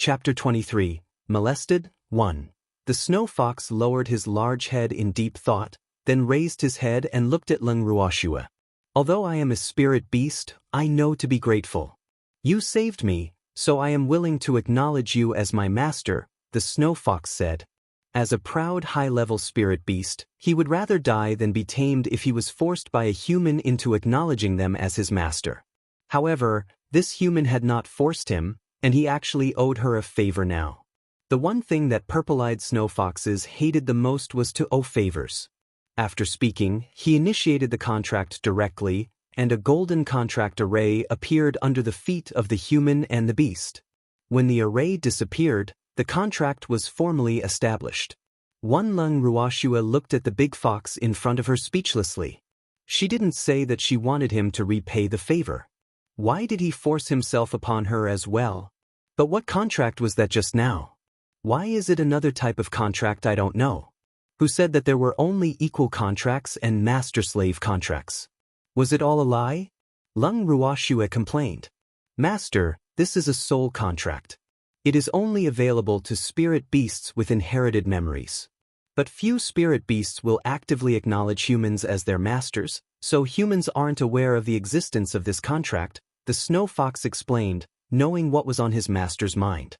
Chapter 23, Molested, 1. The snow fox lowered his large head in deep thought, then raised his head and looked at Lung Ruoshua. Although I am a spirit beast, I know to be grateful. You saved me, so I am willing to acknowledge you as my master, the snow fox said. As a proud high-level spirit beast, he would rather die than be tamed if he was forced by a human into acknowledging them as his master. However, this human had not forced him, and he actually owed her a favor now. The one thing that purple-eyed snow foxes hated the most was to owe favors. After speaking, he initiated the contract directly, and a golden contract array appeared under the feet of the human and the beast. When the array disappeared, the contract was formally established. One Lung Ruoshua looked at the big fox in front of her speechlessly. She didn't say that she wanted him to repay the favor. Why did he force himself upon her as well? But what contract was that just now? Why is it another type of contract I don't know? Who said that there were only equal contracts and master-slave contracts? Was it all a lie? Lung Ruoshua complained. Master, this is a soul contract. It is only available to spirit beasts with inherited memories. But few spirit beasts will actively acknowledge humans as their masters, so humans aren't aware of the existence of this contract, the snow fox explained, knowing what was on his master's mind.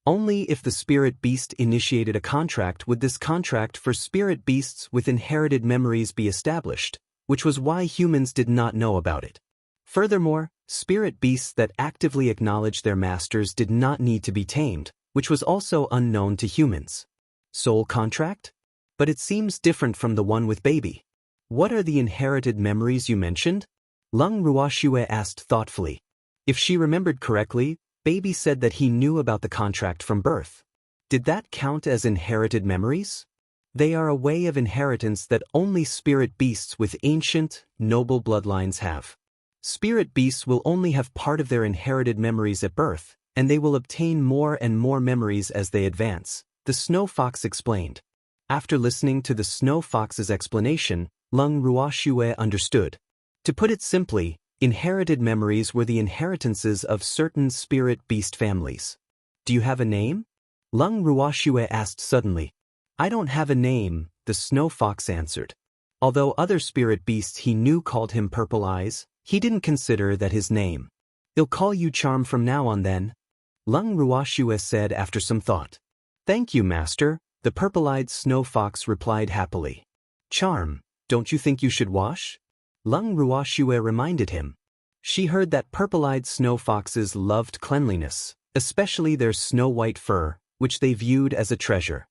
Only if the spirit beast initiated a contract would this contract for spirit beasts with inherited memories be established, which was why humans did not know about it. Furthermore, spirit beasts that actively acknowledge their masters did not need to be tamed, which was also unknown to humans. Soul contract? But it seems different from the one with baby. What are the inherited memories you mentioned? Lung Ruoshua asked thoughtfully. If she remembered correctly, baby said that he knew about the contract from birth. Did that count as inherited memories? They are a way of inheritance that only spirit beasts with ancient, noble bloodlines have. Spirit beasts will only have part of their inherited memories at birth, and they will obtain more and more memories as they advance, the snow fox explained. After listening to the snow fox's explanation, Lung Ruoshua understood. To put it simply, inherited memories were the inheritances of certain spirit beast families. Do you have a name? Lung Ruoshua asked suddenly. I don't have a name, the snow fox answered. Although other spirit beasts he knew called him Purple Eyes, he didn't consider that his name. I'll call you Charm from now on then, Lung Ruoshua said after some thought. Thank you, master, the purple-eyed snow fox replied happily. Charm, don't you think you should wash? Lung Ruoshua reminded him. She heard that purple-eyed snow foxes loved cleanliness, especially their snow-white fur, which they viewed as a treasure.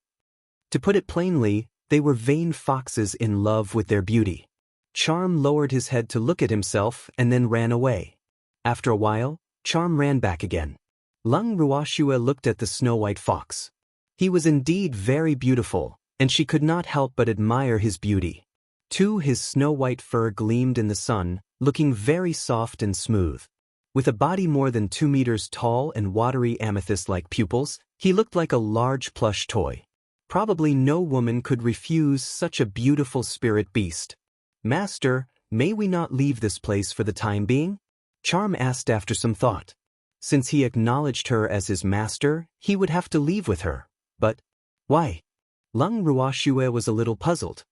To put it plainly, they were vain foxes in love with their beauty. Charm lowered his head to look at himself and then ran away. After a while, Charm ran back again. Lung Ruoshua looked at the snow-white fox. He was indeed very beautiful, and she could not help but admire his beauty. Too, his snow-white fur gleamed in the sun, looking very soft and smooth. With a body more than 2 meters tall and watery amethyst-like pupils, he looked like a large plush toy. Probably no woman could refuse such a beautiful spirit beast. Master, may we not leave this place for the time being? Charm asked after some thought. Since he acknowledged her as his master, he would have to leave with her. But why? Lung Ruoshua was a little puzzled.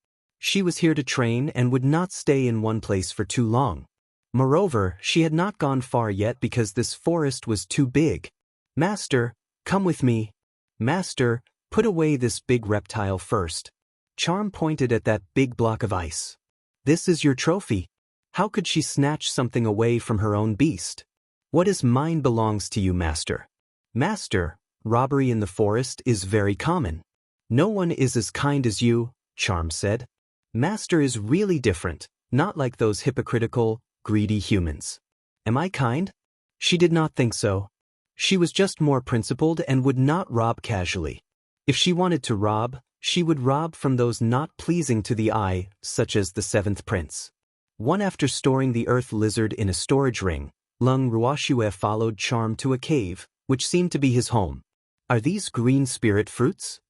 She was here to train and would not stay in one place for too long. Moreover, she had not gone far yet because this forest was too big. Master, come with me. Master, put away this big reptile first. Charm pointed at that big block of ice. This is your trophy. How could she snatch something away from her own beast? What is mine belongs to you, master. Master, robbery in the forest is very common. No one is as kind as you, Charm said. Master is really different, not like those hypocritical, greedy humans. Am I kind? She did not think so. She was just more principled and would not rob casually. If she wanted to rob, she would rob from those not pleasing to the eye, such as the seventh prince. After storing the earth lizard in a storage ring, Lung Ruoshua followed Charm to a cave, which seemed to be his home. Are these green spirit fruits?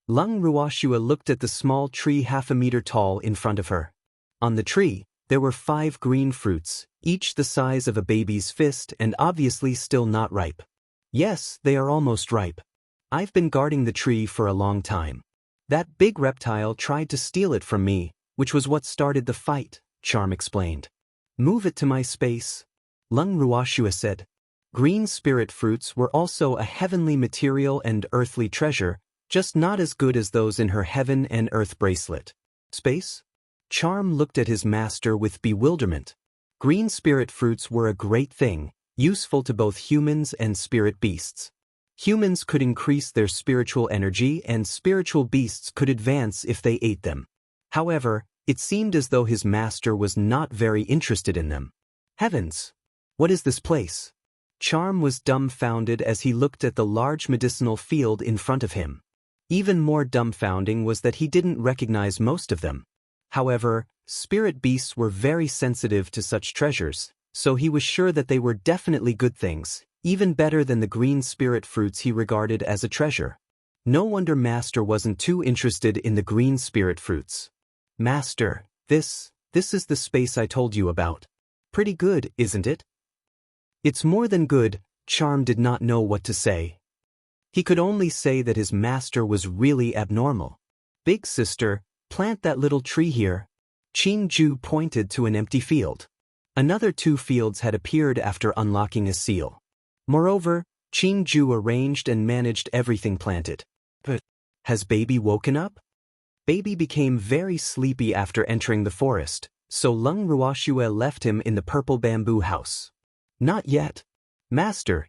Lung Ruoshua looked at the small tree 1/2 meter tall in front of her. On the tree, there were 5 green fruits, each the size of a baby's fist and obviously still not ripe. Yes, they are almost ripe. I've been guarding the tree for a long time. That big reptile tried to steal it from me, which was what started the fight, Charm explained. Move it to my space, Lung Ruoshua said. Green spirit fruits were also a heavenly material and earthly treasure, just not as good as those in her heaven and earth bracelet. Space? Charm looked at his master with bewilderment. Green spirit fruits were a great thing, useful to both humans and spirit beasts. Humans could increase their spiritual energy and spiritual beasts could advance if they ate them. However, it seemed as though his master was not very interested in them. Heavens! What is this place? Charm was dumbfounded as he looked at the large medicinal field in front of him. Even more dumbfounding was that he didn't recognize most of them. However, spirit beasts were very sensitive to such treasures, so he was sure that they were definitely good things, even better than the green spirit fruits he regarded as a treasure. No wonder Master wasn't too interested in the green spirit fruits. Master, this is the space I told you about. Pretty good, isn't it? It's more than good. Charm did not know what to say. He could only say that his master was really abnormal. Big sister, plant that little tree here. Qing-ju pointed to an empty field. Another 2 fields had appeared after unlocking a seal. Moreover, Qing-ju arranged and managed everything planted. But has Baby woken up? Baby became very sleepy after entering the forest, so Lung Ruoshua left him in the purple bamboo house. Not yet. Master,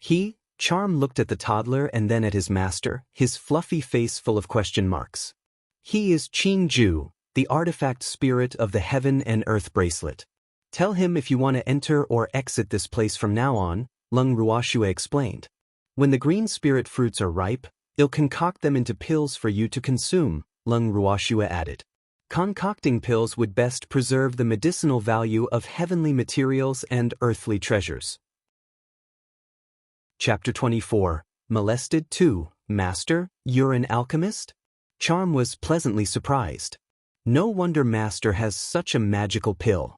Charm looked at the toddler and then at his master, his fluffy face full of question marks. He is Qing-ju, the artifact spirit of the heaven and earth bracelet. Tell him if you want to enter or exit this place from now on, Lung Ruoshua explained. When the green spirit fruits are ripe, he'll concoct them into pills for you to consume, Lung Ruoshua added. Concocting pills would best preserve the medicinal value of heavenly materials and earthly treasures. Chapter 24, Molested 2, Master, you're an alchemist? Charm was pleasantly surprised. No wonder Master has such a magical pill.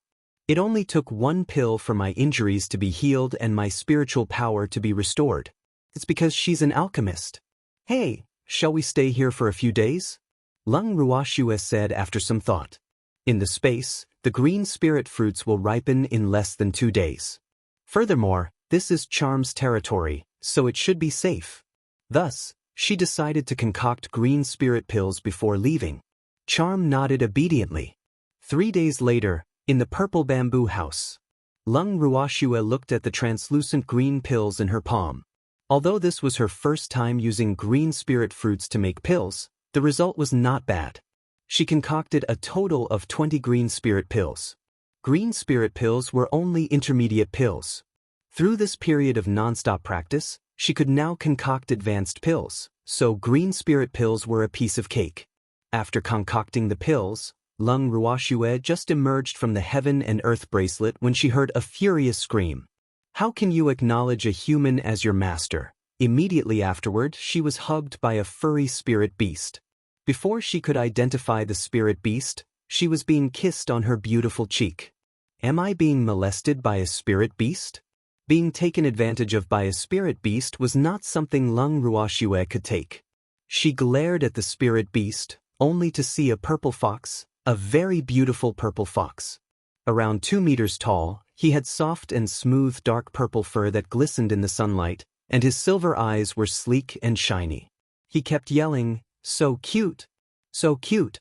It only took 1 pill for my injuries to be healed and my spiritual power to be restored. It's because she's an alchemist. Hey, shall we stay here for a few days? Lung Ruoshua said after some thought. In the space, the green spirit fruits will ripen in less than 2 days. Furthermore, this is Charm's territory, so it should be safe. Thus, she decided to concoct green spirit pills before leaving. Charm nodded obediently. 3 days later, in the purple bamboo house, Lung Ruoshua looked at the translucent green pills in her palm. Although this was her first time using green spirit fruits to make pills, the result was not bad. She concocted a total of 20 green spirit pills. Green spirit pills were only intermediate pills. Through this period of non-stop practice, she could now concoct advanced pills, so green spirit pills were a piece of cake. After concocting the pills, Lung Ruoshua just emerged from the heaven and earth bracelet when she heard a furious scream. How can you acknowledge a human as your master? Immediately afterward, she was hugged by a furry spirit beast. Before she could identify the spirit beast, she was being kissed on her beautiful cheek. Am I being molested by a spirit beast? Being taken advantage of by a spirit beast was not something Lung Ruoshua could take. She glared at the spirit beast, only to see a purple fox, a very beautiful purple fox. Around 2 meters tall, he had soft and smooth dark purple fur that glistened in the sunlight, and his silver eyes were sleek and shiny. He kept yelling, "So cute! So cute!"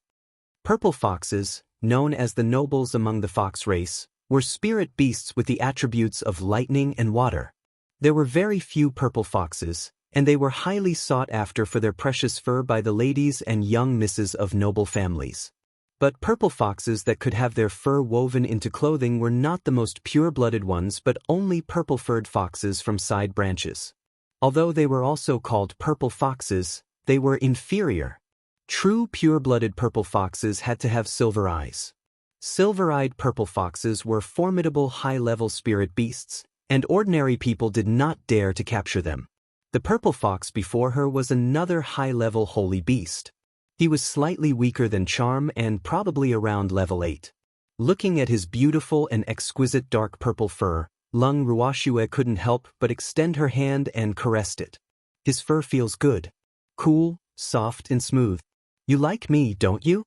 Purple foxes, known as the nobles among the fox race, were spirit beasts with the attributes of lightning and water. There were very few purple foxes, and they were highly sought after for their precious fur by the ladies and young misses of noble families. But purple foxes that could have their fur woven into clothing were not the most pure-blooded ones but only purple-furred foxes from side branches. Although they were also called purple foxes, they were inferior. True pure-blooded purple foxes had to have silver eyes. Silver-eyed purple foxes were formidable high-level spirit beasts, and ordinary people did not dare to capture them. The purple fox before her was another high-level holy beast. He was slightly weaker than Charm and probably around level 8. Looking at his beautiful and exquisite dark purple fur, Lung Ruoxue couldn't help but extend her hand and caressed it. His fur feels good. Cool, soft and smooth. You like me, don't you?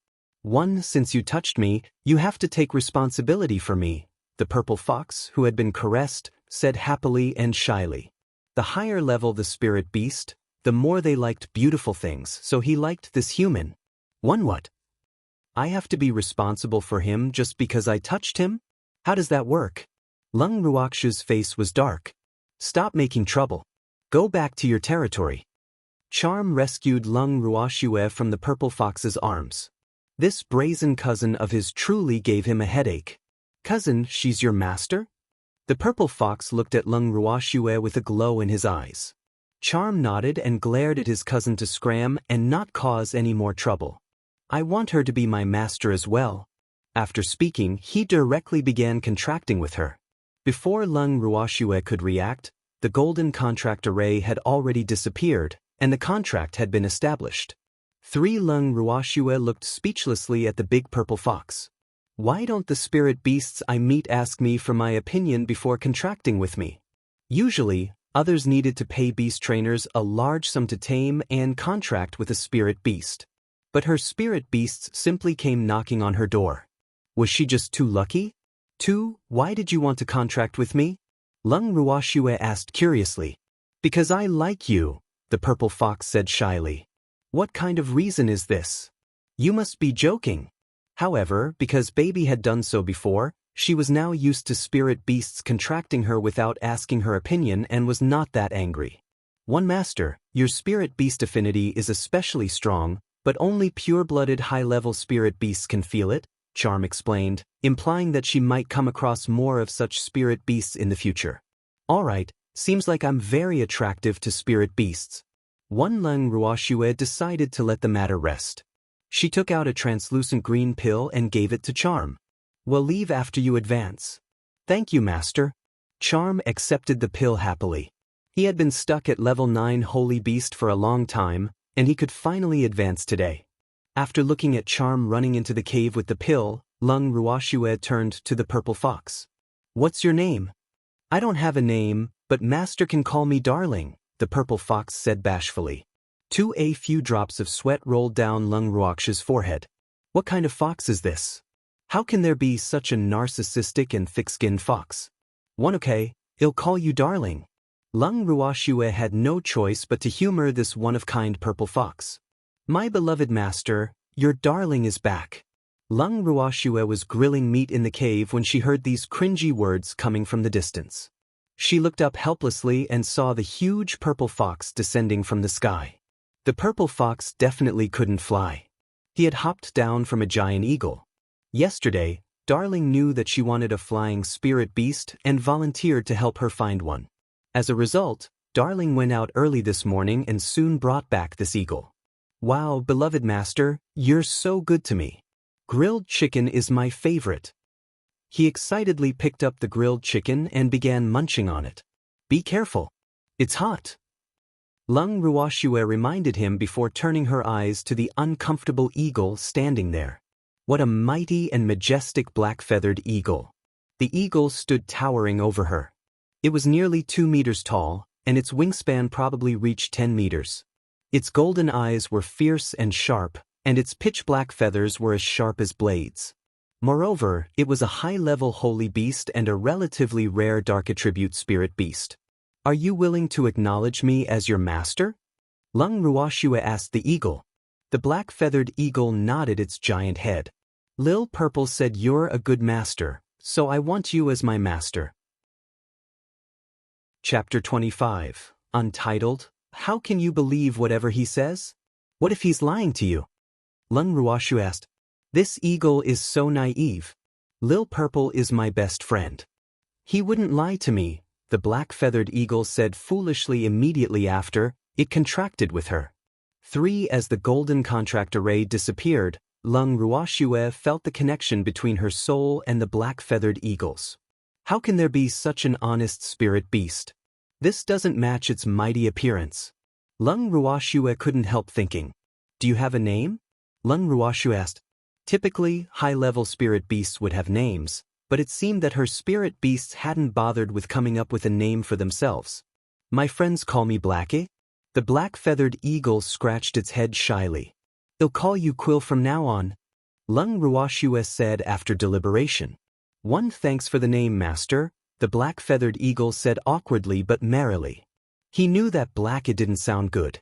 Since you touched me, you have to take responsibility for me, the purple fox, who had been caressed, said happily and shyly. The higher level the spirit beast, the more they liked beautiful things, so he liked this human. What? I have to be responsible for him just because I touched him? How does that work? Lung Ruoxue's face was dark. Stop making trouble. Go back to your territory. Charm rescued Lung Ruoxue from the purple fox's arms. This brazen cousin of his truly gave him a headache. Cousin, she's your master? The purple fox looked at Lung Ruoxue with a glow in his eyes. Charm nodded and glared at his cousin to scram and not cause any more trouble. I want her to be my master as well. After speaking, he directly began contracting with her. Before Lung Ruoxue could react, the golden contract array had already disappeared, and the contract had been established. Lung Ruoxue looked speechlessly at the big purple fox. Why don't the spirit beasts I meet ask me for my opinion before contracting with me? Usually, others needed to pay beast trainers a large sum to tame and contract with a spirit beast. But her spirit beasts simply came knocking on her door. Was she just too lucky? Why did you want to contract with me? Lung Ruoxue asked curiously. Because I like you, the purple fox said shyly. What kind of reason is this? You must be joking. However, because Baby had done so before, she was now used to spirit beasts contracting her without asking her opinion and was not that angry. Master, your spirit beast affinity is especially strong, but only pure-blooded high-level spirit beasts can feel it, Charm explained, implying that she might come across more of such spirit beasts in the future. Alright, seems like I'm very attractive to spirit beasts. Lung Ruoxue decided to let the matter rest. She took out a translucent green pill and gave it to Charm. We'll leave after you advance. Thank you, Master. Charm accepted the pill happily. He had been stuck at level 9 Holy Beast for a long time, and he could finally advance today. After looking at Charm running into the cave with the pill, Lung Ruoxue turned to the purple fox. What's your name? I don't have a name, but Master can call me Darling, the purple fox said bashfully. A few drops of sweat rolled down Lung Ruoxue's forehead. What kind of fox is this? How can there be such a narcissistic and thick-skinned fox? Okay, he'll call you Darling. Lung Ruoxue had no choice but to humor this one-of-kind purple fox. My beloved master, your darling is back. Lung Ruoxue was grilling meat in the cave when she heard these cringy words coming from the distance. She looked up helplessly and saw the huge purple fox descending from the sky. The purple fox definitely couldn't fly. He had hopped down from a giant eagle. Yesterday, Darling knew that she wanted a flying spirit beast and volunteered to help her find one. As a result, Darling went out early this morning and soon brought back this eagle. Wow, beloved master, you're so good to me. Grilled chicken is my favorite. He excitedly picked up the grilled chicken and began munching on it. Be careful. It's hot. Lung Ruoxue reminded him before turning her eyes to the uncomfortable eagle standing there. What a mighty and majestic black-feathered eagle. The eagle stood towering over her. It was nearly 2 meters tall, and its wingspan probably reached 10 meters. Its golden eyes were fierce and sharp, and its pitch-black feathers were as sharp as blades. Moreover, it was a high-level holy beast and a relatively rare dark attribute spirit beast. Are you willing to acknowledge me as your master? Lung Ruoxue asked the eagle. The black-feathered eagle nodded its giant head. Lil Purple said you're a good master, so I want you as my master. Chapter 25, Untitled, How Can You Believe Whatever He Says? What if he's lying to you? Lung Ruoxue asked. This eagle is so naive. Lil Purple is my best friend. He wouldn't lie to me, the black-feathered eagle said foolishly immediately after, it contracted with her. As the golden contract array disappeared, Lung Ruoxue felt the connection between her soul and the black-feathered eagles. How can there be such an honest spirit beast? This doesn't match its mighty appearance. Lung Ruoxue couldn't help thinking. Do you have a name? Lung Ruoxue asked. Typically, high-level spirit beasts would have names, but it seemed that her spirit beasts hadn't bothered with coming up with a name for themselves. My friends call me Blackie? The black-feathered eagle scratched its head shyly. I'll call you Quill from now on, Lung Ruashue said after deliberation. One thanks for the name, master, the black-feathered eagle said awkwardly but merrily. He knew that Blackie didn't sound good.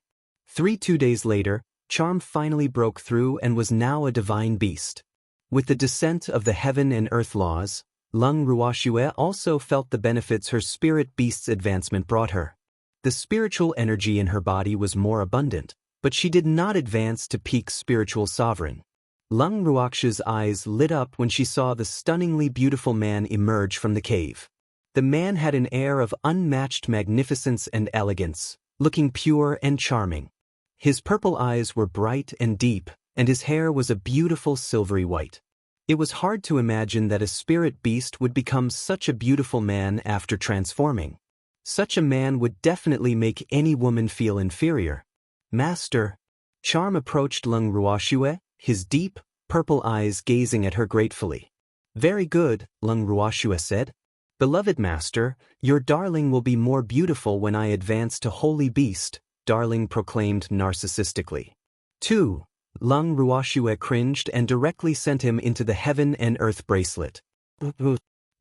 2 days later, Charm finally broke through and was now a divine beast. With the descent of the heaven and earth laws, Lung Ruashue also felt the benefits her spirit beast's advancement brought her. The spiritual energy in her body was more abundant, but she did not advance to peak spiritual sovereign. Lung Ruaksha's eyes lit up when she saw the stunningly beautiful man emerge from the cave. The man had an air of unmatched magnificence and elegance, looking pure and charming. His purple eyes were bright and deep, and his hair was a beautiful silvery white. It was hard to imagine that a spirit beast would become such a beautiful man after transforming. Such a man would definitely make any woman feel inferior. Master. Charm approached Lung Ruashue, his deep, purple eyes gazing at her gratefully. Very good, Lung Ruashue said. Beloved master, your darling will be more beautiful when I advance to holy beast, Darling proclaimed narcissistically. 2. Lung Ruashue cringed and directly sent him into the heaven and earth bracelet.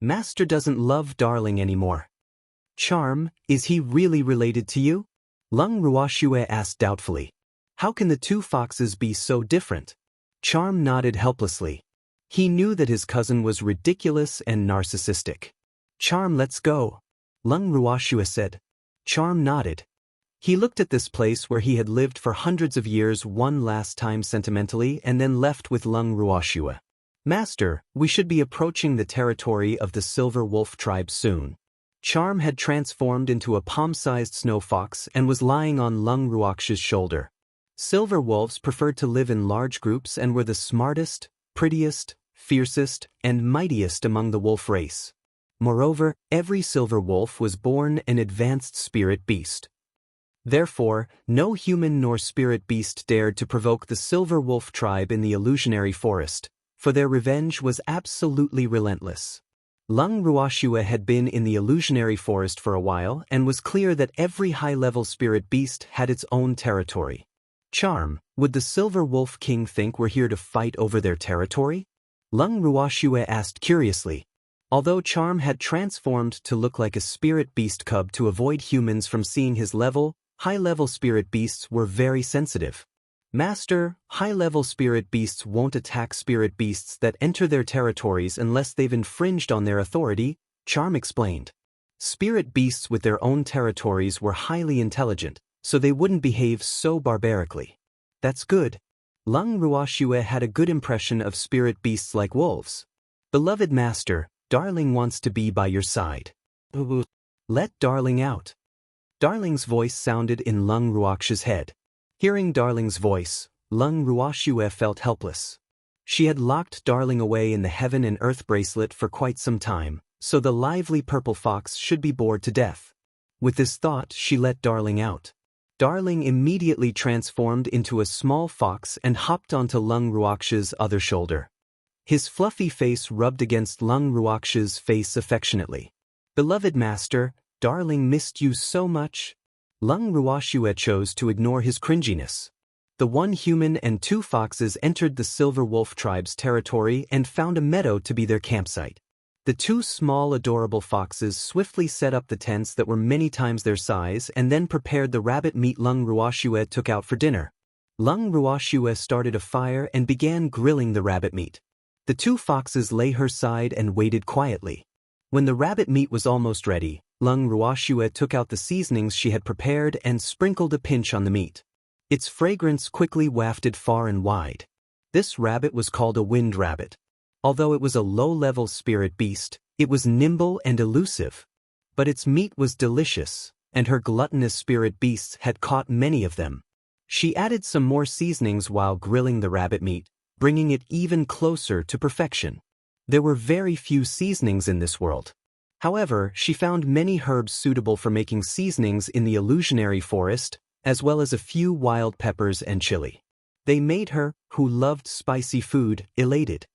Master doesn't love Darling anymore. Charm, is he really related to you? Lung Ruashue asked doubtfully. How can the two foxes be so different? Charm nodded helplessly. He knew that his cousin was ridiculous and narcissistic. Charm, let's go, Lung Ruashue said. Charm nodded. He looked at this place where he had lived for hundreds of years one last time sentimentally and then left with Lung Ruashue. Master, we should be approaching the territory of the Silver Wolf tribe soon. Charm had transformed into a palm-sized snow fox and was lying on Lung Ruaksha's shoulder. Silver wolves preferred to live in large groups and were the smartest, prettiest, fiercest, and mightiest among the wolf race. Moreover, every silver wolf was born an advanced spirit beast. Therefore, no human nor spirit beast dared to provoke the Silver Wolf tribe in the illusionary forest, for their revenge was absolutely relentless. Lung Ruashue had been in the illusionary forest for a while and was clear that every high-level spirit beast had its own territory. Charm, would the Silver Wolf King think we're here to fight over their territory? Lung Ruashue asked curiously. Although Charm had transformed to look like a spirit beast cub to avoid humans from seeing his level, high-level spirit beasts were very sensitive. Master, high-level spirit beasts won't attack spirit beasts that enter their territories unless they've infringed on their authority, Charm explained. Spirit beasts with their own territories were highly intelligent, so they wouldn't behave so barbarically. That's good. Lung Ruashue had a good impression of spirit beasts like wolves. Beloved master, Darling wants to be by your side. Let Darling out. Darling's voice sounded in Lung Ruaksha's head. Hearing Darling's voice, Lung Ruashue felt helpless. She had locked Darling away in the heaven and earth bracelet for quite some time, so the lively purple fox should be bored to death. With this thought, she let Darling out. Darling immediately transformed into a small fox and hopped onto Lung Ruaksha's other shoulder. His fluffy face rubbed against Lung Ruaksha's face affectionately. Beloved master, Darling missed you so much. Lung Ruashue chose to ignore his cringiness. The one human and 2 foxes entered the Silver Wolf tribe's territory and found a meadow to be their campsite. The 2 small adorable foxes swiftly set up the tents that were many times their size and then prepared the rabbit meat Lung Ruashue took out for dinner. Lung Ruashue started a fire and began grilling the rabbit meat. The 2 foxes lay her side and waited quietly. When the rabbit meat was almost ready, Lung Ruashue took out the seasonings she had prepared and sprinkled a pinch on the meat. Its fragrance quickly wafted far and wide. This rabbit was called a wind rabbit. Although it was a low-level spirit beast, it was nimble and elusive. But its meat was delicious, and her gluttonous spirit beasts had caught many of them. She added some more seasonings while grilling the rabbit meat, bringing it even closer to perfection. There were very few seasonings in this world. However, she found many herbs suitable for making seasonings in the illusionary forest, as well as a few wild peppers and chili. They made her, who loved spicy food, elated.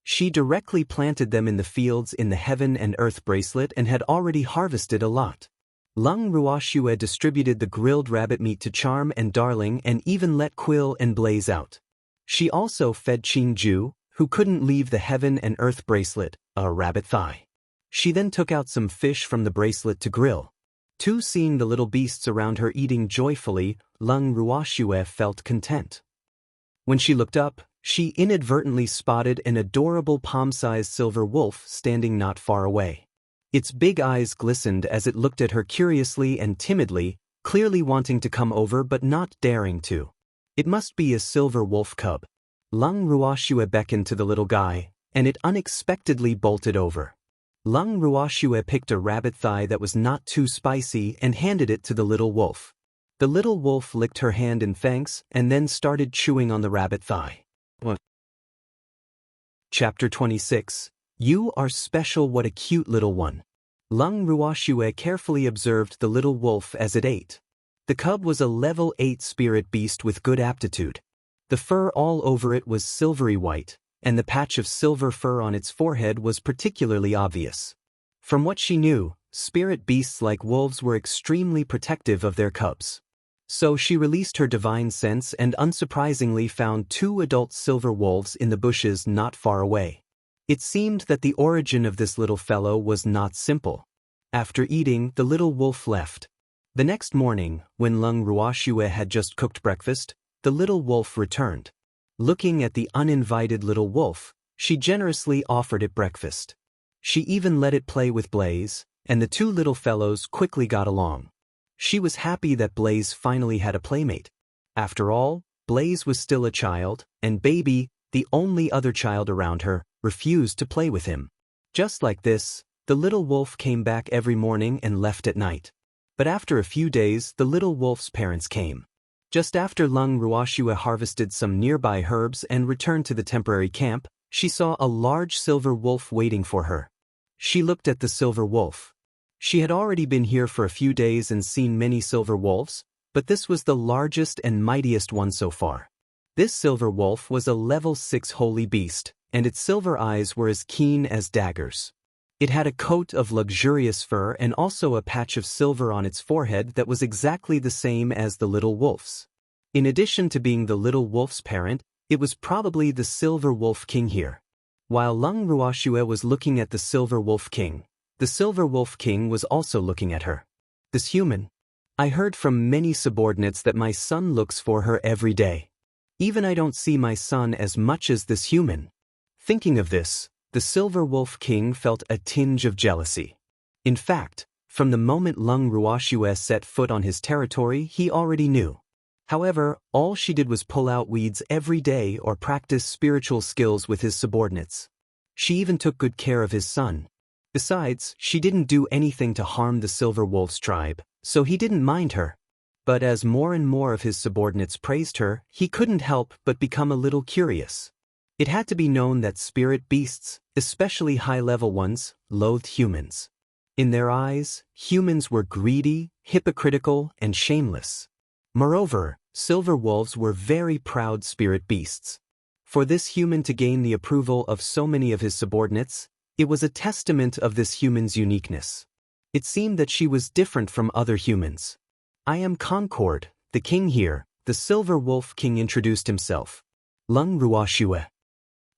She directly planted them in the fields in the Heaven and Earth bracelet and had already harvested a lot. Lung Ruoxue distributed the grilled rabbit meat to Charm and Darling and even let Quill and Blaze out. She also fed Qing Ju, who couldn't leave the Heaven and Earth bracelet, a rabbit thigh. She then took out some fish from the bracelet to grill. Seeing the little beasts around her eating joyfully, Lung Ruoxue felt content. When she looked up, she inadvertently spotted an adorable palm-sized silver wolf standing not far away. Its big eyes glistened as it looked at her curiously and timidly, clearly wanting to come over but not daring to. It must be a silver wolf cub. Lung Ruoxue beckoned to the little guy, and it unexpectedly bolted over. Lung Ruoxue picked a rabbit thigh that was not too spicy and handed it to the little wolf. The little wolf licked her hand in thanks and then started chewing on the rabbit thigh. Chapter 26. You are special. What a cute little one. Lung Ruoxue carefully observed the little wolf as it ate. The cub was a level 8 spirit beast with good aptitude. The fur all over it was silvery white, and the patch of silver fur on its forehead was particularly obvious. From what she knew, spirit beasts like wolves were extremely protective of their cubs. So she released her divine sense and unsurprisingly found 2 adult silver wolves in the bushes not far away. It seemed that the origin of this little fellow was not simple. After eating, the little wolf left. The next morning, when Lung Ruoxue had just cooked breakfast, the little wolf returned. Looking at the uninvited little wolf, she generously offered it breakfast. She even let it play with Blaze, and the 2 little fellows quickly got along. She was happy that Blaze finally had a playmate. After all, Blaze was still a child, and Baby, the only other child around her, refused to play with him. Just like this, the little wolf came back every morning and left at night. But after a few days, the little wolf's parents came. Just after Lung Ruoxue harvested some nearby herbs and returned to the temporary camp, she saw a large silver wolf waiting for her. She looked at the silver wolf. She had already been here for a few days and seen many silver wolves, but this was the largest and mightiest one so far. This silver wolf was a level 6 holy beast, and its silver eyes were as keen as daggers. It had a coat of luxurious fur and also a patch of silver on its forehead that was exactly the same as the little wolf's. In addition to being the little wolf's parent, it was probably the silver wolf king here. While Lung Ruoxue was looking at the silver wolf king, the silver wolf king was also looking at her. This human. I heard from many subordinates that my son looks for her every day. Even I don't see my son as much as this human. Thinking of this, the silver wolf king felt a tinge of jealousy. In fact, from the moment Lung Ruoxue set foot on his territory, he already knew. However, all she did was pull out weeds every day or practice spiritual skills with his subordinates. She even took good care of his son. Besides, she didn't do anything to harm the silver wolf's tribe, so he didn't mind her. But as more and more of his subordinates praised her, he couldn't help but become a little curious. It had to be known that spirit beasts, especially high-level ones, loathed humans. In their eyes, humans were greedy, hypocritical, and shameless. Moreover, silver wolves were very proud spirit beasts. For this human to gain the approval of so many of his subordinates, it was a testament of this human's uniqueness. It seemed that she was different from other humans. I am Concord, the king here, the silver wolf king introduced himself. Lung Ruoxue.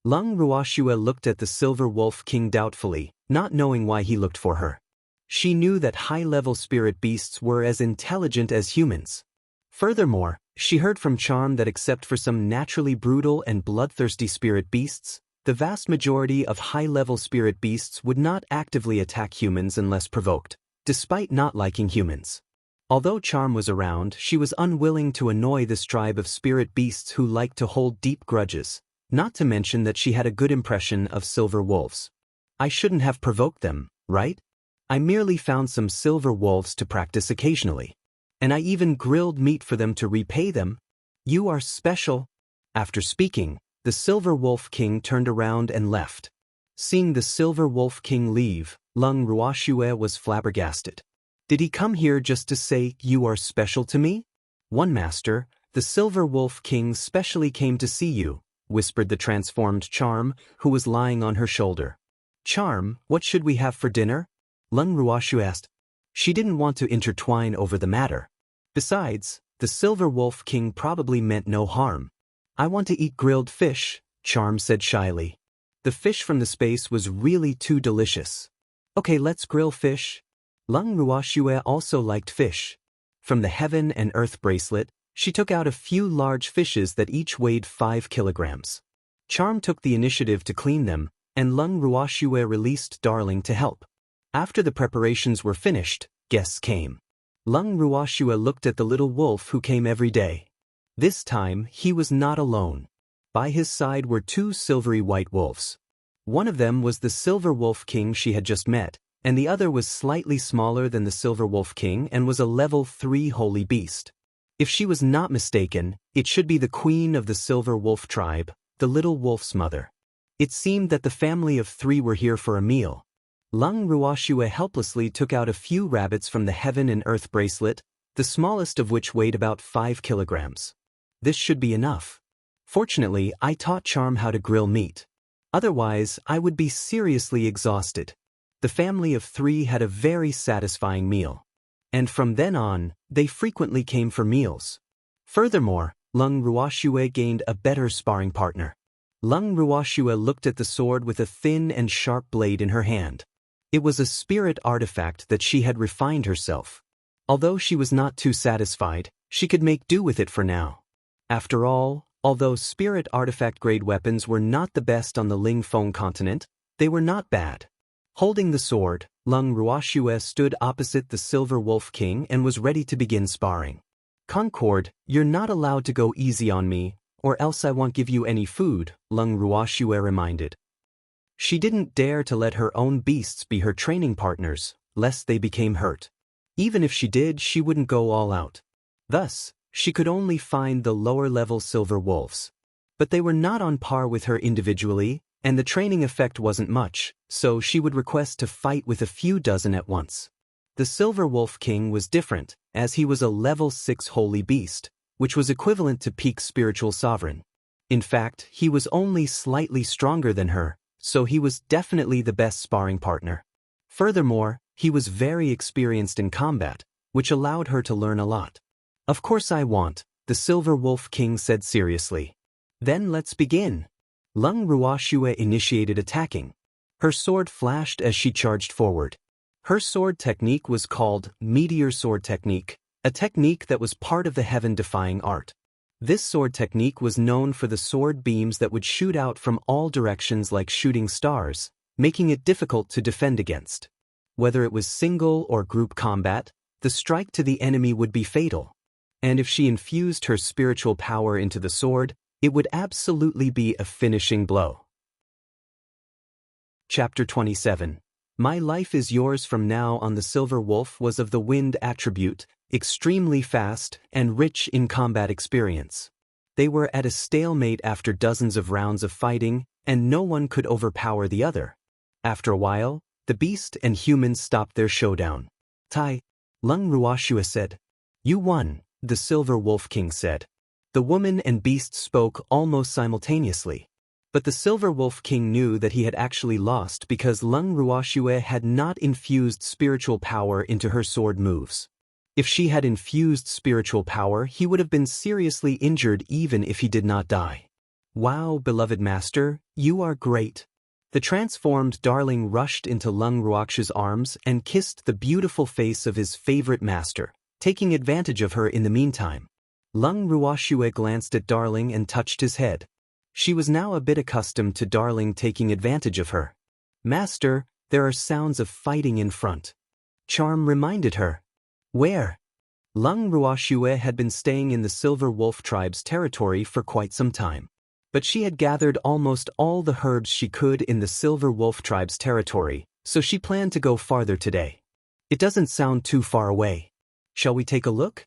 Lung Ruoxue looked at the silver wolf king doubtfully, not knowing why he looked for her. She knew that high-level spirit beasts were as intelligent as humans. Furthermore, she heard from Charm that except for some naturally brutal and bloodthirsty spirit beasts, the vast majority of high-level spirit beasts would not actively attack humans unless provoked, despite not liking humans. Although Charm was around, she was unwilling to annoy this tribe of spirit beasts who liked to hold deep grudges, not to mention that she had a good impression of silver wolves. I shouldn't have provoked them, right? I merely found some silver wolves to practice occasionally. And I even grilled meat for them to repay them. You are special. After speaking, the silver wolf king turned around and left. Seeing the silver wolf king leave, Lung Ruoxue was flabbergasted. Did he come here just to say, "You are special to me"? One master, the silver wolf king specially came to see you, whispered the transformed Charm, who was lying on her shoulder. Charm, what should we have for dinner? Lung Ruoshu asked. She didn't want to intertwine over the matter. Besides, the Silver Wolf King probably meant no harm. I want to eat grilled fish, Charm said shyly. The fish from the space was really too delicious. Okay, let's grill fish. Lung Ruoshue also liked fish. From the Heaven and Earth bracelet, she took out a few large fishes that each weighed 5 kilograms. Charm took the initiative to clean them, and Lung Ruoshue released Darling to help. After the preparations were finished, guests came. Lung Ruoshue looked at the little wolf who came every day. This time, he was not alone. By his side were 2 silvery white wolves. One of them was the Silver Wolf King she had just met, and the other was slightly smaller than the Silver Wolf King and was a level 3 holy beast. If she was not mistaken, it should be the queen of the Silver Wolf tribe, the little wolf's mother. It seemed that the family of 3 were here for a meal. Lung Ruoshue helplessly took out a few rabbits from the Heaven and Earth bracelet, the smallest of which weighed about 5 kilograms. This should be enough. Fortunately, I taught Charm how to grill meat. Otherwise, I would be seriously exhausted. The family of 3 had a very satisfying meal. And from then on, they frequently came for meals. Furthermore, Lung Ruoshue gained a better sparring partner. Lung Ruoshue looked at the sword with a thin and sharp blade in her hand. It was a spirit artifact that she had refined herself. Although she was not too satisfied, she could make do with it for now. After all, although spirit artifact-grade weapons were not the best on the Lingfeng continent, they were not bad. Holding the sword, Lung Ruoshue stood opposite the Silver Wolf King and was ready to begin sparring. Concord, you're not allowed to go easy on me, or else I won't give you any food, Lung Ruoshue reminded. She didn't dare to let her own beasts be her training partners, lest they became hurt. Even if she did, she wouldn't go all out. Thus, she could only find the lower-level silver wolves. But they were not on par with her individually, and the training effect wasn't much, so she would request to fight with a few dozen at once. The Silver Wolf King was different, as he was a level 6 holy beast, which was equivalent to peak spiritual sovereign. In fact, he was only slightly stronger than her, so he was definitely the best sparring partner. Furthermore, he was very experienced in combat, which allowed her to learn a lot. Of course I want, the Silver Wolf King said seriously. Then let's begin. Lung Ruoshue initiated attacking. Her sword flashed as she charged forward. Her sword technique was called Meteor Sword Technique, a technique that was part of the heaven-defying art. This sword technique was known for the sword beams that would shoot out from all directions like shooting stars, making it difficult to defend against. Whether it was single or group combat, the strike to the enemy would be fatal. And if she infused her spiritual power into the sword, it would absolutely be a finishing blow. Chapter 27. My life is yours from now on. The Silver Wolf was of the wind attribute, extremely fast and rich in combat experience. They were at a stalemate after dozens of rounds of fighting, and no one could overpower the other. After a while, the beast and humans stopped their showdown. Tai, Lung Ruoshue said. You won, the Silver Wolf King said. The woman and beast spoke almost simultaneously. But the Silver Wolf King knew that he had actually lost because Lung Ruoshue had not infused spiritual power into her sword moves. If she had infused spiritual power, he would have been seriously injured even if he did not die. Wow, beloved master, you are great. The transformed Darling rushed into Lung Ruoshue's arms and kissed the beautiful face of his favorite master, taking advantage of her in the meantime. Lung Ruoshue glanced at Darling and touched his head. She was now a bit accustomed to Darling taking advantage of her. Master, there are sounds of fighting in front. Charm reminded her. Where? Lung Ruoshue had been staying in the Silver Wolf tribe's territory for quite some time. But she had gathered almost all the herbs she could in the Silver Wolf tribe's territory, so she planned to go farther today. It doesn't sound too far away. Shall we take a look?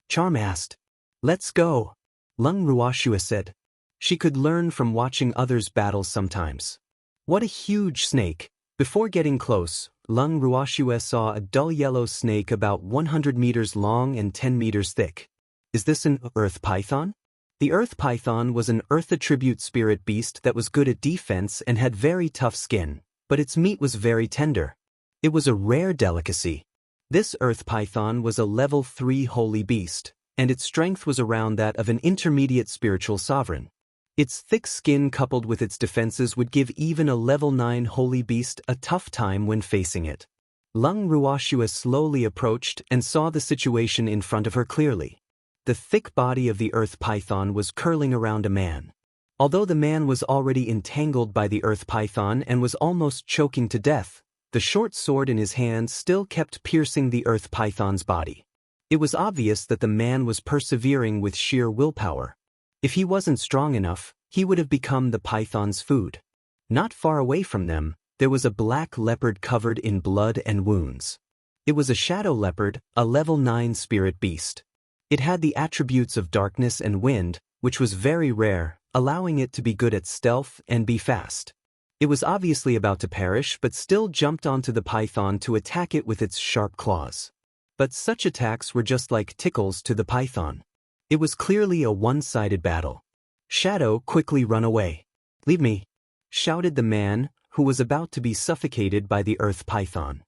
Charm asked. Let's go, Lung Ruoshue said. She could learn from watching others battle sometimes. What a huge snake! Before getting close, Lung Ruoshue saw a dull yellow snake about 100 meters long and 10 meters thick. Is this an earth python? The earth python was an earth attribute spirit beast that was good at defense and had very tough skin, but its meat was very tender. It was a rare delicacy. This earth python was a level 3 holy beast, and its strength was around that of an intermediate spiritual sovereign. Its thick skin coupled with its defenses would give even a level 9 holy beast a tough time when facing it. Lung Ruoshua slowly approached and saw the situation in front of her clearly. The thick body of the earth python was curling around a man. Although the man was already entangled by the earth python and was almost choking to death, the short sword in his hand still kept piercing the earth python's body. It was obvious that the man was persevering with sheer willpower. If he wasn't strong enough, he would have become the python's food. Not far away from them, there was a black leopard covered in blood and wounds. It was a shadow leopard, a level 9 spirit beast. It had the attributes of darkness and wind, which was very rare, allowing it to be good at stealth and be fast. It was obviously about to perish but still jumped onto the python to attack it with its sharp claws. But such attacks were just like tickles to the python. It was clearly a one-sided battle. "Shadow, quickly run away. Leave me," shouted the man, who was about to be suffocated by the earth python.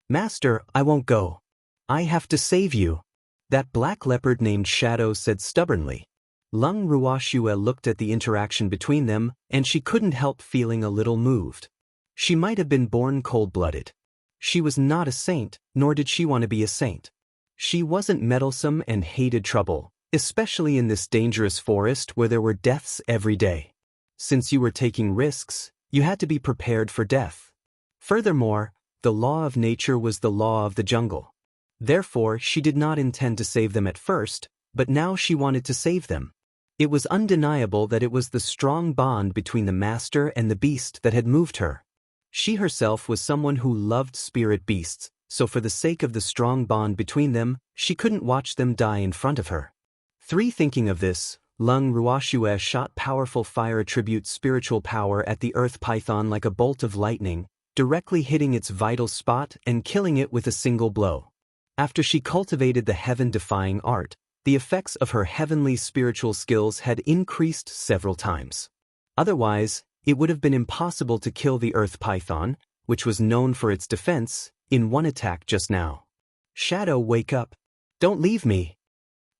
"Master, I won't go. I have to save you," that black leopard named Shadow said stubbornly. Lung Ruoshua looked at the interaction between them, and she couldn't help feeling a little moved. She might have been born cold-blooded. She was not a saint, nor did she want to be a saint. She wasn't meddlesome and hated trouble, especially in this dangerous forest where there were deaths every day. Since you were taking risks, you had to be prepared for death. Furthermore, the law of nature was the law of the jungle. Therefore, she did not intend to save them at first, but now she wanted to save them. It was undeniable that it was the strong bond between the master and the beast that had moved her. She herself was someone who loved spirit beasts, so for the sake of the strong bond between them, she couldn't watch them die in front of her. Thinking of this, Lung Ruoshua shot powerful fire attribute spiritual power at the earth python like a bolt of lightning, directly hitting its vital spot and killing it with a single blow. After she cultivated the heaven-defying art, the effects of her heavenly spiritual skills had increased several times. Otherwise, it would have been impossible to kill the earth python, which was known for its defense, in one attack just now. "Shadow, wake up. Don't leave me."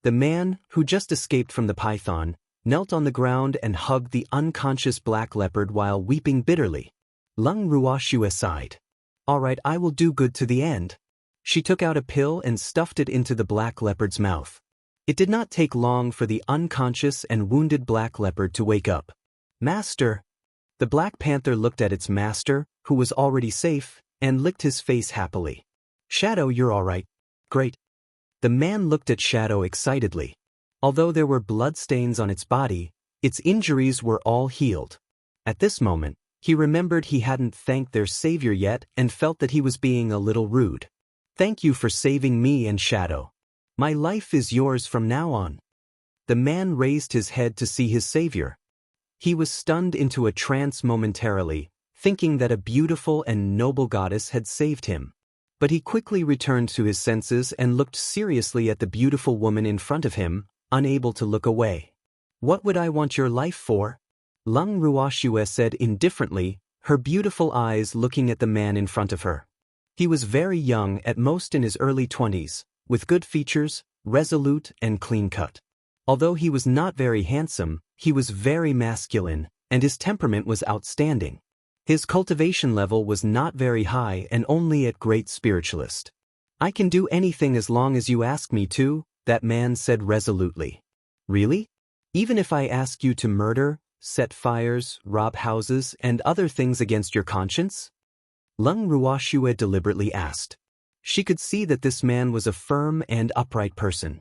The man, who just escaped from the python, knelt on the ground and hugged the unconscious black leopard while weeping bitterly. Lung Ruoshua sighed. "All right, I will do good to the end." She took out a pill and stuffed it into the black leopard's mouth. It did not take long for the unconscious and wounded black leopard to wake up. "Master." The black panther looked at its master, who was already safe, and licked his face happily. "Shadow, you're all right. Great." The man looked at Shadow excitedly. Although there were bloodstains on its body, its injuries were all healed. At this moment, he remembered he hadn't thanked their savior yet and felt that he was being a little rude. "Thank you for saving me and Shadow. My life is yours from now on." The man raised his head to see his savior. He was stunned into a trance momentarily, thinking that a beautiful and noble goddess had saved him. But he quickly returned to his senses and looked seriously at the beautiful woman in front of him, unable to look away. "What would I want your life for?" Lung Ruoshua said indifferently, her beautiful eyes looking at the man in front of her. He was very young, at most in his early 20s, with good features, resolute and clean-cut. Although he was not very handsome, he was very masculine, and his temperament was outstanding. His cultivation level was not very high and only at great spiritualist. "I can do anything as long as you ask me to," that man said resolutely. "Really? Even if I ask you to murder, set fires, rob houses, and other things against your conscience?" Lung Ruoshua deliberately asked. She could see that this man was a firm and upright person.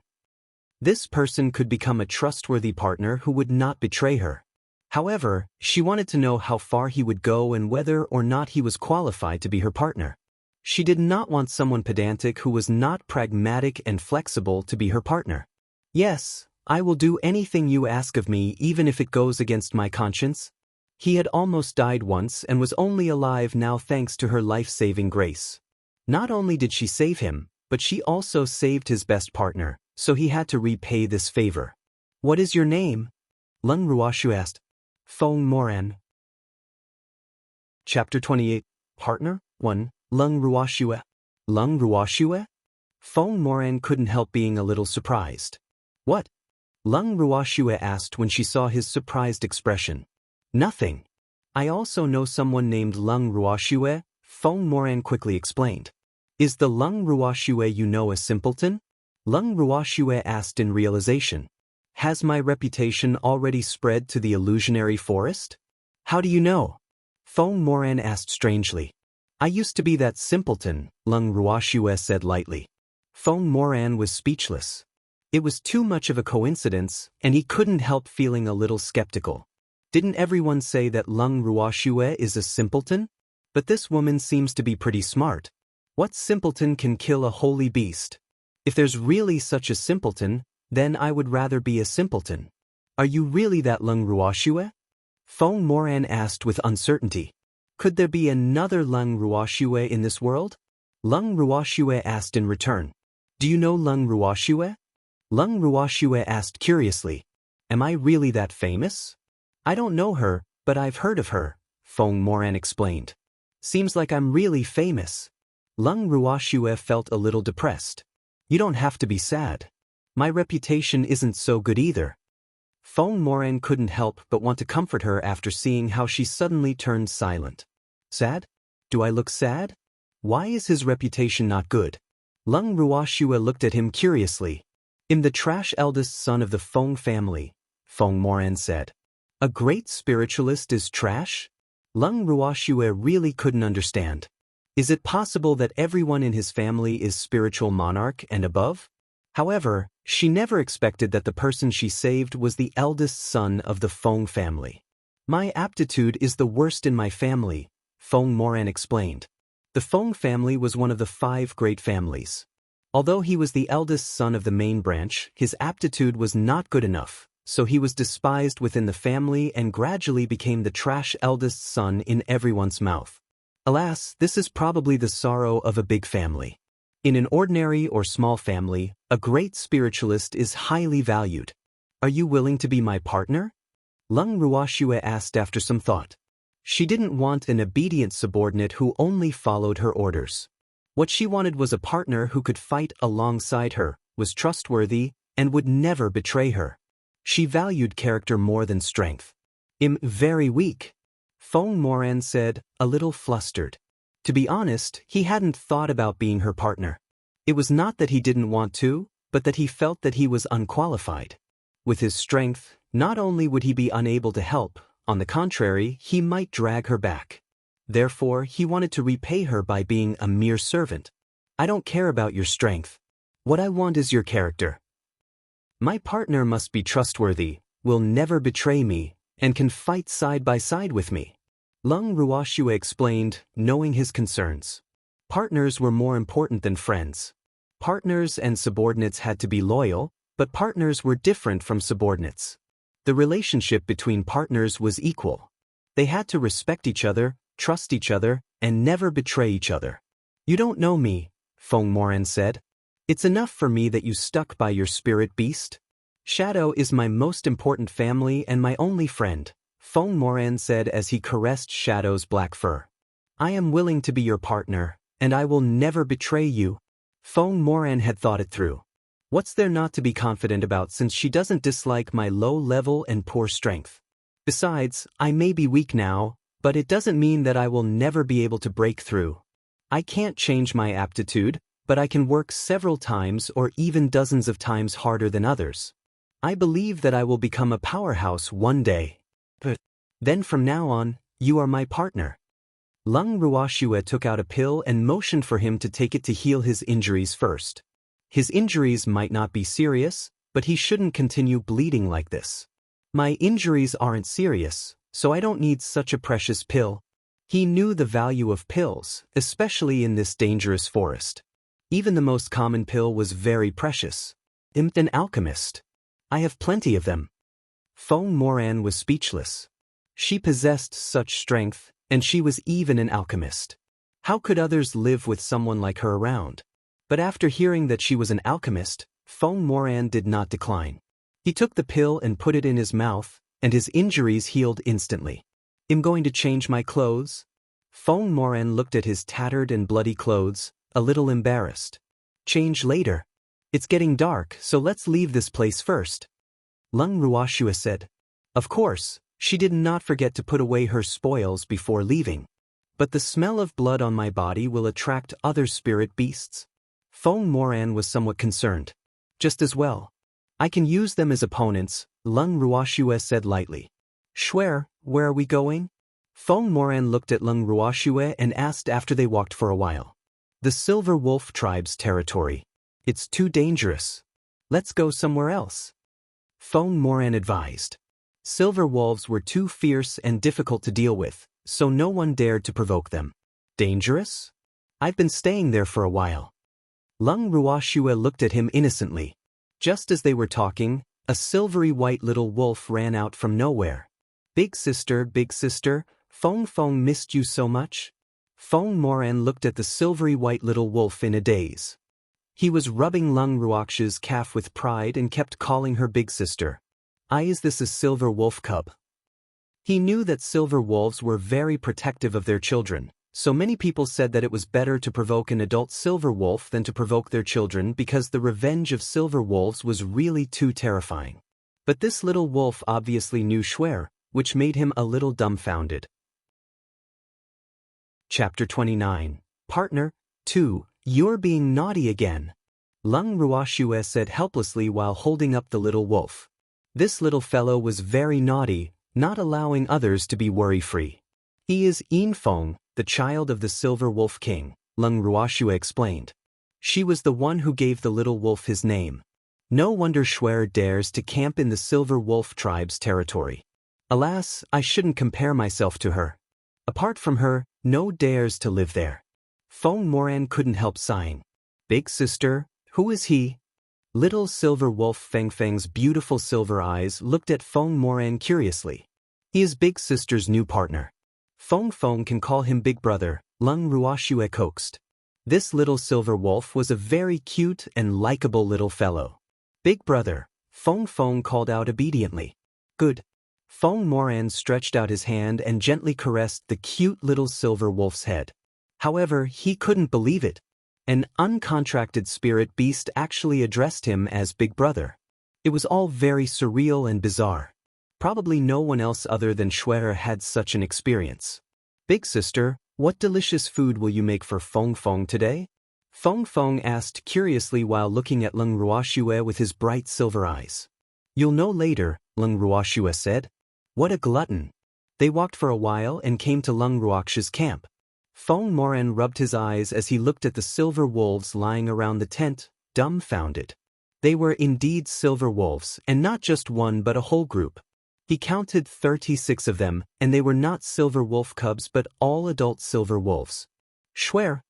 This person could become a trustworthy partner who would not betray her. However, she wanted to know how far he would go and whether or not he was qualified to be her partner. She did not want someone pedantic who was not pragmatic and flexible to be her partner. "Yes, I will do anything you ask of me, even if it goes against my conscience." He had almost died once and was only alive now thanks to her life-saving grace. Not only did she save him, but she also saved his best partner, so he had to repay this favor. What is your name? Lung Ruoshu asked. Feng Moran. Chapter 28. Partner 1. Lung Ruoshue. Lung Ruoshue? Feng Moran couldn't help being a little surprised. What? Lung Ruoshue asked when she saw his surprised expression. Nothing. I also know someone named Lung Ruoshue, Feng Moran quickly explained. Is the Lung Ruoshue you know a simpleton? Lung Ruoshue asked in realization. Has my reputation already spread to the illusionary forest? How do you know? Feng Moran asked strangely. I used to be that simpleton, Lung Ruoshue said lightly. Feng Moran was speechless. It was too much of a coincidence, and he couldn't help feeling a little skeptical. Didn't everyone say that Lung Ruoshue is a simpleton? But this woman seems to be pretty smart. What simpleton can kill a holy beast? If there's really such a simpleton, then I would rather be a simpleton. Are you really that Lung Ruoshue? Feng Moran asked with uncertainty. Could there be another Lung Ruoshue in this world? Lung Ruoshue asked in return. Do you know Lung Ruoshue? Lung Ruoshue asked curiously. Am I really that famous? I don't know her, but I've heard of her, Feng Moran explained. Seems like I'm really famous. Lung Ruoshue felt a little depressed. You don't have to be sad. My reputation isn't so good either. Feng Moran couldn't help but want to comfort her after seeing how she suddenly turned silent. Sad? Do I look sad? Why is his reputation not good? Lung Ruoshue looked at him curiously. I'm the trash eldest son of the Feng family, Feng Moran said. A great spiritualist is trash? Lung Ruoshue really couldn't understand. Is it possible that everyone in his family is spiritual monarch and above? However, she never expected that the person she saved was the eldest son of the Feng family. My aptitude is the worst in my family, Feng Moran explained. The Feng family was one of the 5 great families. Although he was the eldest son of the main branch, his aptitude was not good enough, so he was despised within the family and gradually became the trash eldest son in everyone's mouth. Alas, this is probably the sorrow of a big family. In an ordinary or small family, a great spiritualist is highly valued. Are you willing to be my partner? Lung Ruoshue asked after some thought. She didn't want an obedient subordinate who only followed her orders. What she wanted was a partner who could fight alongside her, was trustworthy, and would never betray her. She valued character more than strength. I'm very weak, Feng Moran said, a little flustered. To be honest, he hadn't thought about being her partner. It was not that he didn't want to, but that he felt that he was unqualified. With his strength, not only would he be unable to help, on the contrary, he might drag her back. Therefore, he wanted to repay her by being a mere servant. I don't care about your strength. What I want is your character. My partner must be trustworthy, will never betray me, and can fight side by side with me. Lung Ruoshue explained, knowing his concerns. Partners were more important than friends. Partners and subordinates had to be loyal, but partners were different from subordinates. The relationship between partners was equal. They had to respect each other, trust each other, and never betray each other. You don't know me, Feng Moran said. It's enough for me that you stuck by your spirit beast. Shadow is my most important family and my only friend, Feng Moran said as he caressed Shadow's black fur. I am willing to be your partner, and I will never betray you. Feng Moran had thought it through. What's there not to be confident about since she doesn't dislike my low level and poor strength? Besides, I may be weak now, but it doesn't mean that I will never be able to break through. I can't change my aptitude, but I can work several times or even dozens of times harder than others. I believe that I will become a powerhouse one day. But then from now on, you are my partner. Lung Ruoshue took out a pill and motioned for him to take it to heal his injuries first. His injuries might not be serious, but he shouldn't continue bleeding like this. My injuries aren't serious, so I don't need such a precious pill. He knew the value of pills, especially in this dangerous forest. Even the most common pill was very precious. I'm an alchemist. I have plenty of them. Feng Moran was speechless. She possessed such strength, and she was even an alchemist. How could others live with someone like her around? But after hearing that she was an alchemist, Feng Moran did not decline. He took the pill and put it in his mouth, and his injuries healed instantly. I'm going to change my clothes? Feng Moran looked at his tattered and bloody clothes, a little embarrassed. Change later. It's getting dark, so let's leave this place first. Lung Ruoxue said. Of course, she did not forget to put away her spoils before leaving. But the smell of blood on my body will attract other spirit beasts. Feng Moran was somewhat concerned. Just as well. I can use them as opponents, Lung Ruoxue said lightly. Schwer, where are we going? Feng Moran looked at Lung Ruoxue and asked after they walked for a while. The Silver Wolf tribe's territory. It's too dangerous. Let's go somewhere else. Feng Moran advised. Silver wolves were too fierce and difficult to deal with, so no one dared to provoke them. Dangerous? I've been staying there for a while. Lung Ruoxue looked at him innocently. Just as they were talking, a silvery white little wolf ran out from nowhere. Big sister, Feng missed you so much? Feng Moran looked at the silvery white little wolf in a daze. He was rubbing Lung Ruoxue's calf with pride and kept calling her big sister. Is this a silver wolf cub? He knew that silver wolves were very protective of their children, so many people said that it was better to provoke an adult silver wolf than to provoke their children because the revenge of silver wolves was really too terrifying. But this little wolf obviously knew Schwer, which made him a little dumbfounded. Chapter 29. Partner, 2, you're being naughty again. Lung Ruoxue said helplessly while holding up the little wolf. This little fellow was very naughty, not allowing others to be worry-free. He is Yinfeng, the child of the Silver Wolf King, Lung Ruoxue explained. She was the one who gave the little wolf his name. No wonder Schwer dares to camp in the Silver Wolf tribe's territory. Alas, I shouldn't compare myself to her. Apart from her, no dares to live there. Feng Moran couldn't help sighing. Big sister, who is he? Little Silver Wolf Feng's beautiful silver eyes looked at Feng Moran curiously. He is Big Sister's new partner. Feng can call him Big Brother, Lung Ruoxue coaxed. This little silver wolf was a very cute and likable little fellow. Big Brother, Feng called out obediently. Good. Feng Moran stretched out his hand and gently caressed the cute little silver wolf's head. However, he couldn't believe it. An uncontracted spirit beast actually addressed him as Big Brother. It was all very surreal and bizarre. Probably no one else other than Schwer had such an experience. Big sister, what delicious food will you make for Feng today? Feng asked curiously while looking at Lung Ruoxue with his bright silver eyes. You'll know later, Lung Ruoxue said. What a glutton. They walked for a while and came to Lung Ruoxue's camp. Feng Moran rubbed his eyes as he looked at the silver wolves lying around the tent, dumbfounded. They were indeed silver wolves, and not just one but a whole group. He counted 36 of them, and they were not silver wolf cubs but all adult silver wolves. Schwer,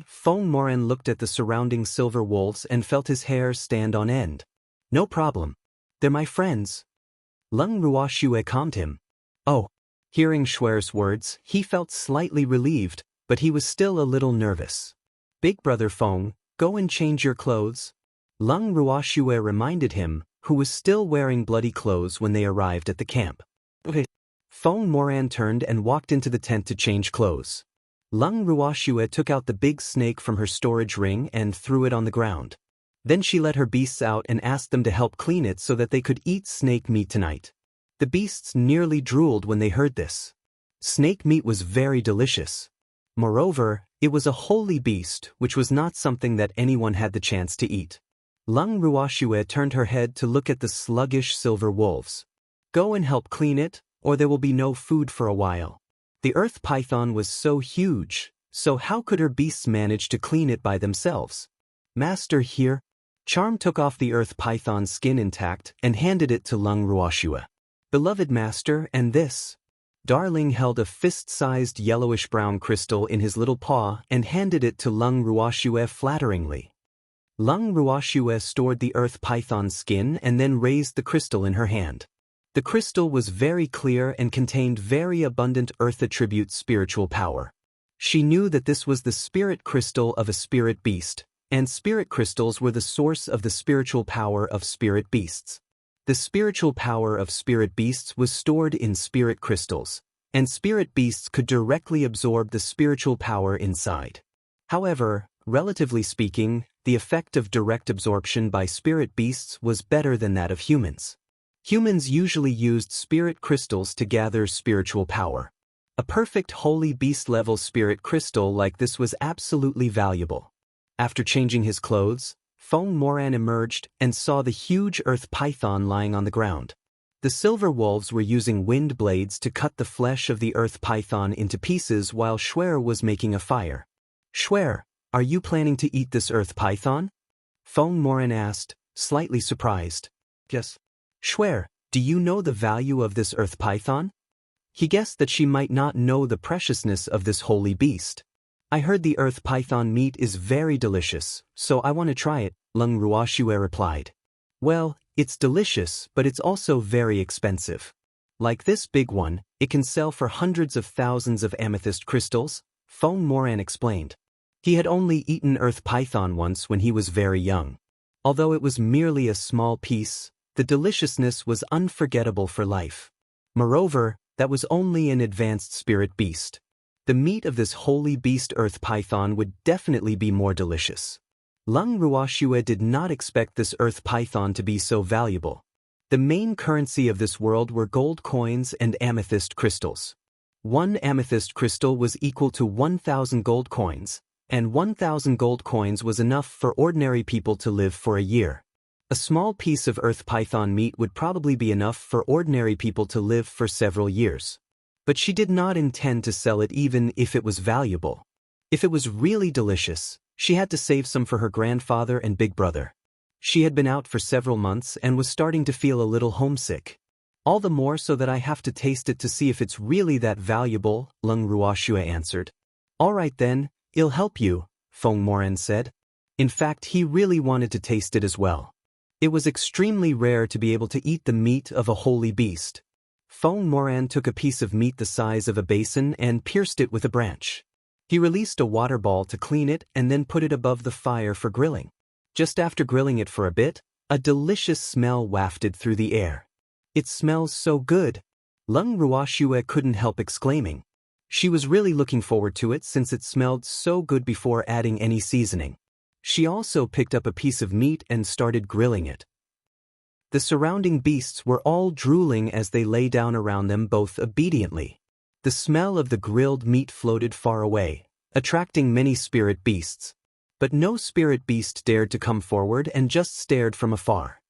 Feng Moran looked at the surrounding silver wolves and felt his hair stand on end. No problem. They're my friends. Lung Ruoxue calmed him. Oh. Hearing Schwer's words, he felt slightly relieved, but he was still a little nervous. Big Brother Feng, go and change your clothes. Lung Ruoxue reminded him, who was still wearing bloody clothes when they arrived at the camp. Okay. Feng Moran turned and walked into the tent to change clothes. Lung Ruoxue took out the big snake from her storage ring and threw it on the ground. Then she let her beasts out and asked them to help clean it so that they could eat snake meat tonight. The beasts nearly drooled when they heard this. Snake meat was very delicious. Moreover, it was a holy beast, which was not something that anyone had the chance to eat. Lung Ruoxue turned her head to look at the sluggish silver wolves. Go and help clean it, or there will be no food for a while. The earth python was so huge, so how could her beasts manage to clean it by themselves? Master here. Charm took off the earth python's skin intact and handed it to Lung Ruoxue. Beloved master, and this. Darling held a fist-sized yellowish-brown crystal in his little paw and handed it to Lung Ruoxue flatteringly. Lung Ruoxue stored the earth python's skin and then raised the crystal in her hand. The crystal was very clear and contained very abundant earth attribute spiritual power. She knew that this was the spirit crystal of a spirit beast, and spirit crystals were the source of the spiritual power of spirit beasts. The spiritual power of spirit beasts was stored in spirit crystals, and spirit beasts could directly absorb the spiritual power inside. However, relatively speaking, the effect of direct absorption by spirit beasts was better than that of humans. Humans usually used spirit crystals to gather spiritual power. A perfect holy beast-level spirit crystal like this was absolutely valuable. After changing his clothes, Fong Moran emerged and saw the huge earth python lying on the ground. The silver wolves were using wind blades to cut the flesh of the earth python into pieces while Schwer was making a fire. "Schwer, are you planning to eat this earth python?" Fong Moran asked, slightly surprised. "Yes." "Schwer, do you know the value of this earth python?" He guessed that she might not know the preciousness of this holy beast. "I heard the earth python meat is very delicious, so I want to try it," Lung Ruoxue replied. "Well, it's delicious, but it's also very expensive. Like this big one, it can sell for hundreds of thousands of amethyst crystals," Fong Moran explained. He had only eaten earth python once when he was very young. Although it was merely a small piece, the deliciousness was unforgettable for life. Moreover, that was only an advanced spirit beast. The meat of this holy beast earth python would definitely be more delicious. Lung Ruoxue did not expect this earth python to be so valuable. The main currency of this world were gold coins and amethyst crystals. One amethyst crystal was equal to 1,000 gold coins, and 1,000 gold coins was enough for ordinary people to live for a year. A small piece of earth python meat would probably be enough for ordinary people to live for several years. But she did not intend to sell it even if it was valuable. If it was really delicious, she had to save some for her grandfather and big brother. She had been out for several months and was starting to feel a little homesick. "All the more so that I have to taste it to see if it's really that valuable," Lung Ruoxue answered. "All right then, it'll help you," Fong Moran said. In fact, he really wanted to taste it as well. It was extremely rare to be able to eat the meat of a holy beast. Fong Moran took a piece of meat the size of a basin and pierced it with a branch. He released a water ball to clean it and then put it above the fire for grilling. Just after grilling it for a bit, a delicious smell wafted through the air. "It smells so good," Lung Ruoxue couldn't help exclaiming. She was really looking forward to it since it smelled so good before adding any seasoning. She also picked up a piece of meat and started grilling it. The surrounding beasts were all drooling as they lay down around them both obediently. The smell of the grilled meat floated far away, attracting many spirit beasts. But no spirit beast dared to come forward and just stared from afar.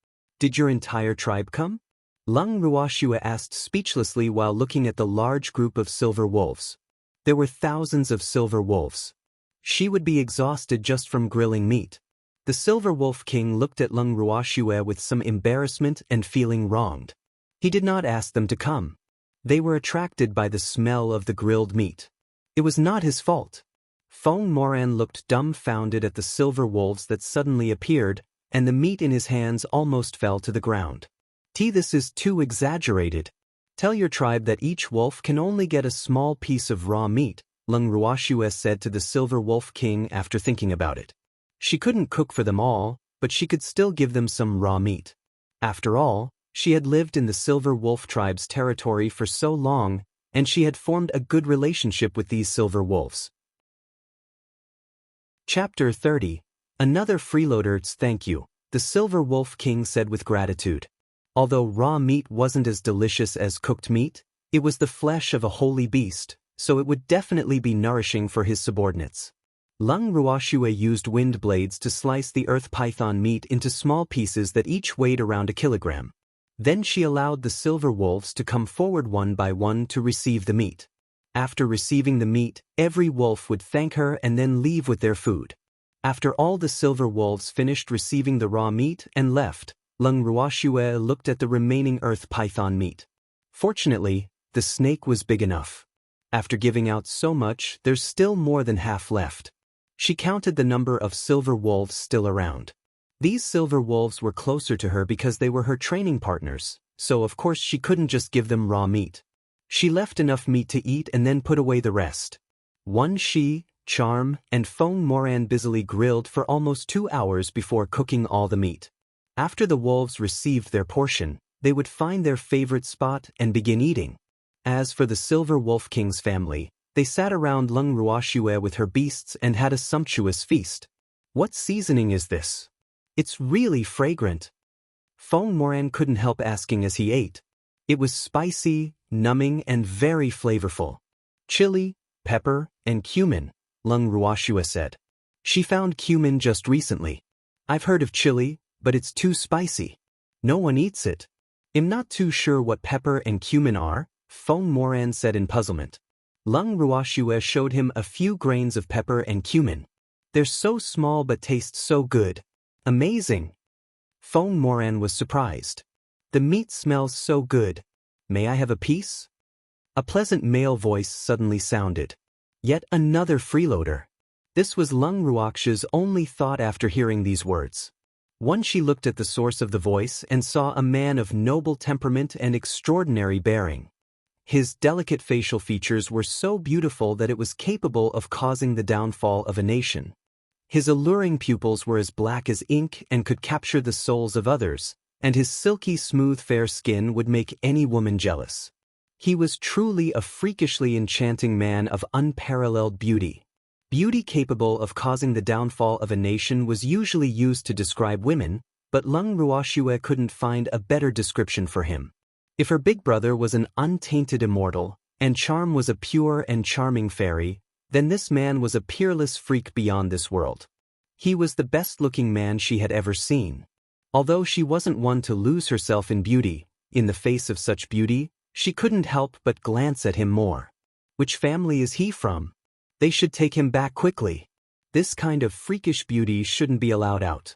"Did your entire tribe come?" Lung Ruoxue asked speechlessly while looking at the large group of silver wolves. There were thousands of silver wolves. She would be exhausted just from grilling meat. The Silver Wolf King looked at Lung Ruoxue with some embarrassment and feeling wronged. He did not ask them to come. They were attracted by the smell of the grilled meat. It was not his fault. Fong Moran looked dumbfounded at the silver wolves that suddenly appeared, and the meat in his hands almost fell to the ground. "This is too exaggerated. Tell your tribe that each wolf can only get a small piece of raw meat," Lung Ruoxue said to the Silver Wolf King after thinking about it. She couldn't cook for them all, but she could still give them some raw meat. After all, she had lived in the Silver Wolf tribe's territory for so long, and she had formed a good relationship with these silver wolves. Chapter 30. Another freeloader's thank you, the Silver Wolf King said with gratitude. Although raw meat wasn't as delicious as cooked meat, it was the flesh of a holy beast, so it would definitely be nourishing for his subordinates. Lung Ruoxue used wind blades to slice the earth python meat into small pieces that each weighed around a kilogram. Then she allowed the silver wolves to come forward one by one to receive the meat. After receiving the meat, every wolf would thank her and then leave with their food. After all the silver wolves finished receiving the raw meat and left, Lung Ruoxue looked at the remaining earth python meat. Fortunately, the snake was big enough. After giving out so much, there's still more than half left. She counted the number of silver wolves still around. These silver wolves were closer to her because they were her training partners, so of course she couldn't just give them raw meat. She left enough meat to eat and then put away the rest. She, Charm, and Fong Moran busily grilled for almost 2 hours before cooking all the meat. After the wolves received their portion, They would find their favorite spot and begin eating. As for the Silver Wolf King's family, they sat around Lung Ruoxue with her beasts and had a sumptuous feast. What seasoning is this? It's really fragrant. Feng Moran couldn't help asking as he ate. It was spicy, numbing, and very flavorful. Chili, pepper, and cumin, Lung Ruoxue said. She found cumin just recently. I've heard of chili, but it's too spicy. No one eats it. I'm not too sure what pepper and cumin are, Feng Moran said in puzzlement. Lung Ruoxue showed him a few grains of pepper and cumin. They're so small but taste so good. Amazing. Feng Moran was surprised. The meat smells so good. May I have a piece? A pleasant male voice suddenly sounded. Yet another freeloader. This was Lung Ruoxue's only thought after hearing these words. Once she looked at the source of the voice and saw a man of noble temperament and extraordinary bearing. His delicate facial features were so beautiful that it was capable of causing the downfall of a nation. His alluring pupils were as black as ink and could capture the souls of others, and his silky smooth fair skin would make any woman jealous. He was truly a freakishly enchanting man of unparalleled beauty. Beauty capable of causing the downfall of a nation was usually used to describe women, but Lung Ruoxue couldn't find a better description for him. If her big brother was an untainted immortal, and Charm was a pure and charming fairy, then this man was a peerless freak beyond this world. He was the best-looking man she had ever seen. Although she wasn't one to lose herself in beauty, in the face of such beauty, she couldn't help but glance at him more. Which family is he from? They should take him back quickly. This kind of freakish beauty shouldn't be allowed out.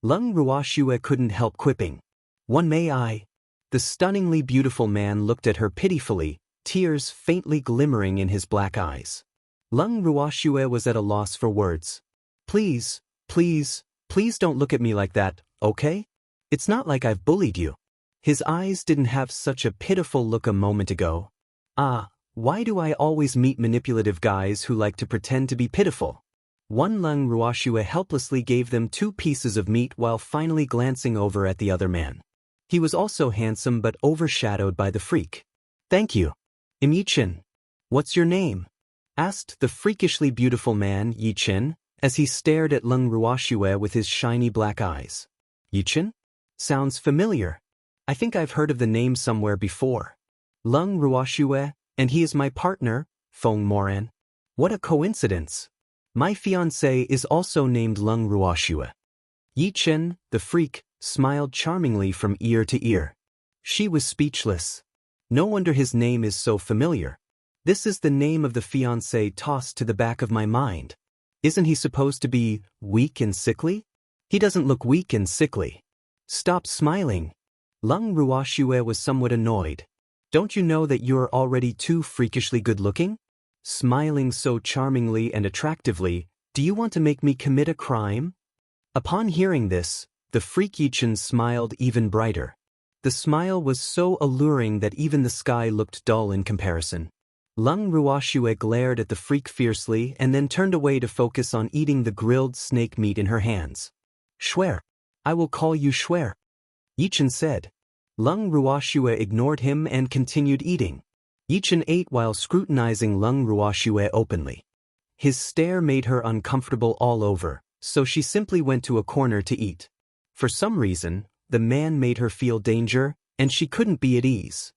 Lung Ruoxue couldn't help quipping. One may I? The stunningly beautiful man looked at her pitifully, tears faintly glimmering in his black eyes. Lung Ruoxue was at a loss for words. Please, please, please don't look at me like that, okay? It's not like I've bullied you. His eyes didn't have such a pitiful look a moment ago. Ah, why do I always meet manipulative guys who like to pretend to be pitiful? One Lung Ruoxue helplessly gave them 2 pieces of meat while finally glancing over at the other man. He was also handsome but overshadowed by the freak. Thank you. Yi-Chen. What's your name? Asked the freakishly beautiful man, Yi-Chen, as he stared at Lung Ruoxue with his shiny black eyes. Yi-Chen? Sounds familiar. I think I've heard of the name somewhere before. Lung Ruoxue, and he is my partner, Feng Moran. What a coincidence. My fiancé is also named Lung Ruoxue. Yi-Chen, the freak, smiled charmingly from ear to ear. She was speechless. No wonder his name is so familiar. This is the name of the fiancé tossed to the back of my mind. Isn't he supposed to be weak and sickly? He doesn't look weak and sickly. Stop smiling. Lung Ruoxue was somewhat annoyed. Don't you know that you're already too freakishly good-looking? Smiling so charmingly and attractively, do you want to make me commit a crime? Upon hearing this, the freak Yi-Chen smiled even brighter. The smile was so alluring that even the sky looked dull in comparison. Lung Ruoxue glared at the freak fiercely and then turned away to focus on eating the grilled snake meat in her hands. Schwer. I will call you Schwer. Yi-Chen said. Lung Ruoxue ignored him and continued eating. Yi-Chen ate while scrutinizing Lung Ruoxue openly. His stare made her uncomfortable all over, so she simply went to a corner to eat. For some reason, the man made her feel danger, and she couldn't be at ease.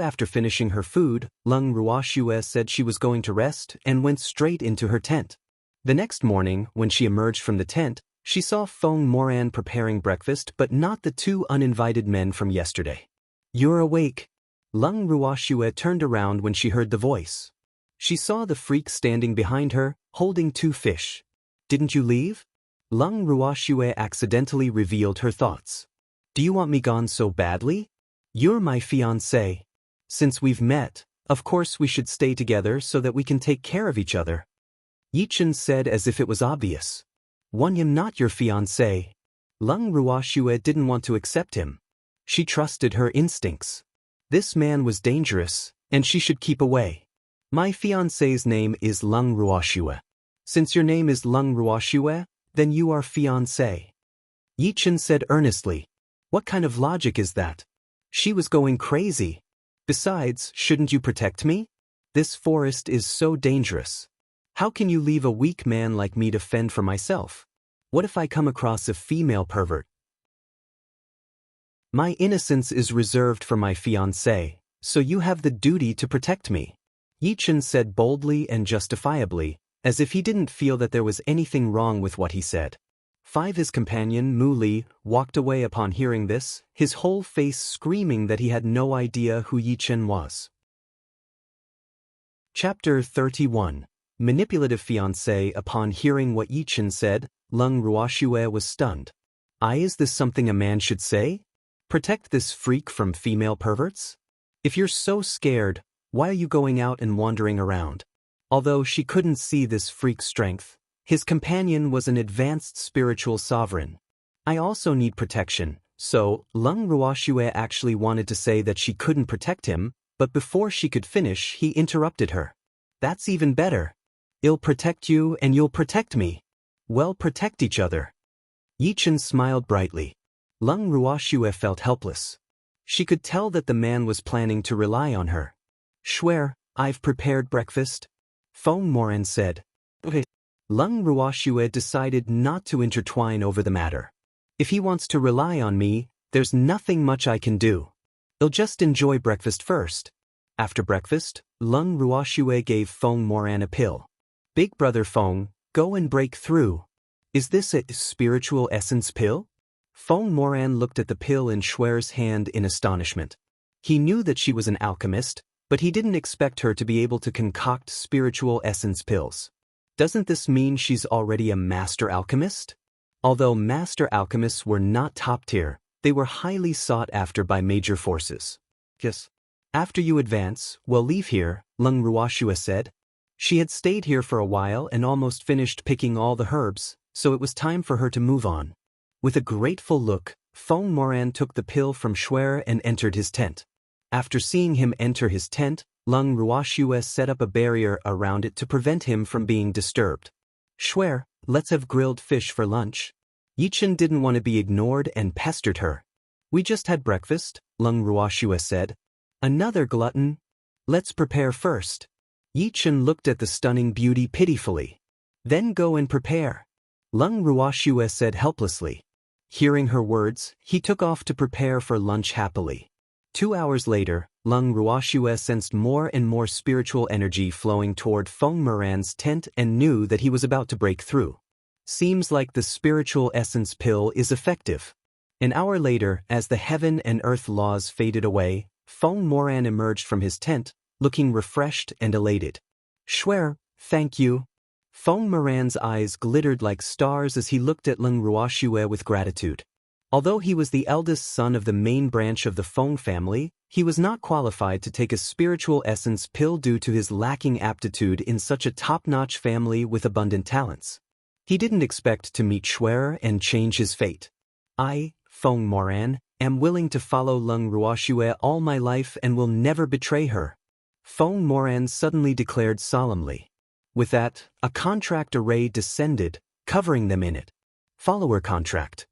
After finishing her food, Lung Ruoxue said she was going to rest and went straight into her tent. The next morning, when she emerged from the tent, she saw Feng Moran preparing breakfast but not the 2 uninvited men from yesterday. You're awake. Lung Ruoxue turned around when she heard the voice. She saw the freak standing behind her, holding 2 fish. Didn't you leave? Lung Ruoxue accidentally revealed her thoughts. Do you want me gone so badly? You're my fiancé. Since we've met, of course we should stay together so that we can take care of each other. Yi-Chen said as if it was obvious. I'm not your fiancé. Lung Ruoxue didn't want to accept him. She trusted her instincts. This man was dangerous, and she should keep away. My fiancé's name is Lung Ruoxue. Since your name is Lung Ruoxue, then you are fiancé. Yi-Chen said earnestly. What kind of logic is that? She was going crazy. Besides, shouldn't you protect me? This forest is so dangerous. How can you leave a weak man like me to fend for myself? What if I come across a female pervert? My innocence is reserved for my fiancée, so you have the duty to protect me, Yichen said boldly and justifiably, as if he didn't feel that there was anything wrong with what he said. His companion, Mu Li, walked away upon hearing this, his whole face screaming that he had no idea who Yichen was. Chapter 31. Manipulative Fiancé. Upon hearing what Yichen said, Leng Ruoxue was stunned. Is this something a man should say? Protect this freak from female perverts? If you're so scared, why are you going out and wandering around? Although she couldn't see this freak's strength, his companion was an advanced spiritual sovereign. I also need protection, so Leng Ruoxue actually wanted to say that she couldn't protect him, but before she could finish, he interrupted her. That's even better. I'll protect you and you'll protect me. Well, protect each other. Yichen smiled brightly. Leng Ruoxue felt helpless. She could tell that the man was planning to rely on her. Swear, I've prepared breakfast, Feng Moran said. Okay. Leng Ruoxue decided not to intertwine over the matter. If he wants to rely on me, there's nothing much I can do. I'll just enjoy breakfast first. After breakfast, Leng Ruoxue gave Feng Moran a pill. Big brother Feng, go and break through. Is this a spiritual essence pill? Feng Moran looked at the pill in Shuer's hand in astonishment. He knew that she was an alchemist, but he didn't expect her to be able to concoct spiritual essence pills. Doesn't this mean she's already a master alchemist? Although master alchemists were not top tier, they were highly sought after by major forces. Yes. After you advance, we'll leave here, Leng Ruoxue said. She had stayed here for a while and almost finished picking all the herbs, so it was time for her to move on. With a grateful look, Feng Moran took the pill from Shuer and entered his tent. After seeing him enter his tent, Leng Ruoxue set up a barrier around it to prevent him from being disturbed. Shuer, let's have grilled fish for lunch. Yichen didn't want to be ignored and pestered her. We just had breakfast, Leng Ruoxue said. Another glutton? Let's prepare first. Yichen looked at the stunning beauty pitifully. Then go and prepare, Leng Ruoxue said helplessly. Hearing her words, he took off to prepare for lunch happily. 2 hours later, Leng Ruoxue sensed more and more spiritual energy flowing toward Feng Moran's tent and knew that he was about to break through. Seems like the spiritual essence pill is effective. An hour later, as the heaven and earth laws faded away, Feng Moran emerged from his tent, looking refreshed and elated. Shuer, thank you. Feng Moran's eyes glittered like stars as he looked at Leng Ruoxue with gratitude. Although he was the eldest son of the main branch of the Feng family, he was not qualified to take a spiritual essence pill due to his lacking aptitude in such a top-notch family with abundant talents. He didn't expect to meet Shuer and change his fate. I, Feng Moran, am willing to follow Leng Ruoxue all my life and will never betray her, Feng Moran suddenly declared solemnly. With that, a contract array descended, covering them in it. Follower contract.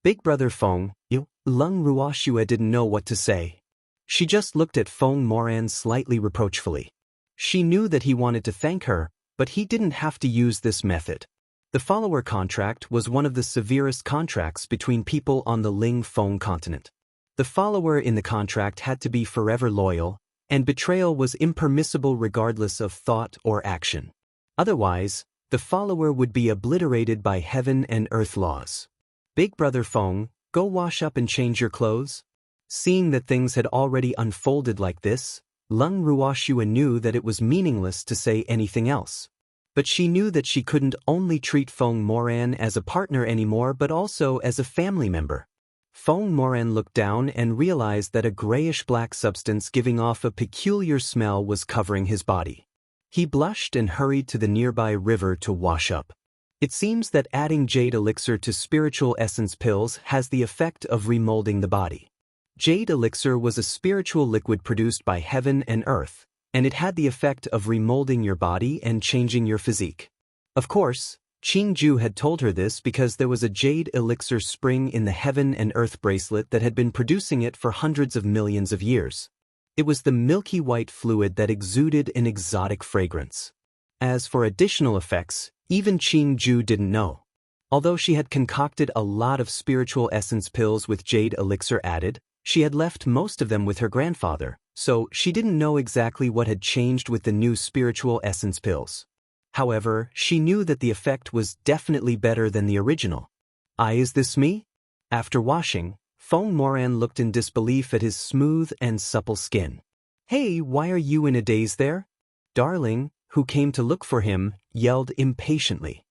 Big brother Feng, Leng Ruoxue didn't know what to say. She just looked at Feng Moran slightly reproachfully. She knew that he wanted to thank her, but he didn't have to use this method. The follower contract was one of the severest contracts between people on the Ling Feng continent. The follower in the contract had to be forever loyal, and betrayal was impermissible regardless of thought or action. Otherwise, the follower would be obliterated by heaven and earth laws. Big brother Feng, go wash up and change your clothes. Seeing that things had already unfolded like this, Leng Ruoxue knew that it was meaningless to say anything else. But she knew that she couldn't only treat Feng Moran as a partner anymore but also as a family member. Feng Moran looked down and realized that a grayish-black substance giving off a peculiar smell was covering his body. He blushed and hurried to the nearby river to wash up. It seems that adding jade elixir to spiritual essence pills has the effect of remolding the body. Jade elixir was a spiritual liquid produced by heaven and earth, and it had the effect of remolding your body and changing your physique. Of course, Qingju had told her this because there was a jade elixir spring in the heaven and earth bracelet that had been producing it for hundreds of millions of years. It was the milky white fluid that exuded an exotic fragrance. As for additional effects, even Qingju didn't know. Although she had concocted a lot of spiritual essence pills with jade elixir added, she had left most of them with her grandfather, so she didn't know exactly what had changed with the new spiritual essence pills. However, she knew that the effect was definitely better than the original. Is this me? After washing, Feng Moran looked in disbelief at his smooth and supple skin. Hey, why are you in a daze there? Darling, who came to look for him, yelled impatiently.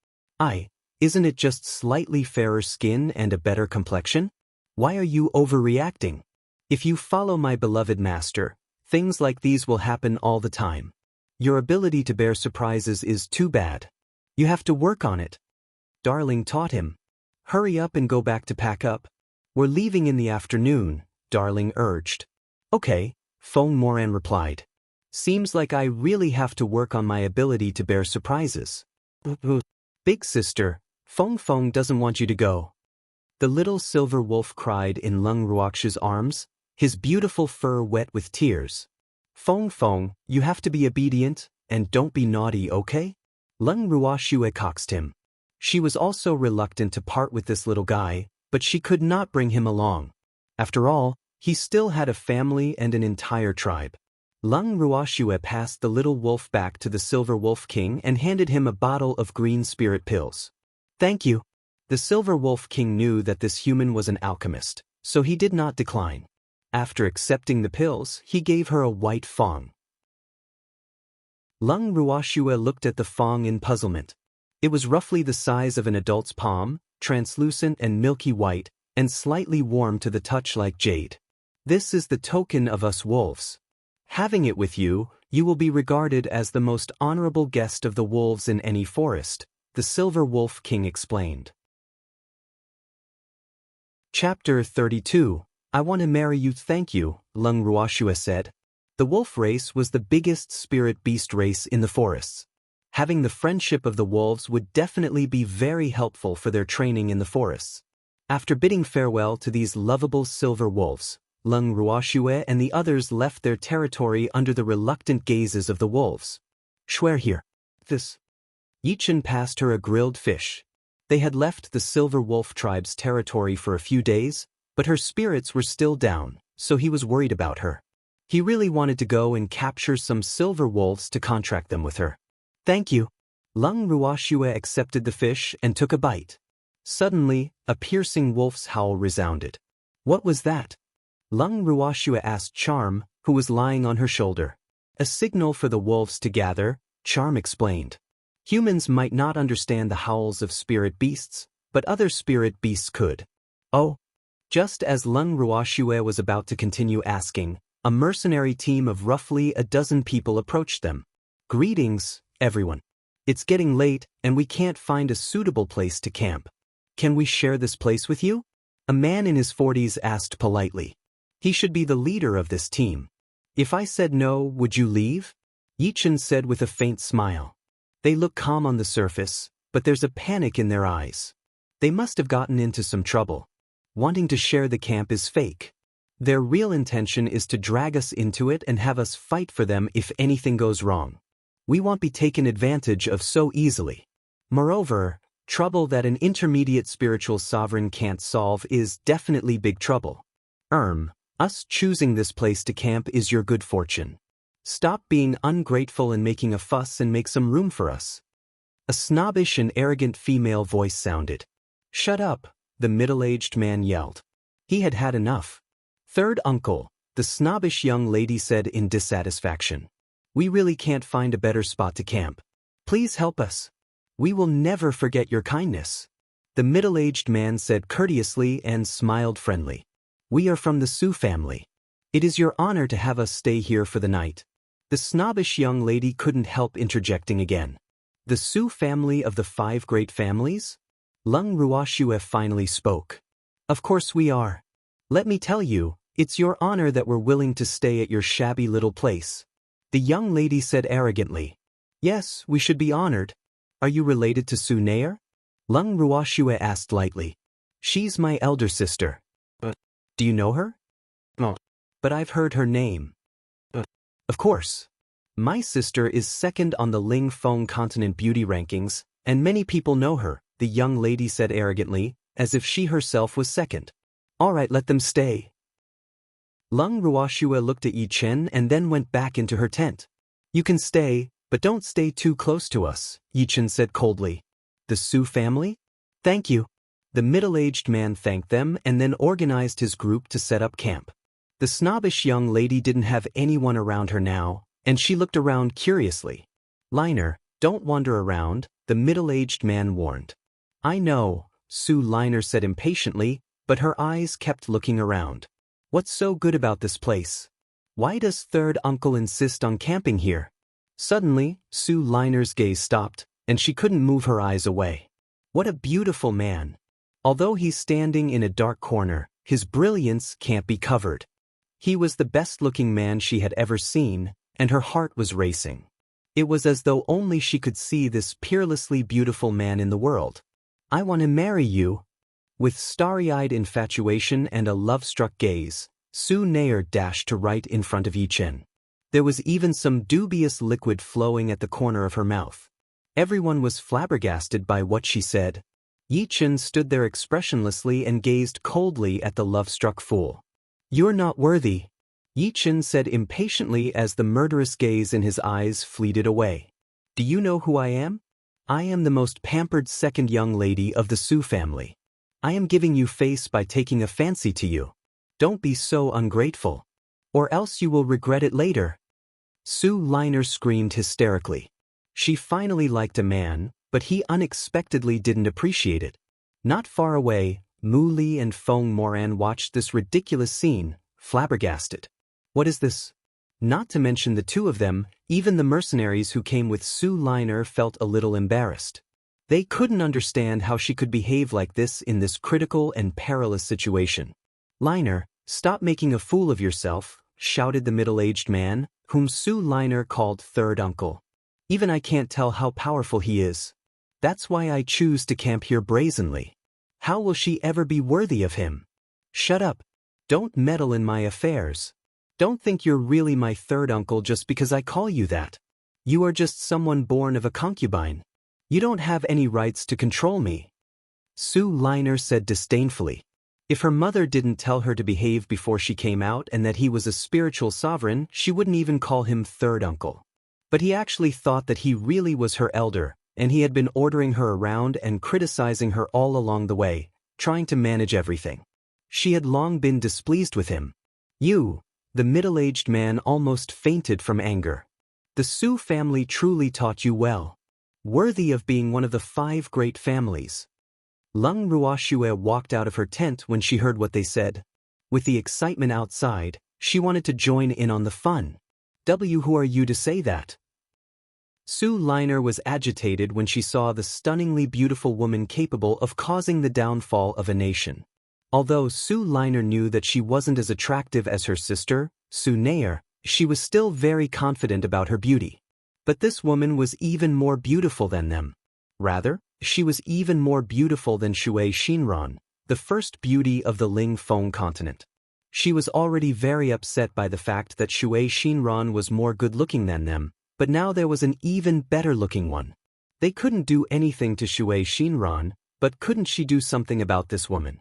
Isn't it just slightly fairer skin and a better complexion? Why are you overreacting? If you follow my beloved master, things like these will happen all the time. Your ability to bear surprises is too bad. You have to work on it. Darling taught him. Hurry up and go back to pack up. We're leaving in the afternoon, Darling urged. Okay, Feng Moran replied. Seems like I really have to work on my ability to bear surprises. Big sister, Feng doesn't want you to go. The little silver wolf cried in Leng Ruoxu's arms, his beautiful fur wet with tears. Feng, you have to be obedient, and don't be naughty, okay? Leng Ruoxu coaxed him. She was also reluctant to part with this little guy, but she could not bring him along. After all, he still had a family and an entire tribe. Leng Ruoxu passed the little wolf back to the Silver Wolf King and handed him a bottle of green spirit pills. Thank you. The Silver Wolf King knew that this human was an alchemist, so he did not decline. After accepting the pills, he gave her a white fong. Leng Ruoxu looked at the fong in puzzlement. It was roughly the size of an adult's palm, translucent and milky white, and slightly warm to the touch like jade. This is the token of us wolves. Having it with you, you will be regarded as the most honorable guest of the wolves in any forest, the Silver Wolf King explained. Chapter 32. I want to marry you, thank you, Leng Ruoxu said. The wolf race was the biggest spirit beast race in the forests. Having the friendship of the wolves would definitely be very helpful for their training in the forests. After bidding farewell to these lovable silver wolves, Leng Ruoxu and the others left their territory under the reluctant gazes of the wolves. Swear here. This. Yichen passed her a grilled fish. They had left the Silver Wolf tribe's territory for a few days, but her spirits were still down, so he was worried about her. He really wanted to go and capture some silver wolves to contract them with her. Thank you. Leng Ruoxu accepted the fish and took a bite. Suddenly, a piercing wolf's howl resounded. What was that? Leng Ruoxu asked Charm, who was lying on her shoulder. A signal for the wolves to gather, Charm explained. Humans might not understand the howls of spirit beasts, but other spirit beasts could. Oh. Just as Leng Ruoxu was about to continue asking, a mercenary team of roughly a dozen people approached them. Greetings, everyone. It's getting late, and we can't find a suitable place to camp. Can we share this place with you? A man in his 40s asked politely. He should be the leader of this team. If I said no, would you leave? Yichen said with a faint smile. They look calm on the surface, but there's a panic in their eyes. They must have gotten into some trouble. Wanting to share the camp is fake. Their real intention is to drag us into it and have us fight for them if anything goes wrong. We won't be taken advantage of so easily. Moreover, trouble that an intermediate spiritual sovereign can't solve is definitely big trouble. Us choosing this place to camp is your good fortune. Stop being ungrateful and making a fuss and make some room for us. A snobbish and arrogant female voice sounded. Shut up, the middle-aged man yelled. He had had enough. Third uncle, the snobbish young lady said in dissatisfaction. We really can't find a better spot to camp. Please help us. We will never forget your kindness. The middle-aged man said courteously and smiled friendly. We are from the Su family. It is your honor to have us stay here for the night. The snobbish young lady couldn't help interjecting again. The Su family of the 5 great families? Leng Ruoxu finally spoke. Of course we are. Let me tell you, it's your honor that we're willing to stay at your shabby little place. The young lady said arrogantly. Yes, we should be honored. Are you related to Su Nair? Lung Ruoxue asked lightly. She's my elder sister. Do you know her? No. But I've heard her name. Of course. My sister is second on the Ling Feng Continent beauty rankings, and many people know her, the young lady said arrogantly, as if she herself was second. All right, let them stay. Lung Ruoxue looked at Yi Chen and then went back into her tent. You can stay, but don't stay too close to us, Yi Chen said coldly. The Su family? Thank you. The middle-aged man thanked them and then organized his group to set up camp. The snobbish young lady didn't have anyone around her now, and she looked around curiously. Liner, don't wander around, the middle-aged man warned. I know, Su Liner said impatiently, but her eyes kept looking around. What's so good about this place? Why does third uncle insist on camping here? Suddenly, Su Liner's gaze stopped, and she couldn't move her eyes away. What a beautiful man. Although he's standing in a dark corner, his brilliance can't be covered. He was the best-looking man she had ever seen, and her heart was racing. It was as though only she could see this peerlessly beautiful man in the world. I want to marry you. With starry-eyed infatuation and a love-struck gaze, Su Nair dashed to right in front of Yi Chen. There was even some dubious liquid flowing at the corner of her mouth. Everyone was flabbergasted by what she said. Yi Chen stood there expressionlessly and gazed coldly at the love-struck fool. You're not worthy, Yi Chen said impatiently as the murderous gaze in his eyes fleeted away. Do you know who I am? I am the most pampered second young lady of the Su family. I am giving you face by taking a fancy to you. Don't be so ungrateful. Or else you will regret it later. Su Liner screamed hysterically. She finally liked a man, but he unexpectedly didn't appreciate it. Not far away, Mu Li and Feng Moran watched this ridiculous scene, flabbergasted. What is this? Not to mention the two of them, even the mercenaries who came with Su Liner felt a little embarrassed. They couldn't understand how she could behave like this in this critical and perilous situation. Liner, stop making a fool of yourself, shouted the middle-aged man, whom Su Liner called third uncle. Even I can't tell how powerful he is. That's why I choose to camp here brazenly. How will she ever be worthy of him? Shut up. Don't meddle in my affairs. Don't think you're really my third uncle just because I call you that. You are just someone born of a concubine. You don't have any rights to control me. Su Liner said disdainfully. If her mother didn't tell her to behave before she came out and that he was a spiritual sovereign, she wouldn't even call him third uncle. But he actually thought that he really was her elder, and he had been ordering her around and criticizing her all along the way, trying to manage everything. She had long been displeased with him. You, the middle-aged man almost fainted from anger. The Su family truly taught you well. Worthy of being one of the 5 great families. Lung Ruoxue walked out of her tent when she heard what they said. With the excitement outside, she wanted to join in on the fun. Who are you to say that? Su Liner was agitated when she saw the stunningly beautiful woman capable of causing the downfall of a nation. Although Su Liner knew that she wasn't as attractive as her sister, Su Nair, she was still very confident about her beauty. But this woman was even more beautiful than them. Rather, she was even more beautiful than Shui Xinran, the first beauty of the Ling Feng continent. She was already very upset by the fact that Shui Xinran was more good-looking than them, but now there was an even better-looking one. They couldn't do anything to Shui Xinran, but couldn't she do something about this woman?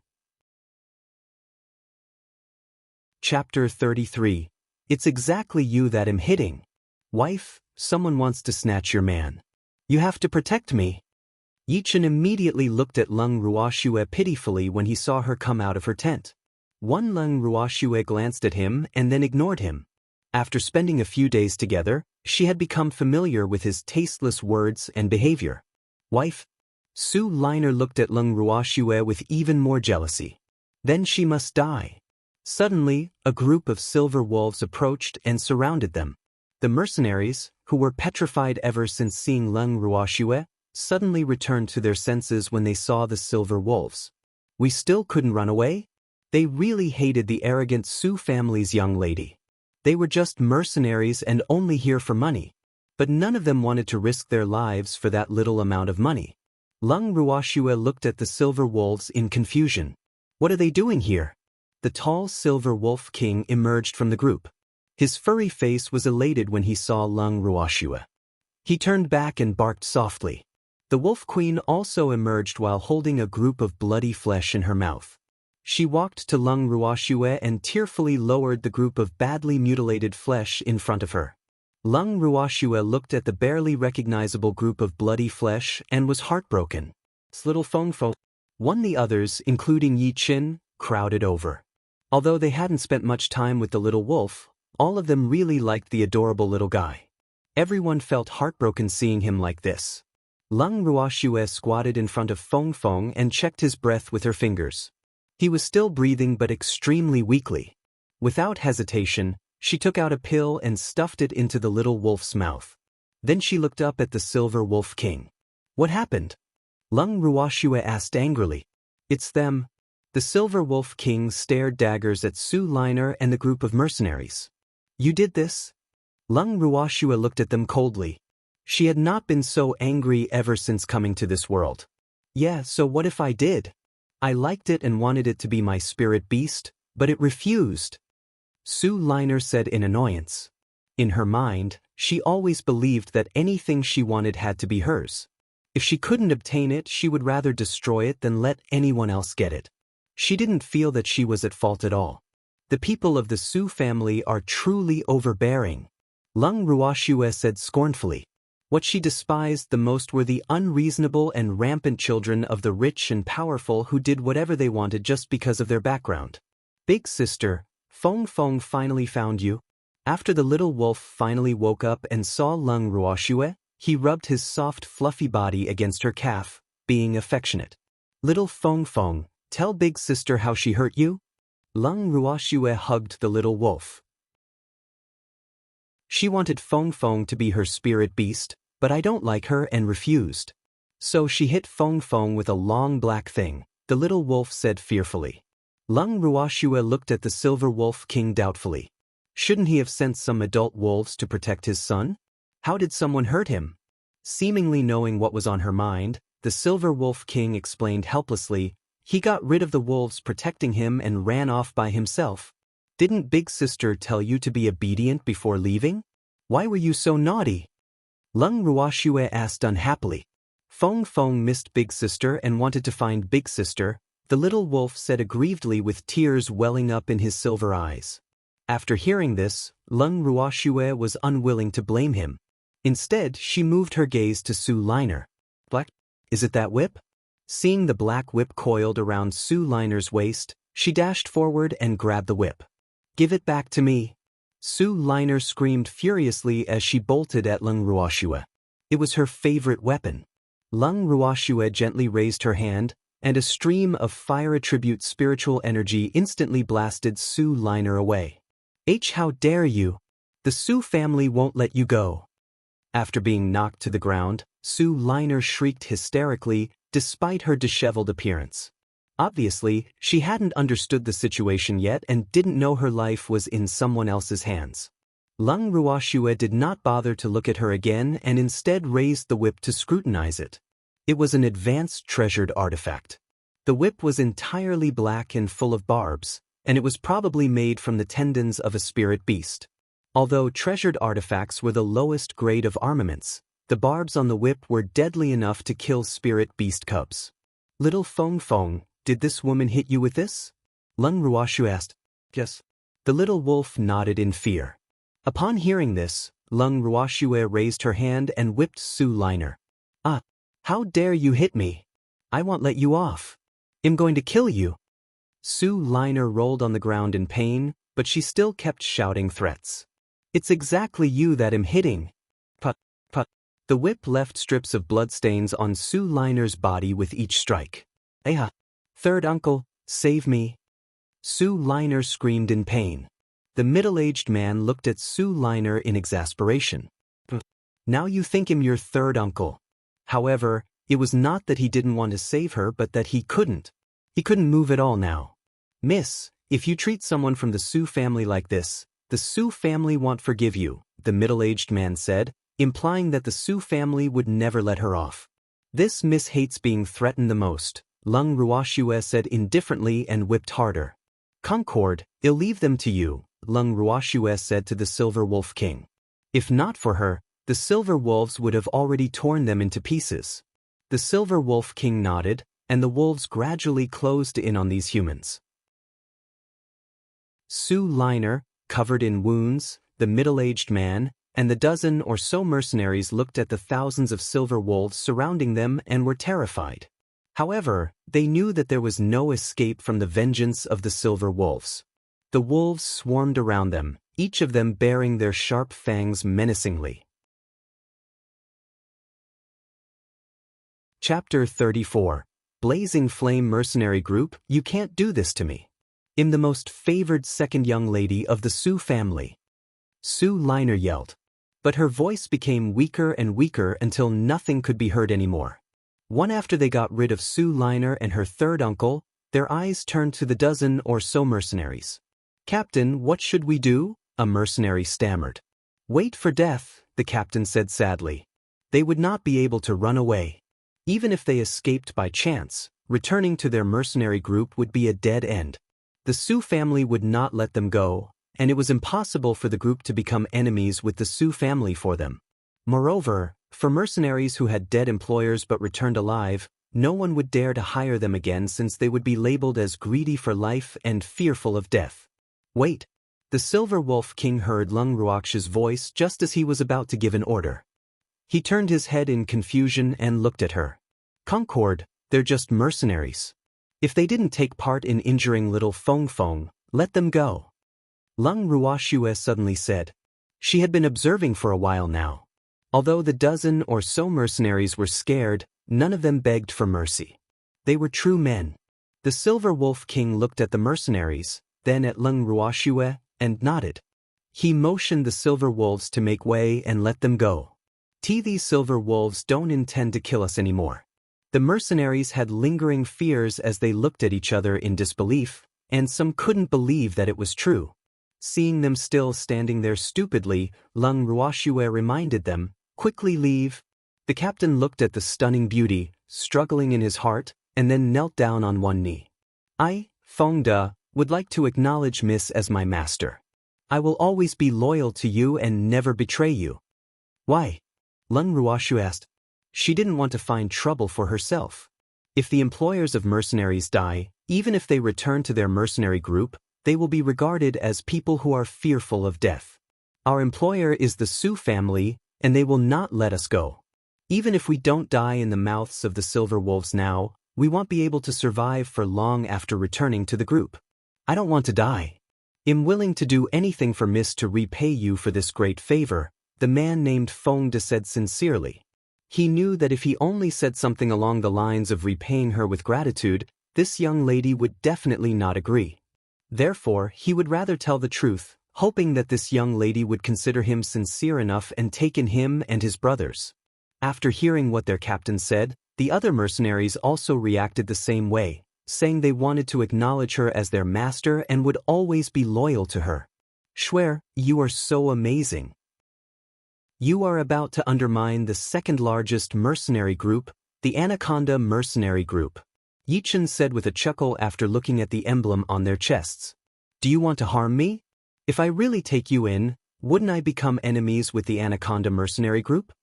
Chapter 33. It's exactly you that am hitting. Wife, someone wants to snatch your man. You have to protect me. Yi Chen immediately looked at Lung Ruoxue pitifully when he saw her come out of her tent. One Lung Ruoxue glanced at him and then ignored him. After spending a few days together, she had become familiar with his tasteless words and behavior. Wife? Su Liner looked at Lung Ruoxue with even more jealousy. Then she must die. Suddenly, a group of silver wolves approached and surrounded them. The mercenaries, who were petrified ever since seeing Lung Ruoxue, suddenly returned to their senses when they saw the silver wolves. We still couldn't run away? They really hated the arrogant Su family's young lady. They were just mercenaries and only here for money. But none of them wanted to risk their lives for that little amount of money. Lung Ruoxue looked at the silver wolves in confusion. What are they doing here? The tall silver wolf king emerged from the group. His furry face was elated when he saw Lung Ruoxue. He turned back and barked softly. The wolf queen also emerged while holding a group of bloody flesh in her mouth. She walked to Lung Ruoxue and tearfully lowered the group of badly mutilated flesh in front of her. Lung Ruoxue looked at the barely recognizable group of bloody flesh and was heartbroken. Little Feng Feng. The others, including Yi Qin, crowded over. Although they hadn't spent much time with the little wolf, all of them really liked the adorable little guy. Everyone felt heartbroken seeing him like this. Lung Ruoxue squatted in front of Feng Feng and checked his breath with her fingers. He was still breathing but extremely weakly. Without hesitation, she took out a pill and stuffed it into the little wolf's mouth. Then she looked up at the silver wolf king. What happened? Lung Ruoxue asked angrily. It's them. The silver wolf king stared daggers at Su Liner and the group of mercenaries. You did this? Lung Ruoxue looked at them coldly. She had not been so angry ever since coming to this world. Yeah, so what if I did? I liked it and wanted it to be my spirit beast, but it refused. Su Liner said in annoyance. In her mind, she always believed that anything she wanted had to be hers. If she couldn't obtain it, she would rather destroy it than let anyone else get it. She didn't feel that she was at fault at all. The people of the Su family are truly overbearing. Lung Ruoxue said scornfully. What she despised the most were the unreasonable and rampant children of the rich and powerful who did whatever they wanted just because of their background. Big sister, Feng Feng finally found you. After the little wolf finally woke up and saw Lung Ruoxue, he rubbed his soft fluffy body against her calf, being affectionate. Little Feng Feng, tell big sister how she hurt you? Lung Ruoxue hugged the little wolf. She wanted Feng Feng to be her spirit beast, but I don't like her and refused. So she hit Feng Feng with a long black thing, the little wolf said fearfully. Lung Ruoxue looked at the silver wolf king doubtfully. Shouldn't he have sent some adult wolves to protect his son? How did someone hurt him? Seemingly knowing what was on her mind, the silver wolf king explained helplessly, he got rid of the wolves protecting him and ran off by himself. Didn't big sister tell you to be obedient before leaving? Why were you so naughty? Lung Ruoxue asked unhappily. Feng Feng missed big sister and wanted to find big sister, the little wolf said aggrievedly with tears welling up in his silver eyes. After hearing this, Lung Ruoxue was unwilling to blame him. Instead, she moved her gaze to Su Liner. Black? Is it that whip? Seeing the black whip coiled around Su Liner's waist, she dashed forward and grabbed the whip. Give it back to me. Su Liner screamed furiously as she bolted at Lung Ruoxue. It was her favorite weapon. Lung Ruoxue gently raised her hand, and a stream of fire attribute spiritual energy instantly blasted Su Liner away. How dare you? The Su family won't let you go. After being knocked to the ground, Su Liner shrieked hysterically, despite her disheveled appearance. Obviously, she hadn't understood the situation yet and didn't know her life was in someone else's hands. Lung Ruoxue did not bother to look at her again and instead raised the whip to scrutinize it. It was an advanced treasured artifact. The whip was entirely black and full of barbs, and it was probably made from the tendons of a spirit beast. Although treasured artifacts were the lowest grade of armaments, the barbs on the whip were deadly enough to kill spirit beast cubs. Little Feng Feng, did this woman hit you with this? Lung Ruoxue asked. Yes. The little wolf nodded in fear. Upon hearing this, Lung Ruoxue raised her hand and whipped Su Liner. Ah, how dare you hit me? I won't let you off. I'm going to kill you. Su Liner rolled on the ground in pain, but she still kept shouting threats. It's exactly you that I'm hitting. Put. The whip left strips of bloodstains on Su Liner's body with each strike. Aha! Third uncle, save me. Su Liner screamed in pain. The middle-aged man looked at Su Liner in exasperation. Now you think him your third uncle. However, it was not that he didn't want to save her but that he couldn't. He couldn't move at all now. Miss, if you treat someone from the Su family like this, the Su family won't forgive you, the middle-aged man said, implying that the Su family would never let her off. This miss hates being threatened the most, Lung Ruoxue said indifferently and whipped harder. Concord, I'll leave them to you, Lung Ruoxue said to the Silver Wolf King. If not for her, the Silver Wolves would have already torn them into pieces. The Silver Wolf King nodded, and the wolves gradually closed in on these humans. Sue Liner, covered in wounds, the middle-aged man, and the dozen or so mercenaries looked at the thousands of silver wolves surrounding them and were terrified. However, they knew that there was no escape from the vengeance of the silver wolves. The wolves swarmed around them, each of them baring their sharp fangs menacingly. Chapter 34. Blazing Flame Mercenary Group, you can't do this to me. I'm the most favored second young lady of the Sue family. Sue Liner yelled. But her voice became weaker and weaker until nothing could be heard anymore. One after they got rid of Sue Liner and her third uncle, their eyes turned to the dozen or so mercenaries. Captain, what should we do? A mercenary stammered. Wait for death, the captain said sadly. They would not be able to run away. Even if they escaped by chance, returning to their mercenary group would be a dead end. The Sue family would not let them go, and it was impossible for the group to become enemies with the Sue family for them. Moreover, for mercenaries who had dead employers but returned alive, no one would dare to hire them again since they would be labeled as greedy for life and fearful of death. Wait! The Silver Wolf King heard Lung Ruoxue's voice just as he was about to give an order. He turned his head in confusion and looked at her. Concord, they're just mercenaries. If they didn't take part in injuring little Fong Fong, let them go. Lung Ruoxue suddenly said. She had been observing for a while now. Although the dozen or so mercenaries were scared, none of them begged for mercy. They were true men. The Silver Wolf King looked at the mercenaries, then at Lung Ruoxue, and nodded. He motioned the Silver Wolves to make way and let them go. These Silver Wolves don't intend to kill us anymore. The mercenaries had lingering fears as they looked at each other in disbelief, and some couldn't believe that it was true. Seeing them still standing there stupidly, Lung Ruoxue reminded them, quickly leave. The captain looked at the stunning beauty, struggling in his heart, and then knelt down on one knee. I, Fong De, would like to acknowledge Miss as my master. I will always be loyal to you and never betray you. Why? Lung Ruoxue asked. She didn't want to find trouble for herself. If the employers of mercenaries die, even if they return to their mercenary group, they will be regarded as people who are fearful of death. Our employer is the Sue family, and they will not let us go. Even if we don't die in the mouths of the Silver Wolves now, we won't be able to survive for long after returning to the group. I don't want to die. I'm willing to do anything for Miss to repay you for this great favor, the man named Fong De said sincerely. He knew that if he only said something along the lines of repaying her with gratitude, this young lady would definitely not agree. Therefore, he would rather tell the truth, hoping that this young lady would consider him sincere enough and take in him and his brothers. After hearing what their captain said, the other mercenaries also reacted the same way, saying they wanted to acknowledge her as their master and would always be loyal to her. Schwer, you are so amazing. You are about to undermine the second largest mercenary group, the Anaconda Mercenary Group. Yichen said with a chuckle after looking at the emblem on their chests. Do you want to harm me? If I really take you in, wouldn't I become enemies with the Anaconda Mercenary Group?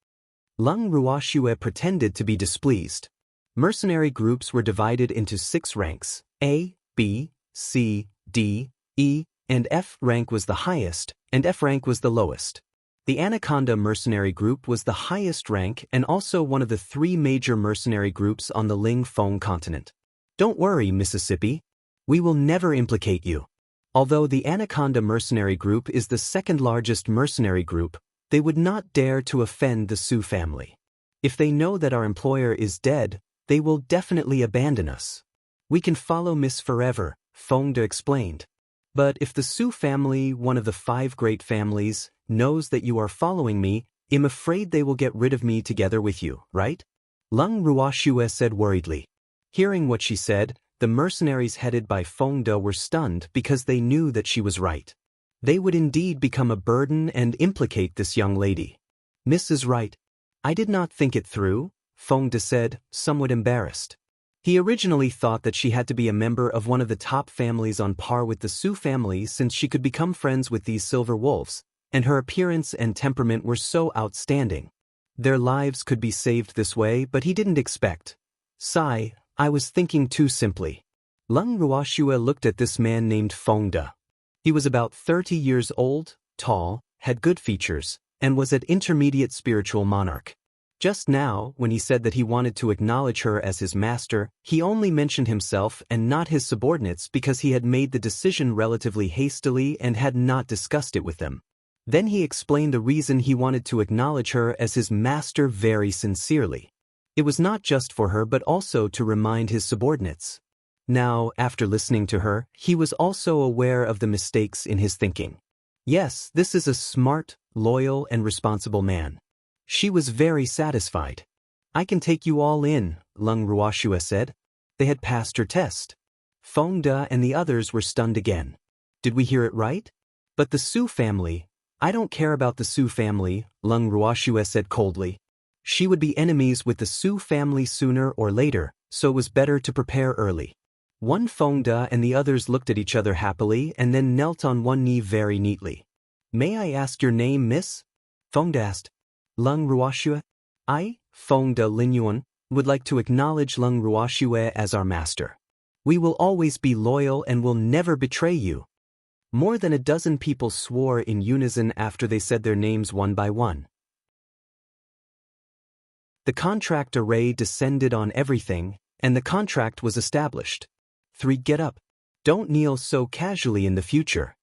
Lung Ruoxue pretended to be displeased. Mercenary groups were divided into 6 ranks. A, B, C, D, E, and F rank was the highest, and F rank was the lowest. The Anaconda Mercenary Group was the highest rank and also one of the 3 major mercenary groups on the Ling Fong continent. Don't worry, Mississippi. We will never implicate you. Although the Anaconda Mercenary Group is the second largest mercenary group, they would not dare to offend the Sue family. If they know that our employer is dead, they will definitely abandon us. We can follow Miss forever, Fong De explained. But if the Sue family, one of the 5 great families, knows that you are following me, I'm afraid they will get rid of me together with you, right? Lung Ruoxue said worriedly. Hearing what she said, the mercenaries headed by Fong De were stunned because they knew that she was right. They would indeed become a burden and implicate this young lady. Miss is right. I did not think it through, Feng De said, somewhat embarrassed. He originally thought that she had to be a member of one of the top families on par with the Su family since she could become friends with these silver wolves, and her appearance and temperament were so outstanding. Their lives could be saved this way, but he didn't expect. Sigh, I was thinking too simply. Leng Ruoxue looked at this man named Feng De. He was about 30 years old, tall, had good features, and was an intermediate spiritual monarch. Just now, when he said that he wanted to acknowledge her as his master, he only mentioned himself and not his subordinates because he had made the decision relatively hastily and had not discussed it with them. Then he explained the reason he wanted to acknowledge her as his master very sincerely. It was not just for her but also to remind his subordinates. Now, after listening to her, he was also aware of the mistakes in his thinking. Yes, this is a smart, loyal, and responsible man. She was very satisfied. I can take you all in, Leng Ruoxue said. They had passed her test. Feng De and the others were stunned again. Did we hear it right? But the Su family, I don't care about the Su family, Leng Ruoxue said coldly. She would be enemies with the Su family sooner or later, so it was better to prepare early. One Feng De and the others looked at each other happily and then knelt on one knee very neatly. May I ask your name, miss? Feng De asked. Leng Ruoxue? I, Feng De Linyuan, would like to acknowledge Leng Ruoxue as our master. We will always be loyal and will never betray you. More than a dozen people swore in unison after they said their names one by one. The contract array descended on everything, and the contract was established. 3. Get up. Don't kneel so casually in the future.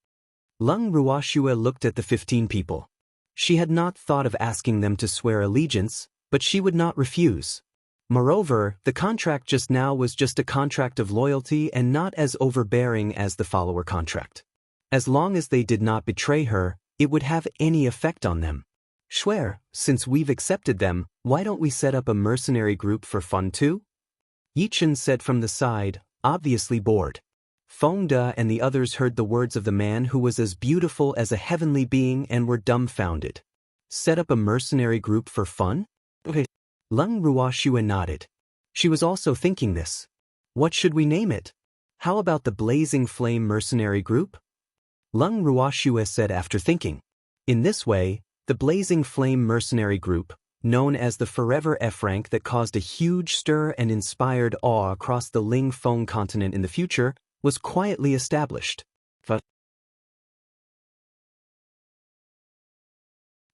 Leng Ruoxue looked at the 15 people. She had not thought of asking them to swear allegiance, but she would not refuse. Moreover, the contract just now was just a contract of loyalty and not as overbearing as the follower contract. As long as they did not betray her, it would have any effect on them. Swear, since we've accepted them, why don't we set up a mercenary group for fun too? Yichen said from the side, obviously bored. Feng De and the others heard the words of the man who was as beautiful as a heavenly being and were dumbfounded. Set up a mercenary group for fun? Okay. Leng Ruoxue nodded. She was also thinking this. What should we name it? How about the Blazing Flame Mercenary Group? Leng Ruoxue said after thinking. In this way, the Blazing Flame Mercenary Group, known as the Forever F rank that caused a huge stir and inspired awe across the Ling Feng continent in the future, was quietly established.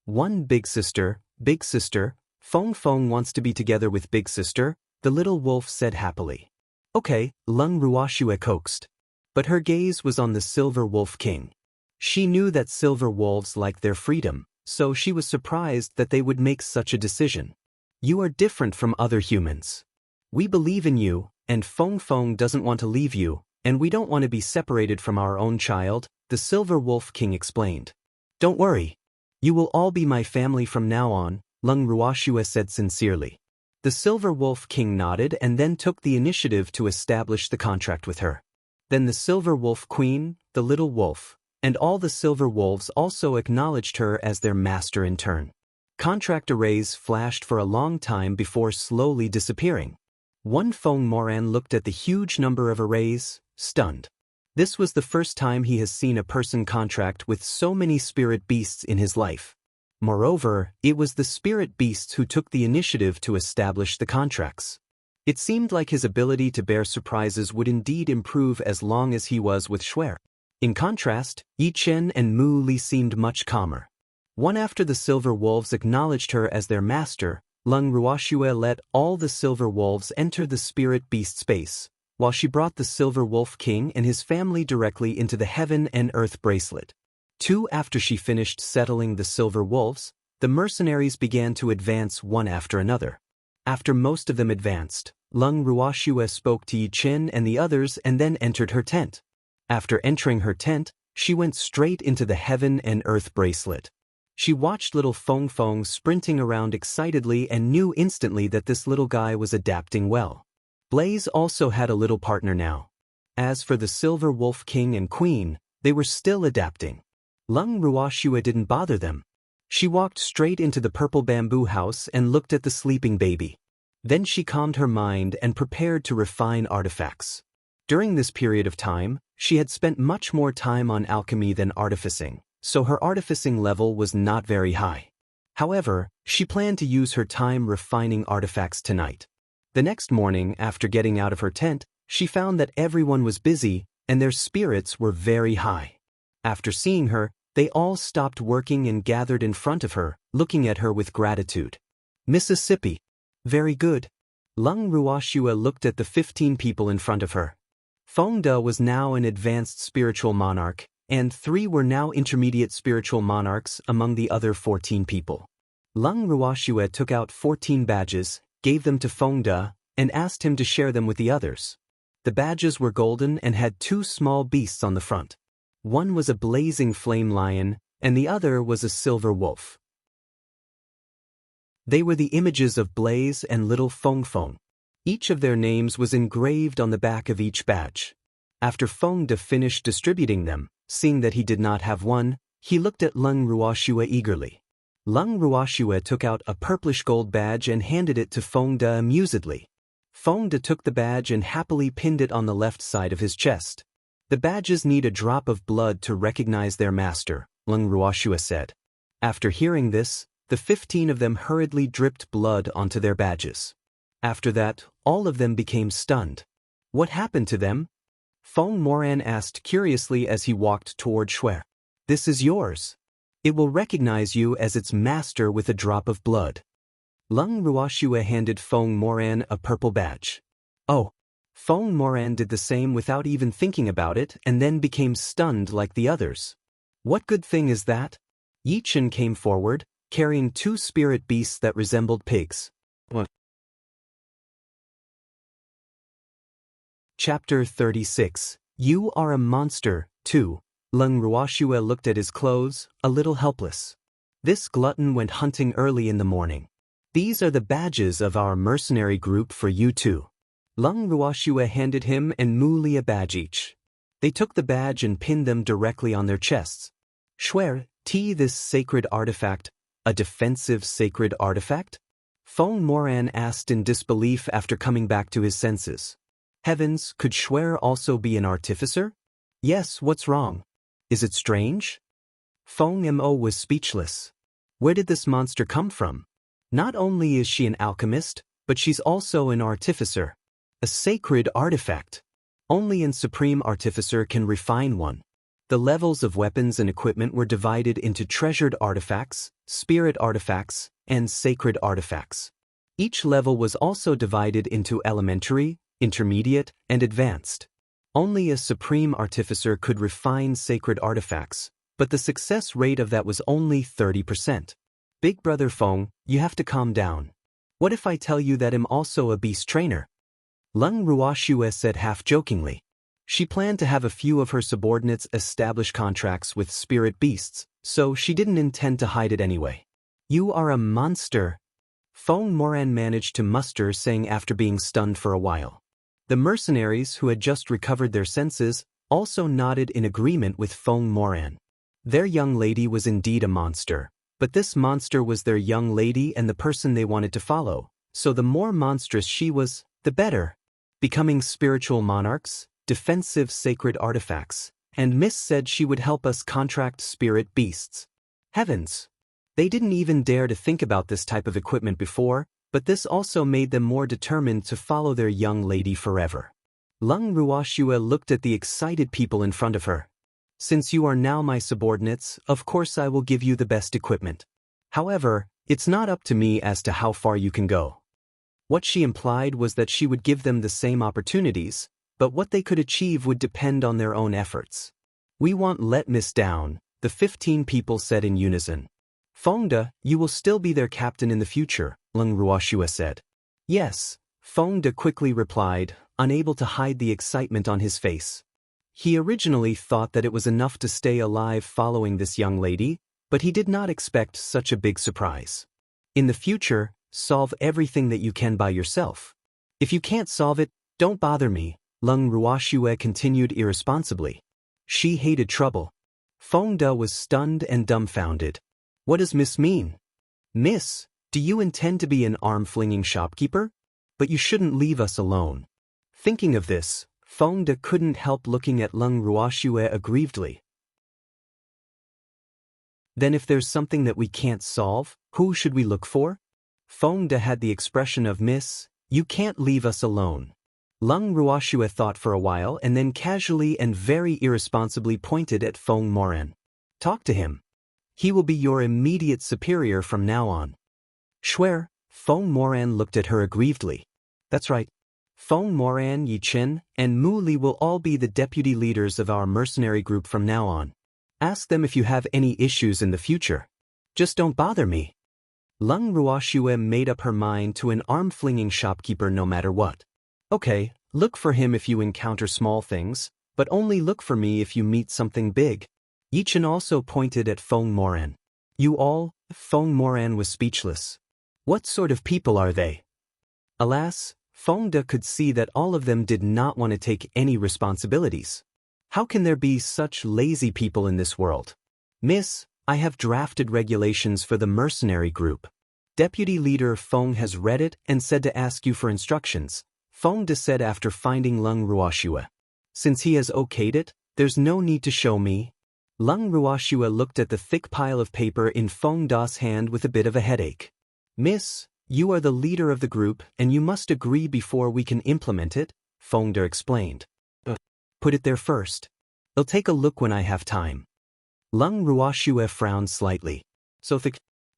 One Big Sister, Feng Feng wants to be together with Big Sister, the little wolf said happily. Okay, Leng Ruoxue coaxed. But her gaze was on the Silver Wolf King. She knew that silver wolves liked their freedom, so she was surprised that they would make such a decision. You are different from other humans. We believe in you, and Feng Feng doesn't want to leave you, and we don't want to be separated from our own child, the Silver Wolf King explained. Don't worry. You will all be my family from now on, Leng Ruoxue said sincerely. The Silver Wolf King nodded and then took the initiative to establish the contract with her. Then the Silver Wolf Queen, the little wolf, and all the silver wolves also acknowledged her as their master in turn. Contract arrays flashed for a long time before slowly disappearing. One Feng Moran looked at the huge number of arrays, stunned. This was the first time he has seen a person contract with so many spirit beasts in his life. Moreover, it was the spirit beasts who took the initiative to establish the contracts. It seemed like his ability to bear surprises would indeed improve as long as he was with Shuer. In contrast, Yi Chen and Mu Li seemed much calmer. One after the silver wolves acknowledged her as their master, Leng Ruoxue let all the silver wolves enter the spirit beast space, while she brought the Silver Wolf King and his family directly into the Heaven and Earth bracelet. 2. After she finished settling the silver wolves, the mercenaries began to advance one after another. After most of them advanced, Leng Ruoxue spoke to Yi Chen and the others and then entered her tent. After entering her tent, she went straight into the Heaven and Earth bracelet. She watched little Feng Feng sprinting around excitedly and knew instantly that this little guy was adapting well. Blaze also had a little partner now. As for the Silver Wolf King and Queen, they were still adapting. Leng Ruoxue didn't bother them. She walked straight into the purple bamboo house and looked at the sleeping baby. Then she calmed her mind and prepared to refine artifacts. During this period of time, she had spent much more time on alchemy than artificing, so her artificing level was not very high. However, she planned to use her time refining artifacts tonight. The next morning, after getting out of her tent, she found that everyone was busy and their spirits were very high. After seeing her, they all stopped working and gathered in front of her, looking at her with gratitude. Mississippi. Very good. Lung Ruoxue looked at the 15 people in front of her. Feng De was now an advanced spiritual monarch, and 3 were now intermediate spiritual monarchs among the other 14 people. Lung Ruoxue took out 14 badges, gave them to Feng De, and asked him to share them with the others. The badges were golden and had 2 small beasts on the front. One was a blazing flame lion, and the other was a silver wolf. They were the images of Blaze and little Feng Feng. Each of their names was engraved on the back of each badge. After Feng De finished distributing them, seeing that he did not have one, he looked at Lung Ruoxue eagerly. Lung Ruoxue took out a purplish gold badge and handed it to Feng De amusedly. Feng De took the badge and happily pinned it on the left side of his chest. The badges need a drop of blood to recognize their master, Lung Ruoxue said. After hearing this, the 15 of them hurriedly dripped blood onto their badges. After that, all of them became stunned. What happened to them? Feng Moran asked curiously as he walked toward Shui. This is yours. It will recognize you as its master with a drop of blood. Lung Ruoxue handed Feng Moran a purple badge. Oh. Feng Moran did the same without even thinking about it and then became stunned like the others. What good thing is that? Yi Chen came forward, carrying 2 spirit beasts that resembled pigs. What? Chapter 36. You are a monster, too. Lung Ruoxue looked at his clothes, a little helpless. This glutton went hunting early in the morning. These are the badges of our mercenary group for you too. Lung Ruoxue handed him and Mu Li a badge each. They took the badge and pinned them directly on their chests. Shui, this sacred artifact, a defensive sacred artifact? Feng Moran asked in disbelief after coming back to his senses. Heavens, could Shui also be an artificer? Yes, what's wrong? Is it strange? Feng Mo was speechless. Where did this monster come from? Not only is she an alchemist, but she's also an artificer. A sacred artifact. Only an supreme artificer can refine one. The levels of weapons and equipment were divided into treasured artifacts, spirit artifacts, and sacred artifacts. Each level was also divided into elementary, intermediate, and advanced. Only a supreme artificer could refine sacred artifacts, but the success rate of that was only 30%. Big brother Feng, you have to calm down. What if I tell you that I'm also a beast trainer? Lung Ruoxue said half-jokingly. She planned to have a few of her subordinates establish contracts with spirit beasts, so she didn't intend to hide it anyway. You are a monster. Feng Moran managed to muster saying after being stunned for a while. The mercenaries who had just recovered their senses also nodded in agreement with Feng Moran. Their young lady was indeed a monster, but this monster was their young lady and the person they wanted to follow, so the more monstrous she was, the better. Becoming spiritual monarchs, defensive sacred artifacts, and Miss said she would help us contract spirit beasts. Heavens! They didn't even dare to think about this type of equipment before, but this also made them more determined to follow their young lady forever. Lung Ruoxue looked at the excited people in front of her. Since you are now my subordinates, of course I will give you the best equipment. However, it's not up to me as to how far you can go. What she implied was that she would give them the same opportunities, but what they could achieve would depend on their own efforts. We won't let Miss down, the 15 people said in unison. Feng De, you will still be their captain in the future, Lung Ruoxue said. Yes, Feng De quickly replied, unable to hide the excitement on his face. He originally thought that it was enough to stay alive following this young lady, but he did not expect such a big surprise. In the future, solve everything that you can by yourself. If you can't solve it, don't bother me, Lung Ruoxue continued irresponsibly. She hated trouble. Feng De was stunned and dumbfounded. What does Miss mean? Miss, do you intend to be an arm-flinging shopkeeper? But you shouldn't leave us alone. Thinking of this, Feng De couldn't help looking at Leng Ruoxue aggrievedly. Then if there's something that we can't solve, who should we look for? Feng De had the expression of "Miss, you can't leave us alone." Leng Ruoxue thought for a while and then casually and very irresponsibly pointed at Feng Moran. Talk to him. He will be your immediate superior from now on. Swear, Feng Moran looked at her aggrievedly. That's right. Feng Moran, Yi Chen, and Mu Li will all be the deputy leaders of our mercenary group from now on. Ask them if you have any issues in the future. Just don't bother me. Leng Ruoxue made up her mind to an arm-flinging shopkeeper no matter what. Okay, look for him if you encounter small things, but only look for me if you meet something big. Yi Chen also pointed at Feng Moran. You all? Feng Moran was speechless. What sort of people are they? Alas, Feng De could see that all of them did not want to take any responsibilities. How can there be such lazy people in this world? Miss, I have drafted regulations for the mercenary group. Deputy Leader Feng has read it and said to ask you for instructions, Feng De said after finding Leng Ruoxue. Since he has okayed it, there's no need to show me. Leng Ruoxue looked at the thick pile of paper in Feng De's hand with a bit of a headache. Miss, you are the leader of the group and you must agree before we can implement it, Feng De explained. Put it there first. I'll take a look when I have time. Leng Ruoxue frowned slightly. So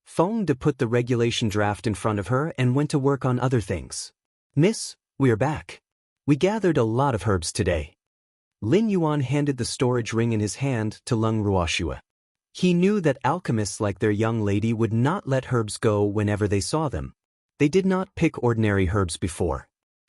Feng De put the regulation draft in front of her and went to work on other things. Miss, we're back. We gathered a lot of herbs today. Lin Yuan handed the storage ring in his hand to Leng Ruoxue. He knew that alchemists like their young lady would not let herbs go whenever they saw them. They did not pick ordinary herbs before.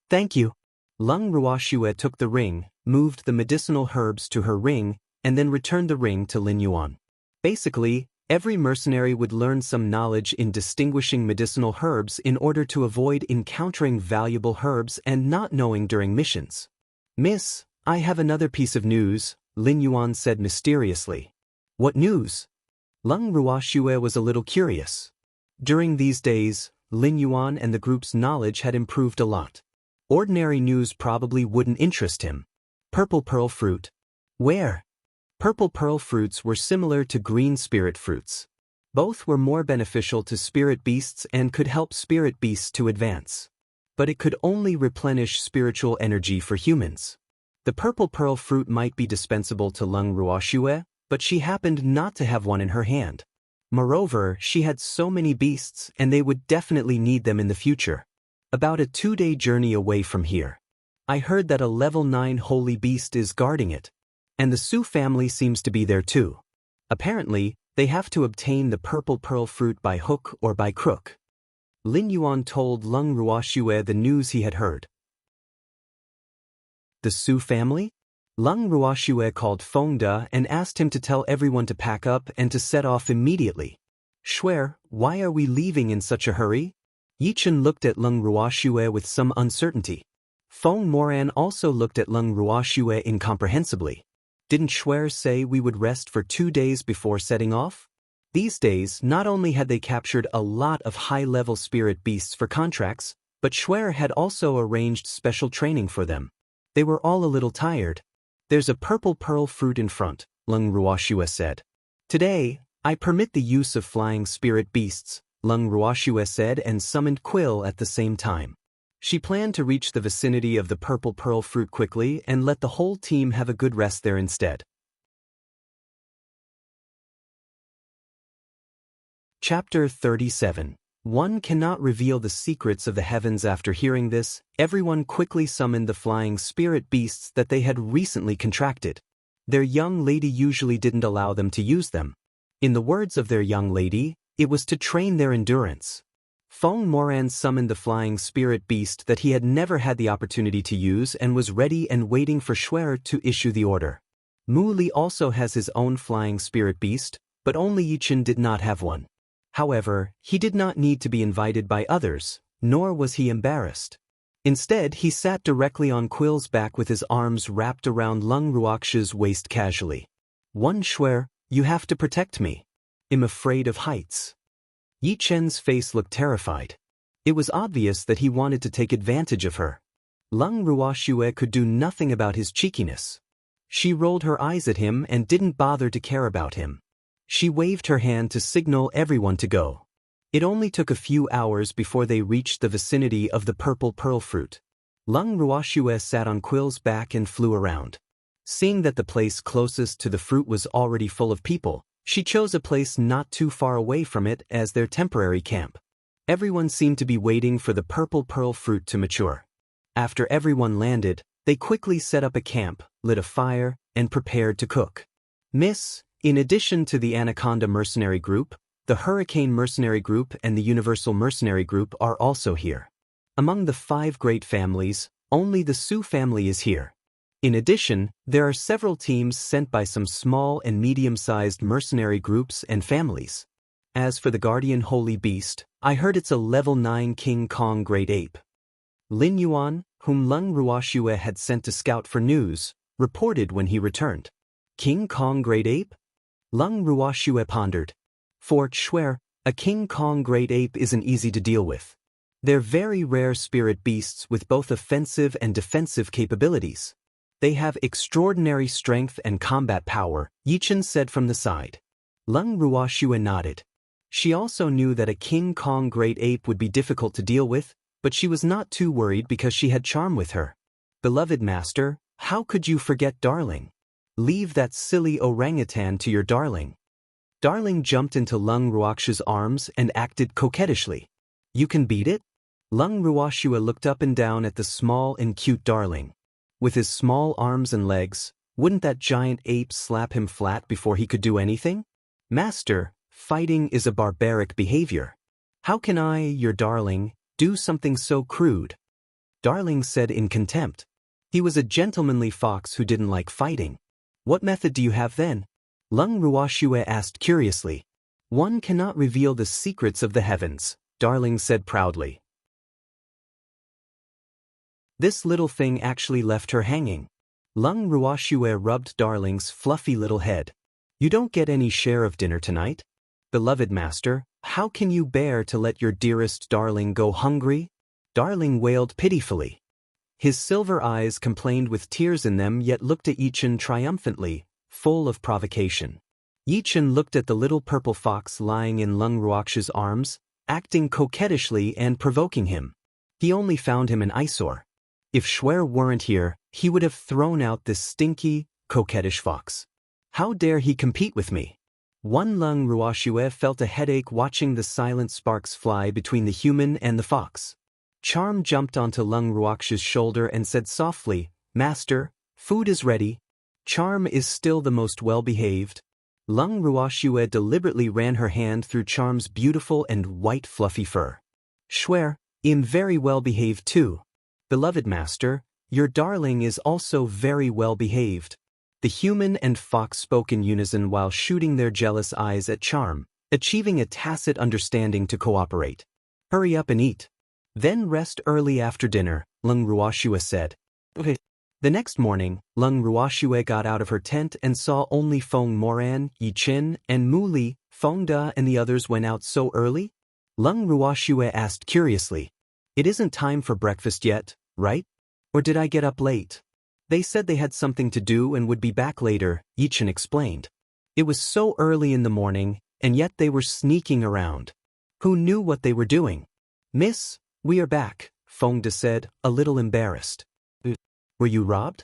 Thank you. Leng Ruoxue took the ring, moved the medicinal herbs to her ring, and then returned the ring to Lin Yuan. Basically, every mercenary would learn some knowledge in distinguishing medicinal herbs in order to avoid encountering valuable herbs and not knowing during missions. Miss, I have another piece of news, Lin Yuan said mysteriously. What news? Leng Ruoxue was a little curious. During these days, Lin Yuan and the group's knowledge had improved a lot. Ordinary news probably wouldn't interest him. Purple pearl fruit. Where? Purple pearl fruits were similar to green spirit fruits. Both were more beneficial to spirit beasts and could help spirit beasts to advance. But it could only replenish spiritual energy for humans. The purple pearl fruit might be dispensable to Leng Ruoxue, but she happened not to have one in her hand. Moreover, she had so many beasts and they would definitely need them in the future. About a 2-day journey away from here. I heard that a level 9 holy beast is guarding it. And the Su family seems to be there too. Apparently, they have to obtain the purple pearl fruit by hook or by crook. Lin Yuan told Leng Ruoxue the news he had heard. The Su family? Leng Ruoxue called Feng De and asked him to tell everyone to pack up and to set off immediately. Swear, why are we leaving in such a hurry? Yi Chen looked at Leng Ruoxue with some uncertainty. Feng Moran also looked at Leng Ruoxue incomprehensibly. Didn't Shuer say we would rest for 2 days before setting off? These days, not only had they captured a lot of high-level spirit beasts for contracts, but Shuer had also arranged special training for them. They were all a little tired. There's a purple pearl fruit in front, Leng Ruoxue said. Today, I permit the use of flying spirit beasts, Leng Ruoxue said and summoned Quill at the same time. She planned to reach the vicinity of the purple pearl fruit quickly and let the whole team have a good rest there instead. Chapter 37. One cannot reveal the secrets of the heavens. After hearing this, everyone quickly summoned the flying spirit beasts that they had recently contracted. Their young lady usually didn't allow them to use them. In the words of their young lady, it was to train their endurance. Feng Moran summoned the flying spirit beast that he had never had the opportunity to use and was ready and waiting for Shuer to issue the order. Mu Li also has his own flying spirit beast, but only Yi Chen did not have one. However, he did not need to be invited by others, nor was he embarrassed. Instead, he sat directly on Quill's back with his arms wrapped around Leng Ruoxue's waist casually. One Shuer, you have to protect me. I'm afraid of heights. Yi Chen's face looked terrified. It was obvious that he wanted to take advantage of her. Lung Ruoxue could do nothing about his cheekiness. She rolled her eyes at him and didn't bother to care about him. She waved her hand to signal everyone to go. It only took a few hours before they reached the vicinity of the purple pearl fruit. Lung Ruoxue sat on Quill's back and flew around. Seeing that the place closest to the fruit was already full of people, she chose a place not too far away from it as their temporary camp. Everyone seemed to be waiting for the purple pearl fruit to mature. After everyone landed, they quickly set up a camp, lit a fire, and prepared to cook. Miss, in addition to the Anaconda Mercenary Group, the Hurricane Mercenary Group and the Universal Mercenary Group are also here. Among the 5 great families, only the Sioux family is here. In addition, there are several teams sent by some small and medium-sized mercenary groups and families. As for the Guardian Holy Beast, I heard it's a level 9 King Kong Great Ape. Lin Yuan, whom Lung Ruoxue had sent to scout for news, reported when he returned. King Kong Great Ape? Lung Ruoxue pondered. For Schwer, a King Kong Great Ape isn't easy to deal with. They're very rare spirit beasts with both offensive and defensive capabilities. They have extraordinary strength and combat power, Yichen said from the side. Lung Ruoxue nodded. She also knew that a King Kong Great Ape would be difficult to deal with, but she was not too worried because she had Charm with her. Beloved master, how could you forget Darling? Leave that silly orangutan to your Darling. Darling jumped into Lung Ruoxue's arms and acted coquettishly. You can beat it? Lung Ruoxue looked up and down at the small and cute Darling. With his small arms and legs, wouldn't that giant ape slap him flat before he could do anything? Master, fighting is a barbaric behavior. How can I, your Darling, do something so crude? Darling said in contempt. He was a gentlemanly fox who didn't like fighting. What method do you have then? Lung Ruoxue asked curiously. One cannot reveal the secrets of the heavens, Darling said proudly. This little thing actually left her hanging. Lung Ruoxue rubbed Darling's fluffy little head. You don't get any share of dinner tonight? Beloved master, how can you bear to let your dearest Darling go hungry? Darling wailed pitifully. His silver eyes complained with tears in them yet looked at Yichen triumphantly, full of provocation. Yichen looked at the little purple fox lying in Lung Ruoxue's arms, acting coquettishly and provoking him. He only found him an eyesore. If Schwer weren't here, he would have thrown out this stinky, coquettish fox. How dare he compete with me? One Lung Ruoxue felt a headache watching the silent sparks fly between the human and the fox. Charm jumped onto Lung Ruoxue's shoulder and said softly, Master, food is ready. Charm is still the most well-behaved. Lung Ruoxue deliberately ran her hand through Charm's beautiful and white fluffy fur. Schwer, I'm very well-behaved too. Beloved master, your Darling is also very well-behaved. The human and fox spoke in unison while shooting their jealous eyes at Charm, achieving a tacit understanding to cooperate. Hurry up and eat. Then rest early after dinner, Lung Ruoxue said. Okay. The next morning, Lung Ruoxue got out of her tent and saw only Feng Moran, Yichen, and Mu Li. Feng Da and the others went out so early? Lung Ruoxue asked curiously. It isn't time for breakfast yet, right? Or did I get up late? They said they had something to do and would be back later, Yichen explained. It was so early in the morning, and yet they were sneaking around. Who knew what they were doing? Miss, we are back, Feng Da said, a little embarrassed. Were you robbed?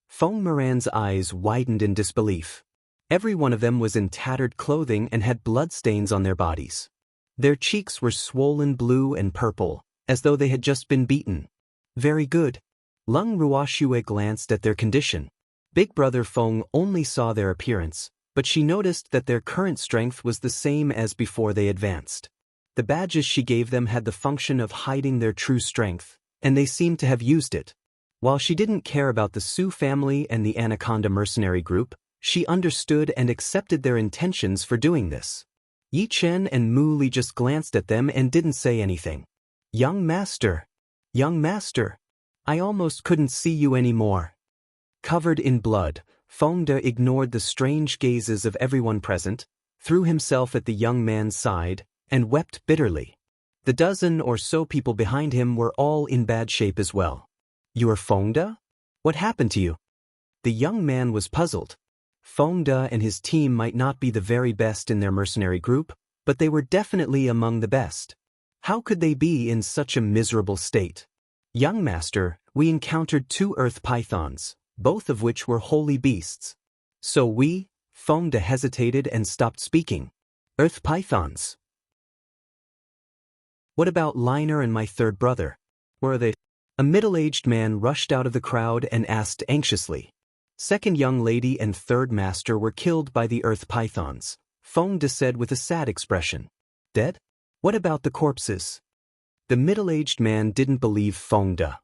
Feng Moran's eyes widened in disbelief. Every one of them was in tattered clothing and had bloodstains on their bodies. Their cheeks were swollen blue and purple, as though they had just been beaten. Very good. Lung Ruoxue glanced at their condition. Big Brother Feng only saw their appearance, but she noticed that their current strength was the same as before they advanced. The badges she gave them had the function of hiding their true strength, and they seemed to have used it. While she didn't care about the Sioux family and the Anaconda Mercenary Group, she understood and accepted their intentions for doing this. Yichen and Mu Li just glanced at them and didn't say anything. Young master, I almost couldn't see you anymore. Covered in blood, Feng Da ignored the strange gazes of everyone present, threw himself at the young man's side, and wept bitterly. The dozen or so people behind him were all in bad shape as well. You are Fengde? What happened to you? The young man was puzzled. Fengde and his team might not be the very best in their mercenary group, but they were definitely among the best. How could they be in such a miserable state? Young master, we encountered 2 earth pythons, both of which were holy beasts. So Fengde hesitated and stopped speaking. Earth pythons? What about Liner and my 3rd brother? Where are they? A middle-aged man rushed out of the crowd and asked anxiously. 2nd young lady and 3rd master were killed by the earth pythons, Fengde said with a sad expression. Dead? What about the corpses? The middle-aged man didn't believe Fengde.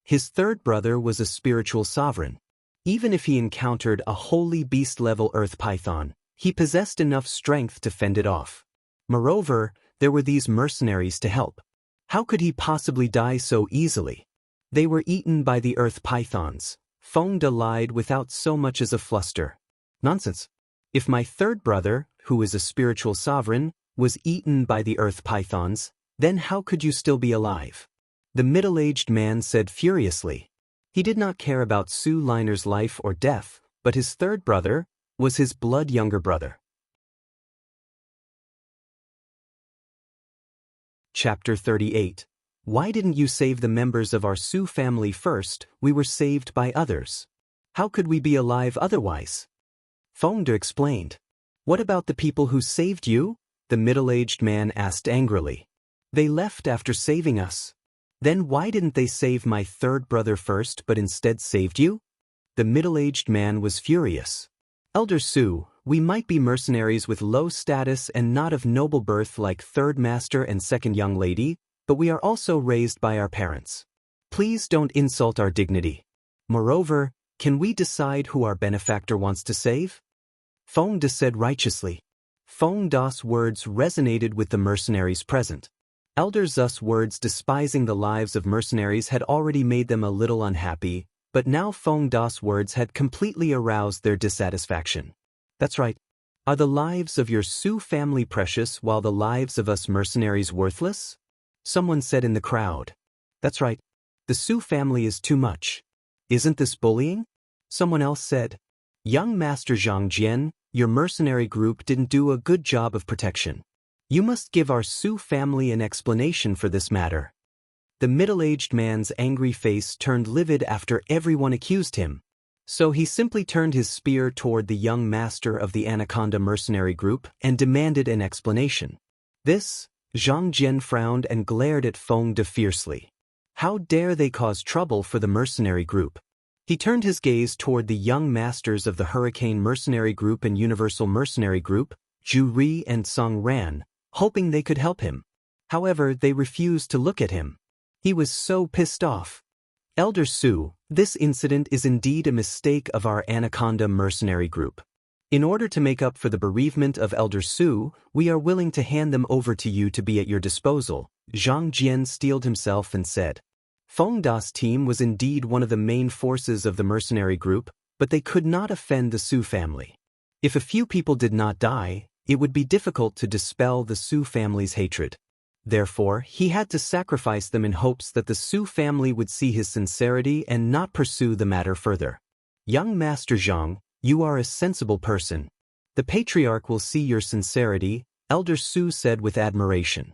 His 3rd brother was a spiritual sovereign. Even if he encountered a holy beast-level earth python, he possessed enough strength to fend it off. Moreover, there were these mercenaries to help. How could he possibly die so easily? They were eaten by the earth pythons. Fengde lied without so much as a fluster. Nonsense. If my 3rd brother, who is a spiritual sovereign, was eaten by the earth pythons, then how could you still be alive? The middle-aged man said furiously. He did not care about Su Liner's life or death, but his 3rd brother was his blood younger brother. Chapter 38. Why didn't you save the members of our Su family first? We were saved by others. How could we be alive otherwise? Fengde explained. What about the people who saved you? The middle-aged man asked angrily. They left after saving us. Then why didn't they save my 3rd brother first but instead saved you? The middle-aged man was furious. Elder Su, we might be mercenaries with low status and not of noble birth like 3rd master and 2nd young lady, but we are also raised by our parents. Please don't insult our dignity. Moreover, can we decide who our benefactor wants to save? Fengde said righteously. Fengde's words resonated with the mercenaries present. Elder Zu's words despising the lives of mercenaries had already made them a little unhappy, but now Fengde's words had completely aroused their dissatisfaction. That's right. Are the lives of your Su family precious while the lives of us mercenaries worthless? Someone said in the crowd. That's right. The Su family is too much. Isn't this bullying? Someone else said. Young Master Zhang Jian, your mercenary group didn't do a good job of protection. You must give our Su family an explanation for this matter. The middle-aged man's angry face turned livid after everyone accused him. So he simply turned his spear toward the young master of the Anaconda mercenary group and demanded an explanation. This, Zhang Jian frowned and glared at Fengde fiercely. How dare they cause trouble for the mercenary group? He turned his gaze toward the young masters of the Hurricane Mercenary Group and Universal Mercenary Group, Zhu Ri and Song Ran, hoping they could help him. However, they refused to look at him. He was so pissed off. Elder Su, this incident is indeed a mistake of our Anaconda mercenary group. In order to make up for the bereavement of Elder Su, we are willing to hand them over to you to be at your disposal. Zhang Jian steeled himself and said. Fengde's team was indeed one of the main forces of the mercenary group, but they could not offend the Su family. If a few people did not die, it would be difficult to dispel the Su family's hatred. Therefore, he had to sacrifice them in hopes that the Su family would see his sincerity and not pursue the matter further. Young Master Zhang, you are a sensible person. The patriarch will see your sincerity, Elder Su said with admiration.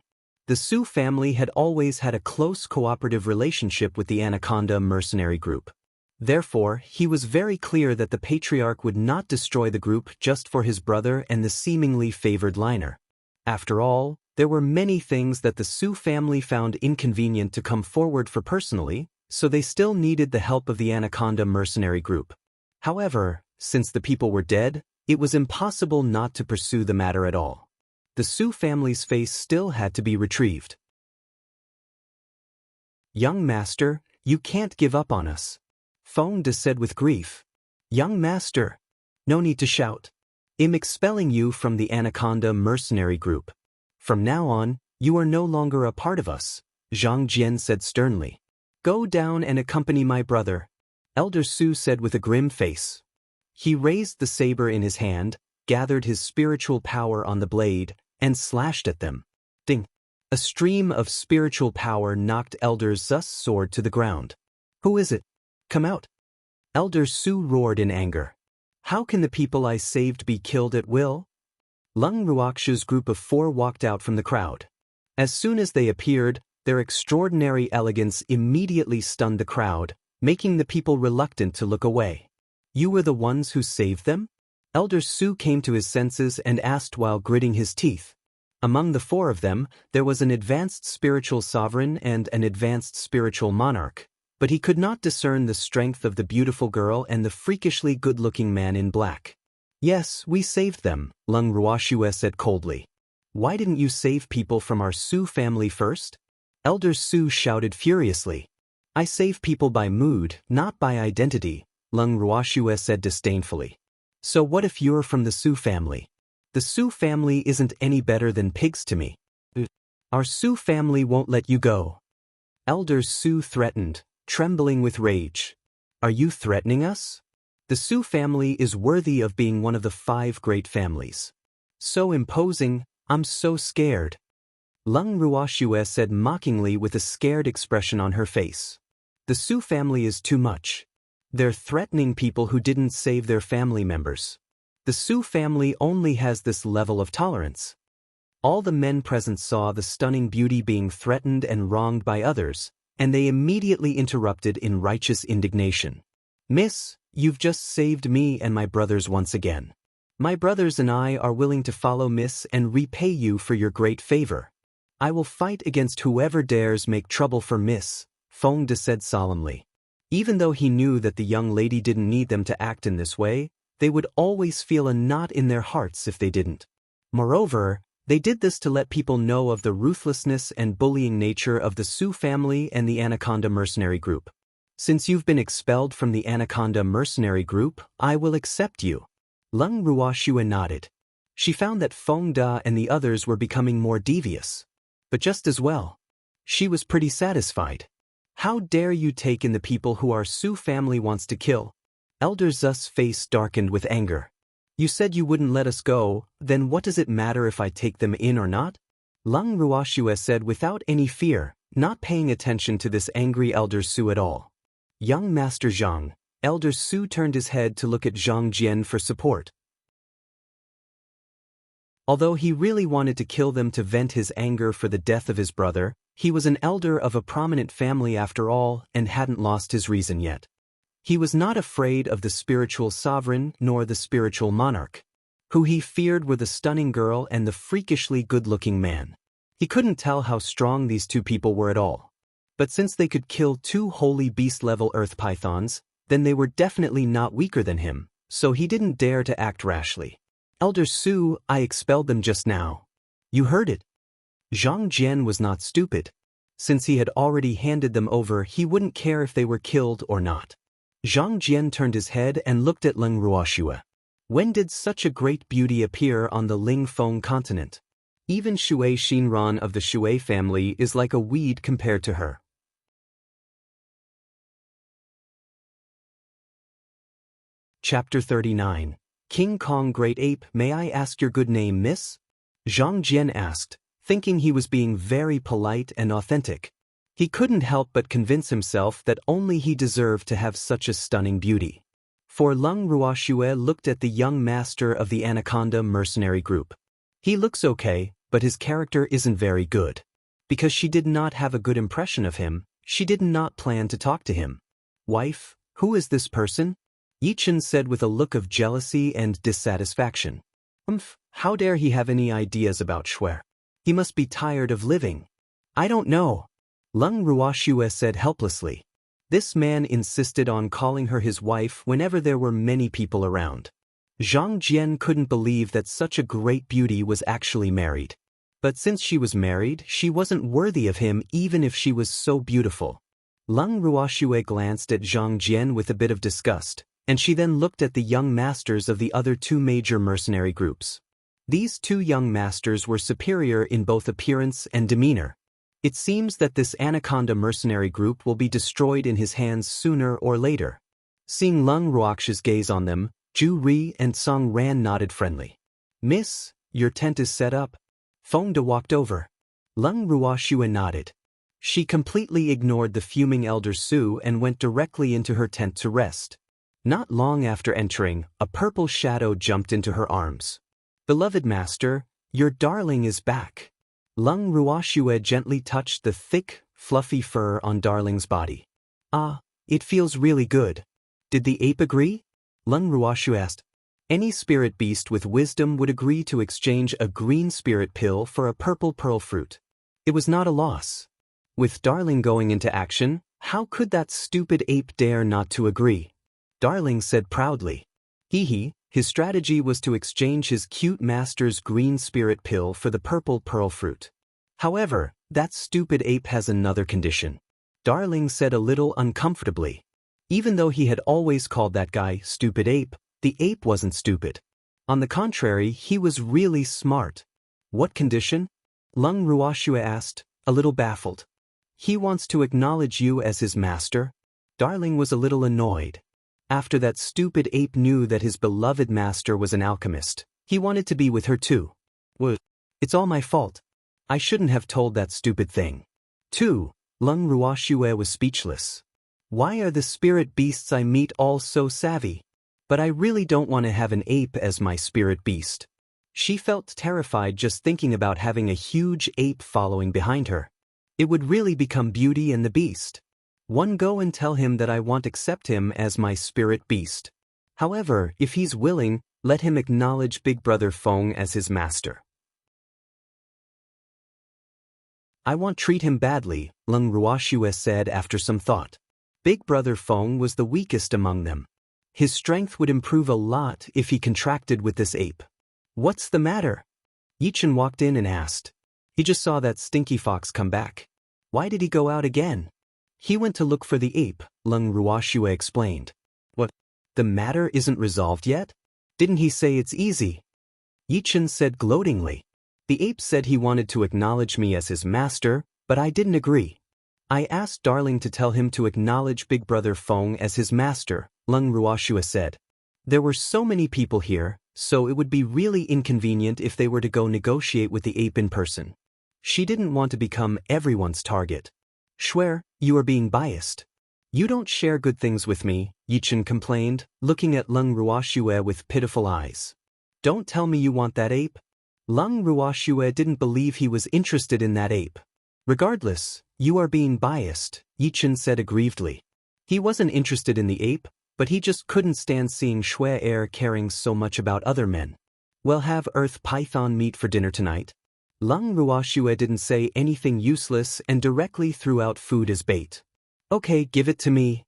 The Su family had always had a close cooperative relationship with the Anaconda mercenary group. Therefore, he was very clear that the patriarch would not destroy the group just for his brother and the seemingly favored Liner. After all, there were many things that the Su family found inconvenient to come forward for personally, so they still needed the help of the Anaconda mercenary group. However, since the people were dead, it was impossible not to pursue the matter at all. The Su family's face still had to be retrieved. Young Master, you can't give up on us. Fengde said with grief. Young Master, no need to shout. I'm expelling you from the Anaconda mercenary group. From now on, you are no longer a part of us, Zhang Jian said sternly. Go down and accompany my brother, Elder Su said with a grim face. He raised the saber in his hand, gathered his spiritual power on the blade, and slashed at them. Ding! A stream of spiritual power knocked Elder Zu's sword to the ground. Who is it? Come out. Elder Su roared in anger. How can the people I saved be killed at will? Lung Ruoxia's group of 4 walked out from the crowd. As soon as they appeared, their extraordinary elegance immediately stunned the crowd, making the people reluctant to look away. You were the ones who saved them? Elder Su came to his senses and asked while gritting his teeth. Among the 4 of them, there was an advanced spiritual sovereign and an advanced spiritual monarch, but he could not discern the strength of the beautiful girl and the freakishly good-looking man in black. Yes, we saved them, Lung Ruoxia said coldly. Why didn't you save people from our Su family first? Elder Su shouted furiously. I save people by mood, not by identity, Lung Ruoxia said disdainfully. So what if you're from the Su family? The Su family isn't any better than pigs to me. Our Su family won't let you go. Elder Su threatened, trembling with rage. Are you threatening us? The Su family is worthy of being one of the 5 great families. So imposing, I'm so scared. Lung Ruoxia said mockingly with a scared expression on her face. The Su family is too much. They're threatening people who didn't save their family members. The Su family only has this level of tolerance. All the men present saw the stunning beauty being threatened and wronged by others, and they immediately interrupted in righteous indignation. Miss, you've just saved me and my brothers once again. My brothers and I are willing to follow Miss and repay you for your great favor. I will fight against whoever dares make trouble for Miss, Feng De said solemnly. Even though he knew that the young lady didn't need them to act in this way, they would always feel a knot in their hearts if they didn't. Moreover, they did this to let people know of the ruthlessness and bullying nature of the Su family and the Anaconda mercenary group. Since you've been expelled from the Anaconda mercenary group, I will accept you. Lung Ruoxia nodded. She found that Feng Da and the others were becoming more devious. But just as well. She was pretty satisfied. How dare you take in the people who our Su family wants to kill? Elder Zu's face darkened with anger. You said you wouldn't let us go, then what does it matter if I take them in or not? Lung Ruoxia said without any fear, not paying attention to this angry Elder Su at all. Young Master Zhang, Elder Su turned his head to look at Zhang Jian for support. Although he really wanted to kill them to vent his anger for the death of his brother, he was an elder of a prominent family after all and hadn't lost his reason yet. He was not afraid of the spiritual sovereign nor the spiritual monarch. Who he feared were the stunning girl and the freakishly good-looking man. He couldn't tell how strong these 2 people were at all. But since they could kill 2 holy beast-level earth pythons, then they were definitely not weaker than him, so he didn't dare to act rashly. Elder Su, I expelled them just now. You heard it. Zhang Jian was not stupid. Since he had already handed them over, he wouldn't care if they were killed or not. Zhang Jian turned his head and looked at Lung Ruoxia. When did such a great beauty appear on the Lingfeng continent? Even Shui Xinran of the Shui family is like a weed compared to her. Chapter 39. King Kong Great Ape, may I ask your good name, miss? Zhang Jian asked, thinking he was being very polite and authentic. He couldn't help but convince himself that only he deserved to have such a stunning beauty. For Lung Ruoxia looked at the young master of the Anaconda mercenary group. He looks okay, but his character isn't very good. Because she did not have a good impression of him, she did not plan to talk to him. Wife, who is this person? Yichen said with a look of jealousy and dissatisfaction. How dare he have any ideas about Shui? He must be tired of living. I don't know. Lung Ruoxia said helplessly. This man insisted on calling her his wife whenever there were many people around. Zhang Jian couldn't believe that such a great beauty was actually married. But since she was married, she wasn't worthy of him even if she was so beautiful. Lung Ruoxia glanced at Zhang Jian with a bit of disgust, and she then looked at the young masters of the other 2 major mercenary groups. These 2 young masters were superior in both appearance and demeanor. It seems that this Anaconda mercenary group will be destroyed in his hands sooner or later. Seeing Lung Ruoxia's gaze on them, Zhu Ri and Song Ran nodded friendly. Miss, your tent is set up. Feng De walked over. Lung Ruoxue nodded. She completely ignored the fuming Elder Su and went directly into her tent to rest. Not long after entering, a purple shadow jumped into her arms. "Beloved master, your darling is back." Lung Ruoxue gently touched the thick, fluffy fur on Darling's body. "Ah, it feels really good." "Did the ape agree?" Lung Ruoxue asked. Any spirit beast with wisdom would agree to exchange a green spirit pill for a purple pearl fruit. It was not a loss. With Darling going into action, how could that stupid ape dare not to agree? Darling said proudly. His strategy was to exchange his cute master's green spirit pill for the purple pearl fruit. However, that stupid ape has another condition. Darling said a little uncomfortably. Even though he had always called that guy stupid ape, the ape wasn't stupid. On the contrary, he was really smart. "What condition?" Lung Ruoxue asked, a little baffled. "He wants to acknowledge you as his master." Darling was a little annoyed. After that stupid ape knew that his beloved master was an alchemist, he wanted to be with her too. "Well, it's all my fault. I shouldn't have told that stupid thing." 2. Lung Ruoxue was speechless. "Why are the spirit beasts I meet all so savvy? But I really don't want to have an ape as my spirit beast." She felt terrified just thinking about having a huge ape following behind her. It would really become Beauty and the Beast. "One, go and tell him that I won't accept him as my spirit beast. However, if he's willing, let him acknowledge Big Brother Feng as his master." "I won't treat him badly," Lung Ruoxue said after some thought. Big Brother Feng was the weakest among them. His strength would improve a lot if he contracted with this ape. "What's the matter?" Yichen walked in and asked. He just saw that stinky fox come back. "Why did he go out again?" "He went to look for the ape," Lung Ruoxue explained. "What? The matter isn't resolved yet? Didn't he say it's easy?" Yichen said gloatingly. "The ape said he wanted to acknowledge me as his master, but I didn't agree. I asked Darling to tell him to acknowledge Big Brother Feng as his master," Lung Ruoxue said. "There were so many people here, so it would be really inconvenient if they were to go negotiate with the ape in person. She didn't want to become everyone's target." "Shuer, you are being biased. You don't share good things with me," Yichen complained, looking at Lung Ruoxue with pitiful eyes. "Don't tell me you want that ape." Lung Ruoxue didn't believe he was interested in that ape. "Regardless, you are being biased," Yichen said aggrievedly. He wasn't interested in the ape, but he just couldn't stand seeing Shuer caring so much about other men. "We'll have earth python meat for dinner tonight." Lung Ruoxue didn't say anything useless and directly threw out food as bait. "Okay, give it to me."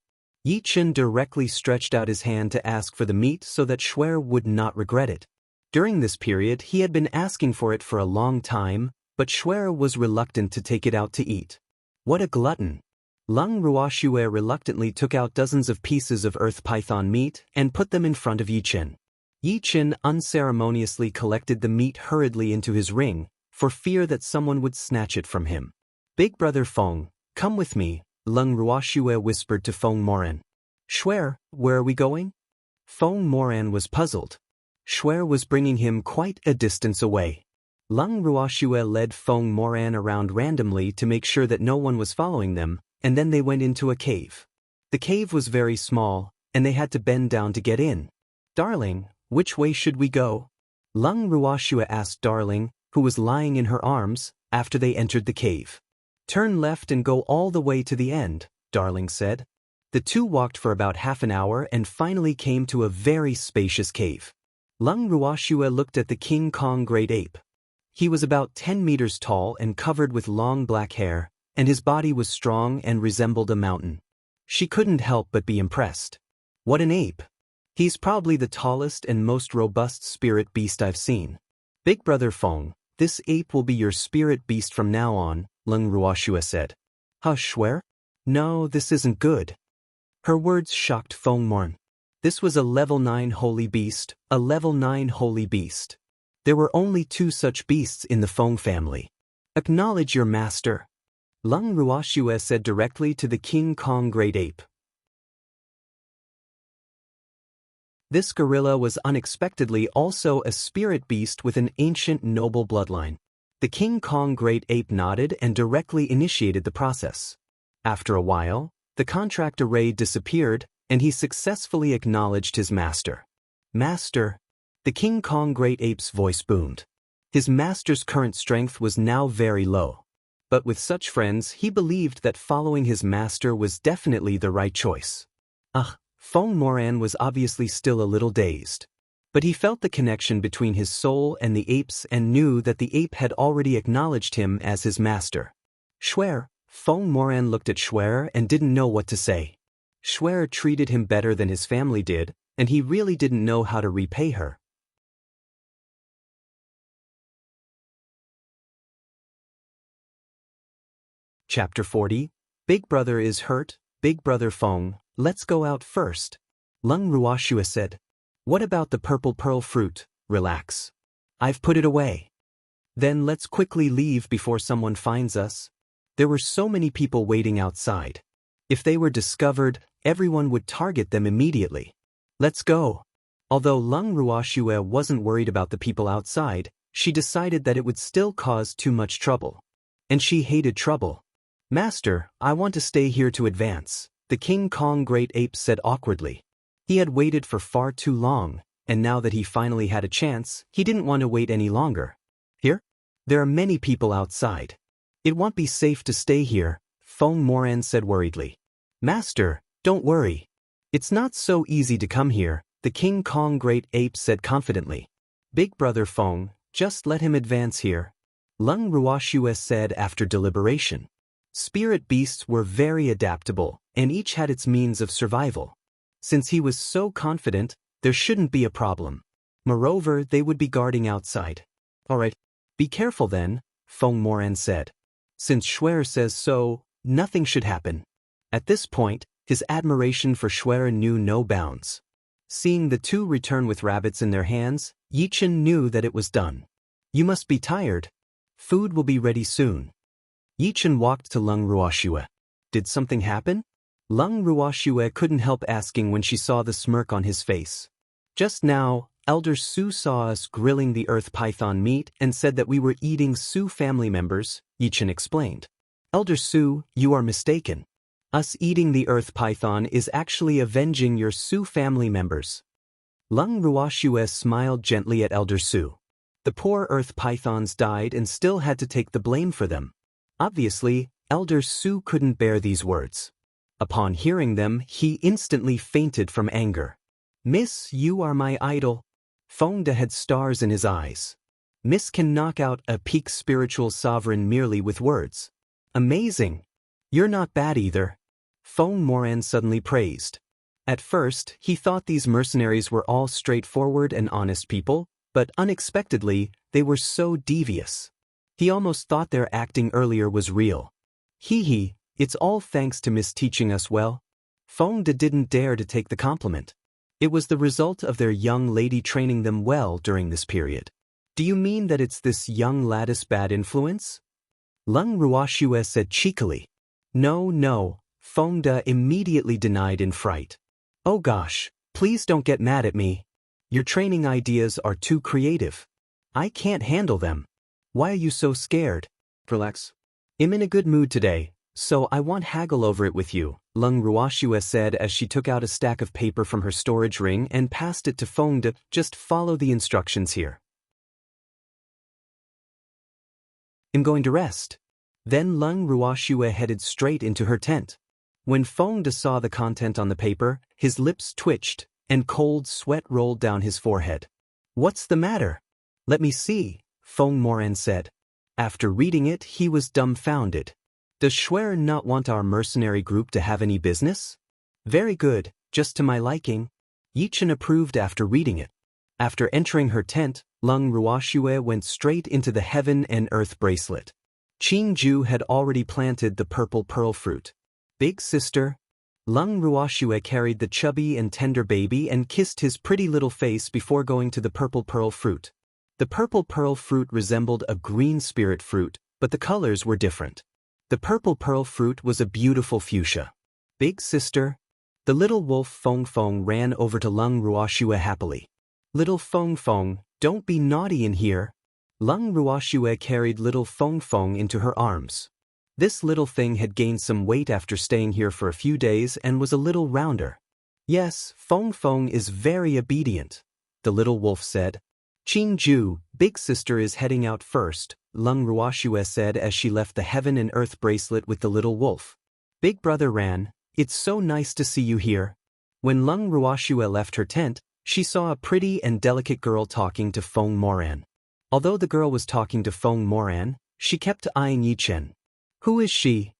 Yichen directly stretched out his hand to ask for the meat so that Shuer would not regret it. During this period, he had been asking for it for a long time, but Shuer was reluctant to take it out to eat. What a glutton! Lung Ruoxue reluctantly took out dozens of pieces of earth python meat and put them in front of Yichen. Yichen unceremoniously collected the meat hurriedly into his ring, for fear that someone would snatch it from him. "Big Brother Feng, come with me," Lung Ruoxue whispered to Feng Moran. "Shuer, where are we going?" Feng Moran was puzzled. Shuer was bringing him quite a distance away. Lung Ruoxue led Feng Moran around randomly to make sure that no one was following them, and then they went into a cave. The cave was very small, and they had to bend down to get in. "Darling, which way should we go?" Lung Ruoxue asked Darling, who was lying in her arms, after they entered the cave. "Turn left and go all the way to the end," Darling said. The two walked for about half an hour and finally came to a very spacious cave. Lung Ruoxue looked at the King Kong great ape. He was about 10 meters tall and covered with long black hair, and his body was strong and resembled a mountain. She couldn't help but be impressed. "What an ape! He's probably the tallest and most robust spirit beast I've seen." "Big Brother Feng, this ape will be your spirit beast from now on," Lung Ruoxue said. "Hush, Shuer? No, this isn't good." Her words shocked Feng Moran. This was a level 9 holy beast, a level 9 holy beast. There were only 2 such beasts in the Feng family. "Acknowledge your master," Lung Ruoxue said directly to the King Kong great ape. This gorilla was unexpectedly also a spirit beast with an ancient noble bloodline. The King Kong Great Ape nodded and directly initiated the process. After a while, the contract array disappeared, and he successfully acknowledged his master. Master, the King Kong Great Ape's voice boomed. His master's current strength was now very low. But with such friends, he believed that following his master was definitely the right choice. Fong Moran was obviously still a little dazed. But he felt the connection between his soul and the ape's and knew that the ape had already acknowledged him as his master. Schwer, Fong Moran looked at Schwer and didn't know what to say. Schwer treated him better than his family did, and he really didn't know how to repay her. Chapter 40. Big Brother is hurt. Big Brother Fong, let's go out first. Lung Ruoshua said. What about the purple pearl fruit? Relax. I've put it away. Then let's quickly leave before someone finds us. There were so many people waiting outside. If they were discovered, everyone would target them immediately. Let's go. Although Lung Ruoshua wasn't worried about the people outside, she decided that it would still cause too much trouble. And she hated trouble. Master, I want to stay here to advance, the King Kong Great Ape said awkwardly. He had waited for far too long, and now that he finally had a chance, he didn't want to wait any longer. Here? There are many people outside. It won't be safe to stay here, Fong Moran said worriedly. Master, don't worry. It's not so easy to come here, the King Kong Great Ape said confidently. Big Brother Fong, just let him advance here. Lung Ruoshua said after deliberation. Spirit beasts were very adaptable, and each had its means of survival. Since he was so confident, there shouldn't be a problem. Moreover, they would be guarding outside. All right, be careful then, Fong Moran said. Since Schwer says so, nothing should happen. At this point, his admiration for Schwer knew no bounds. Seeing the two return with rabbits in their hands, Yichen knew that it was done. You must be tired. Food will be ready soon. Yichen walked to Lung Ruoshua. Did something happen? Lung Ruoshua couldn't help asking when she saw the smirk on his face. Just now, Elder Su saw us grilling the earth python meat and said that we were eating Su family members, Yichen explained. Elder Su, you are mistaken. Us eating the earth python is actually avenging your Su family members. Lung Ruoshua smiled gently at Elder Su. The poor earth pythons died and still had to take the blame for them. Obviously, Elder Su couldn't bear these words. Upon hearing them, he instantly fainted from anger. Miss, you are my idol. Fongda had stars in his eyes. Miss can knock out a peak spiritual sovereign merely with words. Amazing. You're not bad either. Fong Moran suddenly praised. At first, he thought these mercenaries were all straightforward and honest people, but unexpectedly, they were so devious. He almost thought their acting earlier was real. Hee, it's all thanks to Miss teaching us well. Fongda didn't dare to take the compliment. It was the result of their young lady training them well during this period. Do you mean that it's this young laddie's bad influence? Lung Ruoshua said cheekily. No, Fongda immediately denied in fright. Oh gosh, please don't get mad at me. Your training ideas are too creative. I can't handle them. Why are you so scared? Relax. I'm in a good mood today, so I won't haggle over it with you, Lung Ruoshua said as she took out a stack of paper from her storage ring and passed it to Fongda. Just follow the instructions here. I'm going to rest. Then Lung Ruoshua headed straight into her tent. When Fongda saw the content on the paper, his lips twitched, and cold sweat rolled down his forehead. What's the matter? Let me see, Fong Moran said. After reading it, he was dumbfounded. Does Schwer not want our mercenary group to have any business? Very good, just to my liking. Yichen approved after reading it. After entering her tent, Lung Ruoshua went straight into the heaven and earth bracelet. Qingju had already planted the purple pearl fruit. Big sister. Lung Ruoshua carried the chubby and tender baby and kissed his pretty little face before going to the purple pearl fruit. The purple pearl fruit resembled a green spirit fruit, but the colors were different. The purple pearl fruit was a beautiful fuchsia. Big sister. The little wolf Fong ran over to Lung Ruoshua happily. Little Fong, don't be naughty in here. Lung Ruoxue carried little Feng Feng into her arms. This little thing had gained some weight after staying here for a few days and was a little rounder. Yes, Feng Feng is very obedient, the little wolf said. Qing Ju, big sister is heading out first, Lung Ruoxue said as she left the heaven and earth bracelet with the little wolf. Big brother Ran, it's so nice to see you here. When Lung Ruoxue left her tent, she saw a pretty and delicate girl talking to Feng Moran. Although the girl was talking to Feng Moran, she kept eyeing Yichen. Who is she?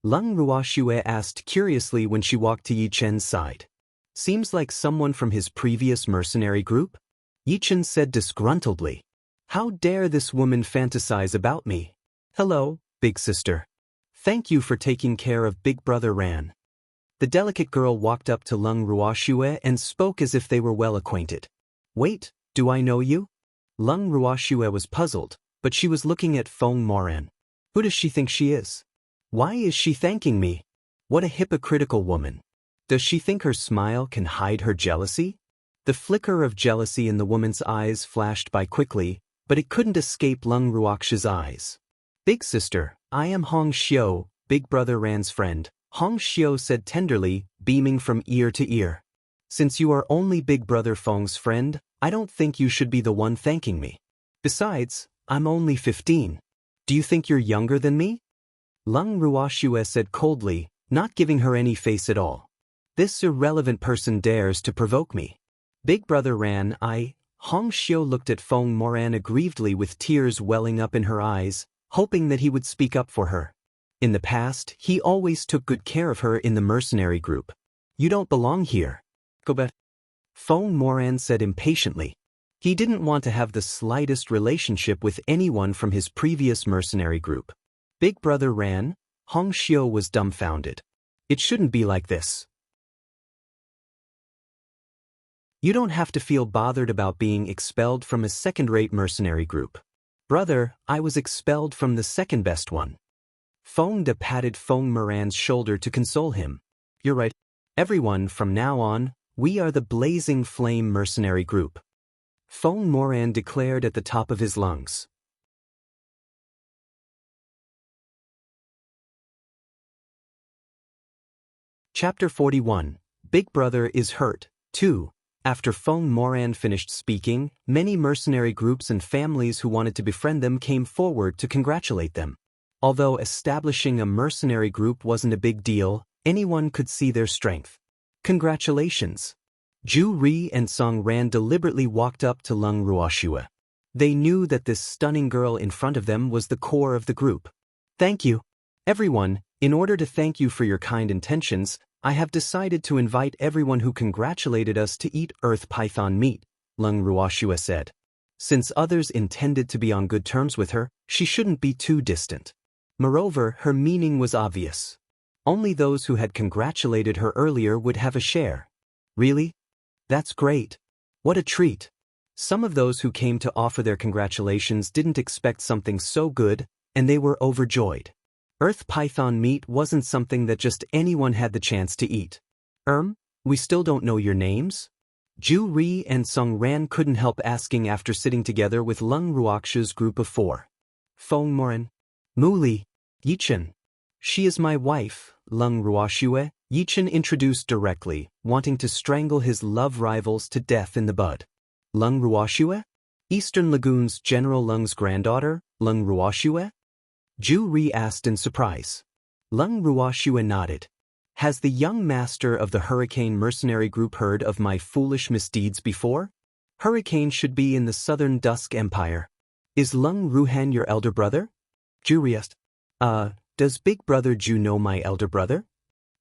Lung Ruoxue asked curiously when she walked to Yichen's side. Seems like someone from his previous mercenary group? Yichen said disgruntledly. How dare this woman fantasize about me? Hello, big sister. Thank you for taking care of big brother Ran. The delicate girl walked up to Lung Ruoxue and spoke as if they were well acquainted. Wait, do I know you? Lung Ruoxue was puzzled, but she was looking at Feng Moran. Who does she think she is? Why is she thanking me? What a hypocritical woman. Does she think her smile can hide her jealousy? The flicker of jealousy in the woman's eyes flashed by quickly, but it couldn't escape Lung Ruoxue's eyes. Big sister, I am Hong Xiu, big brother Ran's friend, Hong Xiu said tenderly, beaming from ear to ear. Since you are only big brother Feng's friend, I don't think you should be the one thanking me. Besides, I'm only 15. Do you think you're younger than me? Lung Ruoxue said coldly, not giving her any face at all. This irrelevant person dares to provoke me. Big brother Ran, Hong Xiu looked at Feng Moran aggrievedly with tears welling up in her eyes, hoping that he would speak up for her. In the past, he always took good care of her in the mercenary group. You don't belong here. Go back. Feng Moran said impatiently. He didn't want to have the slightest relationship with anyone from his previous mercenary group. Big brother Ran, Hong Xiu was dumbfounded. It shouldn't be like this. You don't have to feel bothered about being expelled from a second-rate mercenary group. Brother, I was expelled from the second-best one. Feng De patted Feng Moran's shoulder to console him. You're right. Everyone, from now on, we are the Blazing Flame mercenary group. Feng Moran declared at the top of his lungs. Chapter 41. Big Brother is Hurt, 2. After Feng Moran finished speaking, many mercenary groups and families who wanted to befriend them came forward to congratulate them. Although establishing a mercenary group wasn't a big deal, anyone could see their strength. Congratulations. Ju Ri and Song Ran deliberately walked up to Lung Ruoxue. They knew that this stunning girl in front of them was the core of the group. Thank you. Everyone, in order to thank you for your kind intentions, I have decided to invite everyone who congratulated us to eat earth python meat, Lung Ruoxue said. Since others intended to be on good terms with her, she shouldn't be too distant. Moreover, her meaning was obvious. Only those who had congratulated her earlier would have a share. Really? That's great. What a treat. Some of those who came to offer their congratulations didn't expect something so good, and they were overjoyed. Earth python meat wasn't something that just anyone had the chance to eat. We still don't know your names? Ju Ri and Song Ran couldn't help asking after sitting together with Lung Ruoxue's group of 4. Feng Moran. Muli. Yichen. She is my wife, Lung Ruoxue, Yichen introduced directly, wanting to strangle his love rivals to death in the bud. Lung Ruoxue? Eastern Lagoon's General Lung's granddaughter, Lung Ruoxue? Ju Ri asked in surprise. Lung Ruoxue nodded. Has the young master of the Hurricane mercenary group heard of my foolish misdeeds before? Hurricane should be in the Southern Dusk Empire. Is Lung Ruhan your elder brother? Ju Ri asked. Does big brother Ju know my elder brother?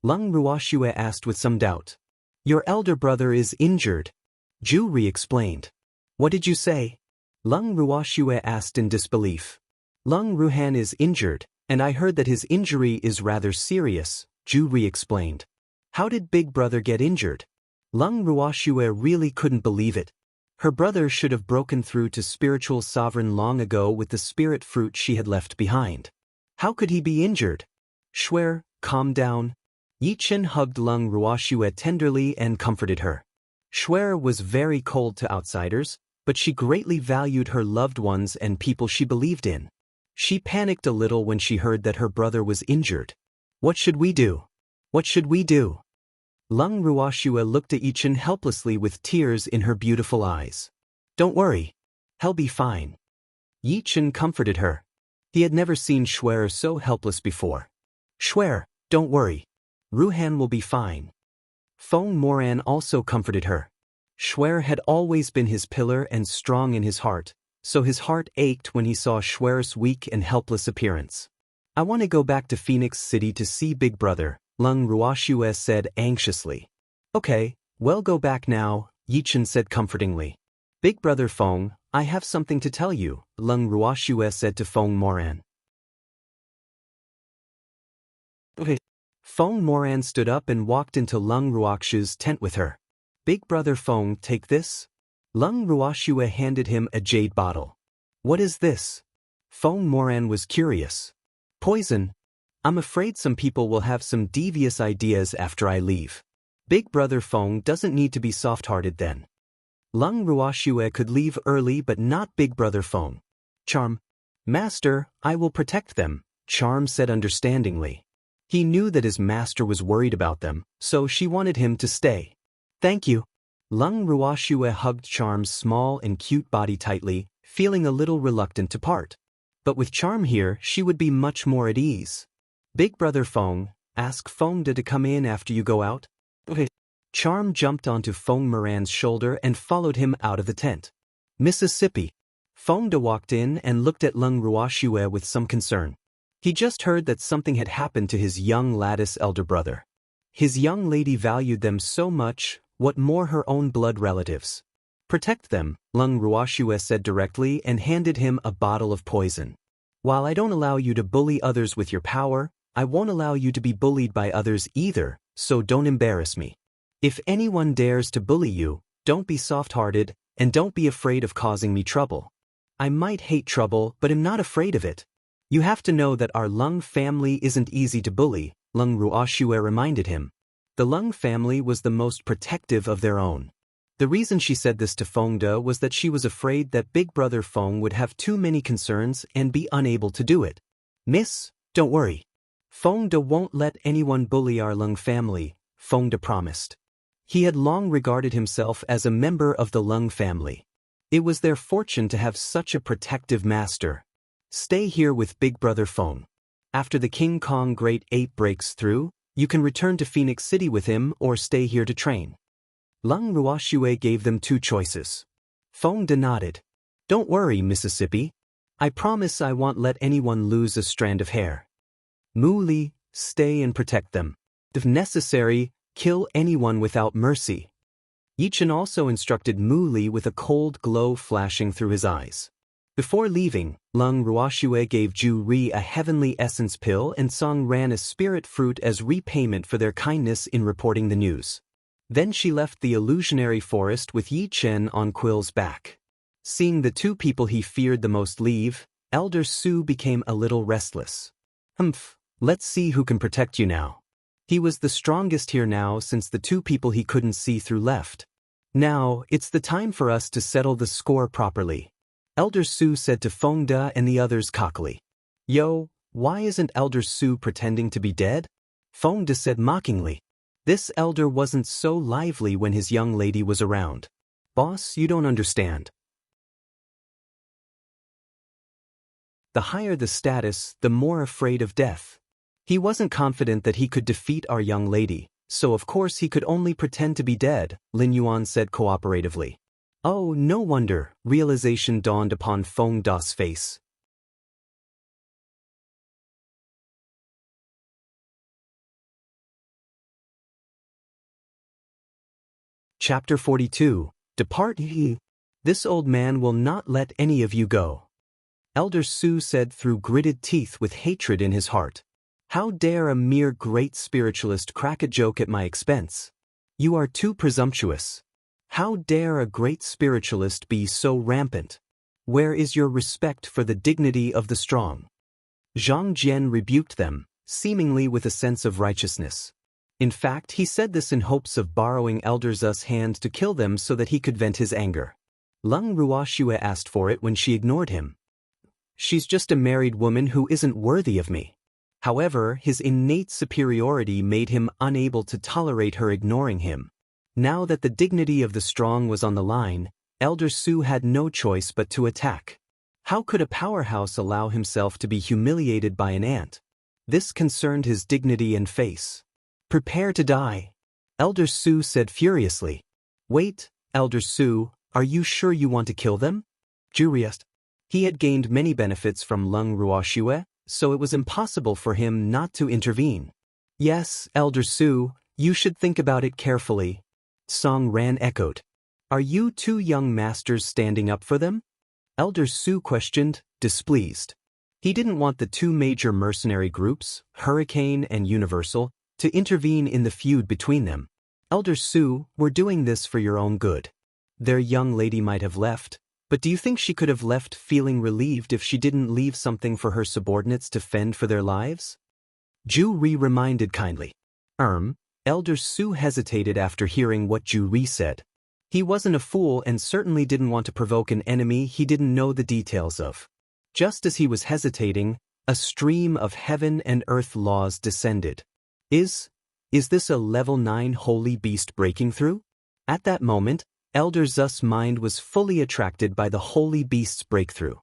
Lung Ruoxue asked with some doubt. Your elder brother is injured. Ju Ri explained. What did you say? Lung Ruoxue asked in disbelief. Lung Ruhan is injured, and I heard that his injury is rather serious, Ju Ri explained. How did big brother get injured? Lung Ruoxue really couldn't believe it. Her brother should have broken through to spiritual sovereign long ago with the spirit fruit she had left behind. How could he be injured? Shuer, calm down. Yichen hugged Lung Ruoxue tenderly and comforted her. Shuer was very cold to outsiders, but she greatly valued her loved ones and people she believed in. She panicked a little when she heard that her brother was injured. What should we do? What should we do? Lung Ruoshua looked at Yichen helplessly with tears in her beautiful eyes. Don't worry. He'll be fine. Yichen comforted her. He had never seen Shuer so helpless before. Shuer, don't worry. Ruhan will be fine. Feng Moran also comforted her. Shuer had always been his pillar and strong in his heart, so his heart ached when he saw Shuer's weak and helpless appearance. I want to go back to Phoenix City to see Big Brother, Lung Ruoshua said anxiously. Okay, well go back now, Yichen said comfortingly. Big Brother Feng, I have something to tell you, Lung Ruoshua said to Feng Moran. Okay. Feng Moran stood up and walked into Lung Ruoshua's tent with her. Big Brother Feng, take this. Lung Ruoshua handed him a jade bottle. What is this? Feng Moran was curious. Poison. I'm afraid some people will have some devious ideas after I leave. Big Brother Feng doesn't need to be soft-hearted then. Lung Ruoshua could leave early but not Big Brother Feng. Charm. Master, I will protect them, Charm said understandingly. He knew that his master was worried about them, so she wanted him to stay. Thank you. Lung Ruoshua hugged Charm's small and cute body tightly, feeling a little reluctant to part. But with Charm here, she would be much more at ease. Big Brother Feng, ask Fengda to come in after you go out. Okay. Charm jumped onto Feng Moran's shoulder and followed him out of the tent. Mississippi. Fengda walked in and looked at Lung Ruoshua with some concern. He just heard that something had happened to his young lattice elder brother. His young lady valued them so much, what more her own blood relatives. Protect them, Lung Ruoshua said directly and handed him a bottle of poison. While I don't allow you to bully others with your power, I won't allow you to be bullied by others either, so don't embarrass me. If anyone dares to bully you, don't be soft-hearted, and don't be afraid of causing me trouble. I might hate trouble, but am not afraid of it. You have to know that our Lung family isn't easy to bully, Lung Ruoshua reminded him. The Lung family was the most protective of their own. The reason she said this to Fengda was that she was afraid that Big Brother Feng would have too many concerns and be unable to do it. Miss, don't worry. Fengda won't let anyone bully our Lung family, Fengda promised. He had long regarded himself as a member of the Lung family. It was their fortune to have such a protective master. Stay here with Big Brother Feng. After the King Kong Great Ape breaks through, you can return to Phoenix City with him or stay here to train. Lung Ruoshua gave them two choices. Fengda nodded. Don't worry, Mississippi. I promise I won't let anyone lose a strand of hair. Mu Li, stay and protect them. If necessary, kill anyone without mercy. Yichen also instructed Mu Li with a cold glow flashing through his eyes. Before leaving, Lung Ruoshua gave Ju Ri a heavenly essence pill and Song Ran a spirit fruit as repayment for their kindness in reporting the news. Then she left the illusionary forest with Yi Chen on Quill's back. Seeing the two people he feared the most leave, Elder Su became a little restless. Let's see who can protect you now. He was the strongest here now since the two people he couldn't see through left. Now, it's the time for us to settle the score properly. Elder Su said to Fengda and the others cockily. Yo, why isn't Elder Su pretending to be dead? Fengda said mockingly. This elder wasn't so lively when his young lady was around. Boss, you don't understand. The higher the status, the more afraid of death. He wasn't confident that he could defeat our young lady, so of course he could only pretend to be dead, Lin Yuan said cooperatively. Oh, no wonder, realization dawned upon Fengda's face. Chapter 42. Depart ye. This old man will not let any of you go. Elder Su said through gritted teeth with hatred in his heart. How dare a mere great spiritualist crack a joke at my expense? You are too presumptuous. How dare a great spiritualist be so rampant? Where is your respect for the dignity of the strong? Zhang Jian rebuked them, seemingly with a sense of righteousness. In fact, he said this in hopes of borrowing Elder Zu's hand to kill them so that he could vent his anger. Lung Ruoxue asked for it when she ignored him. She's just a married woman who isn't worthy of me. However, his innate superiority made him unable to tolerate her ignoring him. Now that the dignity of the strong was on the line, Elder Su had no choice but to attack. How could a powerhouse allow himself to be humiliated by an ant? This concerned his dignity and face. Prepare to die, Elder Su said furiously. Wait, Elder Su, are you sure you want to kill them? Zhu asked. He had gained many benefits from Lung Ruoxue, so it was impossible for him not to intervene. Yes, Elder Su, you should think about it carefully. Song Ran echoed. Are you two young masters standing up for them? Elder Su questioned, displeased. He didn't want the two major mercenary groups, Hurricane and Universal, to intervene in the feud between them. Elder Su, we're doing this for your own good. Their young lady might have left, but do you think she could have left feeling relieved if she didn't leave something for her subordinates to fend for their lives? Zhu Ri reminded kindly. Elder Su hesitated after hearing what Zhu Ri said. He wasn't a fool and certainly didn't want to provoke an enemy he didn't know the details of. Just as he was hesitating, a stream of heaven and earth laws descended. Is this a level 9 holy beast breaking through? At that moment, Elder Zu's mind was fully attracted by the holy beast's breakthrough.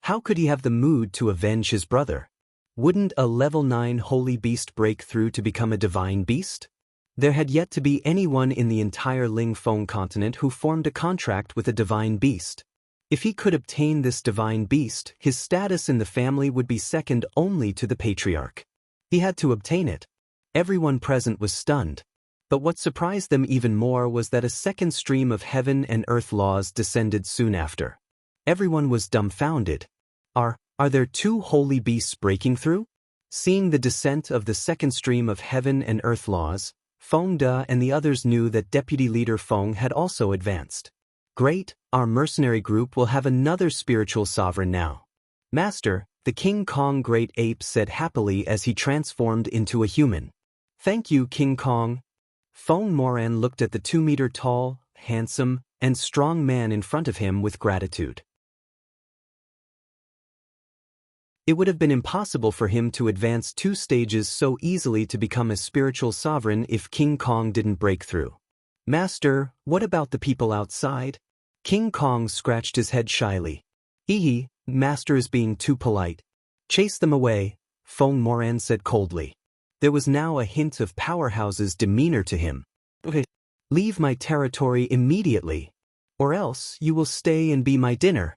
How could he have the mood to avenge his brother? Wouldn't a level 9 holy beast break through to become a divine beast? There had yet to be anyone in the entire Ling Feng continent who formed a contract with a divine beast. If he could obtain this divine beast, his status in the family would be second only to the patriarch. He had to obtain it. Everyone present was stunned. But what surprised them even more was that a second stream of heaven and earth laws descended soon after. Everyone was dumbfounded. Are there two holy beasts breaking through? Seeing the descent of the second stream of heaven and earth laws, Feng De and the others knew that Deputy Leader Feng had also advanced. Great, our mercenary group will have another spiritual sovereign now. Master, the King Kong Great Ape said happily as he transformed into a human. Thank you, King Kong. Feng Moran looked at the 2-meter-tall, handsome, and strong man in front of him with gratitude. It would have been impossible for him to advance 2 stages so easily to become a spiritual sovereign if King Kong didn't break through. Master, what about the people outside? King Kong scratched his head shyly. Hee, Master is being too polite. Chase them away, Feng Moran said coldly. There was now a hint of Powerhouse's demeanor to him. Okay. Leave my territory immediately, or else you will stay and be my dinner.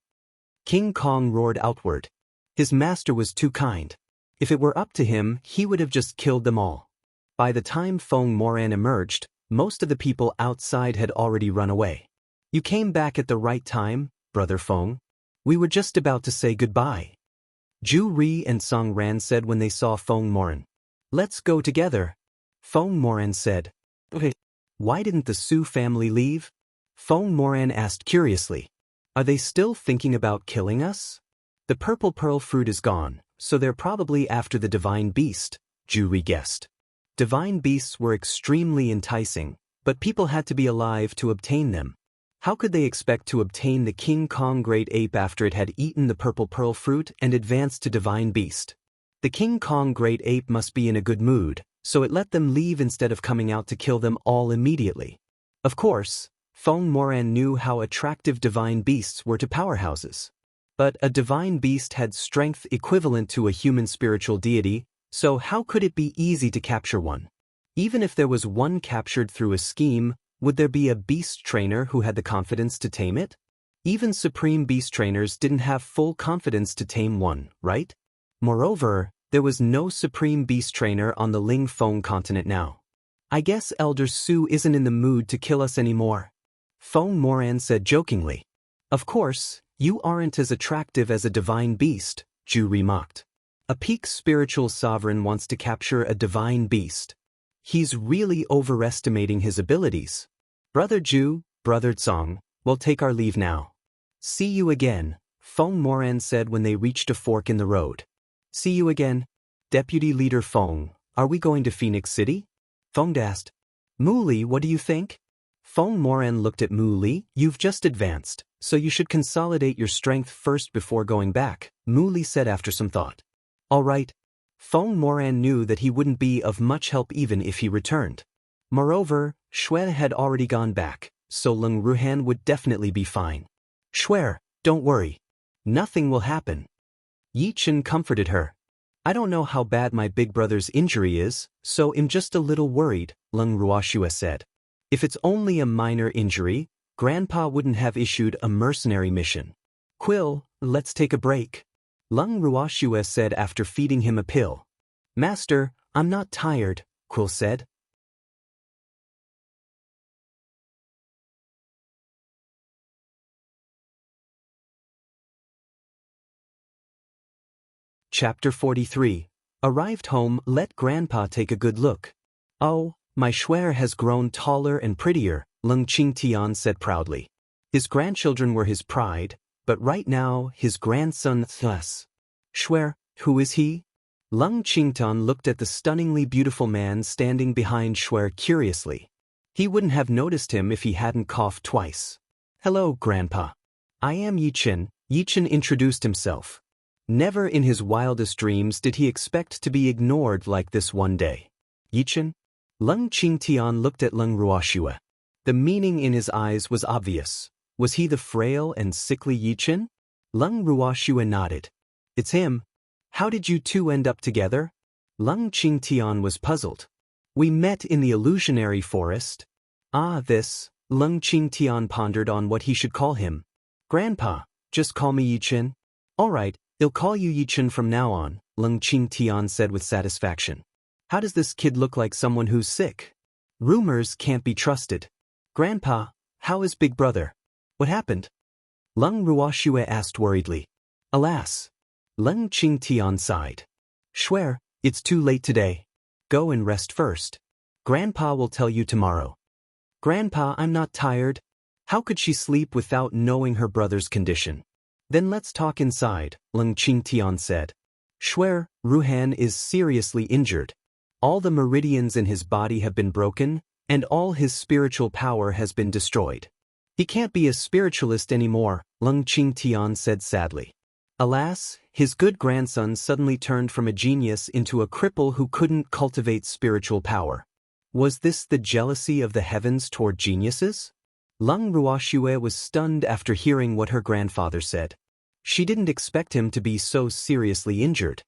King Kong roared outward. His master was too kind. If it were up to him, he would have just killed them all. By the time Feng Moran emerged, most of the people outside had already run away. You came back at the right time, Brother Feng. We were just about to say goodbye. Zhu Ri and Song Ran said when they saw Feng Moran. Let's go together. Feng Moran said. Okay. Why didn't the Su family leave? Feng Moran asked curiously. Are they still thinking about killing us? The purple pearl fruit is gone, so they're probably after the divine beast, Zhu Ri guessed. Divine beasts were extremely enticing, but people had to be alive to obtain them. How could they expect to obtain the King Kong Great Ape after it had eaten the purple pearl fruit and advanced to divine beast? The King Kong Great Ape must be in a good mood, so it let them leave instead of coming out to kill them all immediately. Of course, Feng Moran knew how attractive divine beasts were to powerhouses. But a divine beast had strength equivalent to a human spiritual deity, so how could it be easy to capture one? Even if there was one captured through a scheme, would there be a beast trainer who had the confidence to tame it? Even supreme beast trainers didn't have full confidence to tame one, right? Moreover, there was no supreme beast trainer on the Ling Feng continent now. I guess Elder Su isn't in the mood to kill us anymore. Feng Moran said jokingly. Of course, you aren't as attractive as a divine beast, Zhu Ri mocked. A peak spiritual sovereign wants to capture a divine beast. He's really overestimating his abilities. Brother Zhu, Brother Tsong, we'll take our leave now. See you again, Feng Moran said when they reached a fork in the road. See you again. Deputy Leader Feng, are we going to Phoenix City? Feng asked. Muli, what do you think? Feng Moran looked at Mu Li. You've just advanced, so you should consolidate your strength first before going back, Mu Li said after some thought. All right. Feng Moran knew that he wouldn't be of much help even if he returned. Moreover, Xue had already gone back, so Leng Ruhan would definitely be fine. Xue, don't worry. Nothing will happen. Yi Chen comforted her. I don't know how bad my big brother's injury is, so I'm just a little worried, Leng Ruoxue said. If it's only a minor injury, Grandpa wouldn't have issued a mercenary mission. Quill, let's take a break. Leng Ruoxue said after feeding him a pill. Master, I'm not tired, Quill said. Chapter 43. Arrived home, let Grandpa take a good look. Oh, my Xue has grown taller and prettier, Leng Qingtian said proudly. His grandchildren were his pride, but right now his grandson thus. Xue, who is he? Leng Qingtian looked at the stunningly beautiful man standing behind Xue curiously. He wouldn't have noticed him if he hadn't coughed twice. Hello, Grandpa. I am Yi Chen. Yi Chen introduced himself. Never in his wildest dreams did he expect to be ignored like this one day. Yi Chen? Leng Qingtian looked at Leng Ruoxue. The meaning in his eyes was obvious. Was he the frail and sickly Yi Chen? Leng Ruoxue nodded. It's him. How did you two end up together? Leng Qingtian was puzzled. We met in the illusionary forest. Ah, this. Leng Qingtian pondered on what he should call him. Grandpa, just call me Yi Chen. All right. I'll call you Yi Chen from now on, Leng Qingtian said with satisfaction. How does this kid look like someone who's sick? Rumors can't be trusted. Grandpa, how is Big Brother? What happened? Leng Ruoxue asked worriedly. Alas. Leng Qingtian sighed. Xue, it's too late today. Go and rest first. Grandpa will tell you tomorrow. Grandpa, I'm not tired. How could she sleep without knowing her brother's condition? Then let's talk inside, Leng Qingtian said. Xue, Ruhan is seriously injured. All the meridians in his body have been broken, and all his spiritual power has been destroyed. He can't be a spiritualist anymore, Leng Qingtian said sadly. Alas, his good grandson suddenly turned from a genius into a cripple who couldn't cultivate spiritual power. Was this the jealousy of the heavens toward geniuses? Leng Ruoxue was stunned after hearing what her grandfather said. She didn't expect him to be so seriously injured.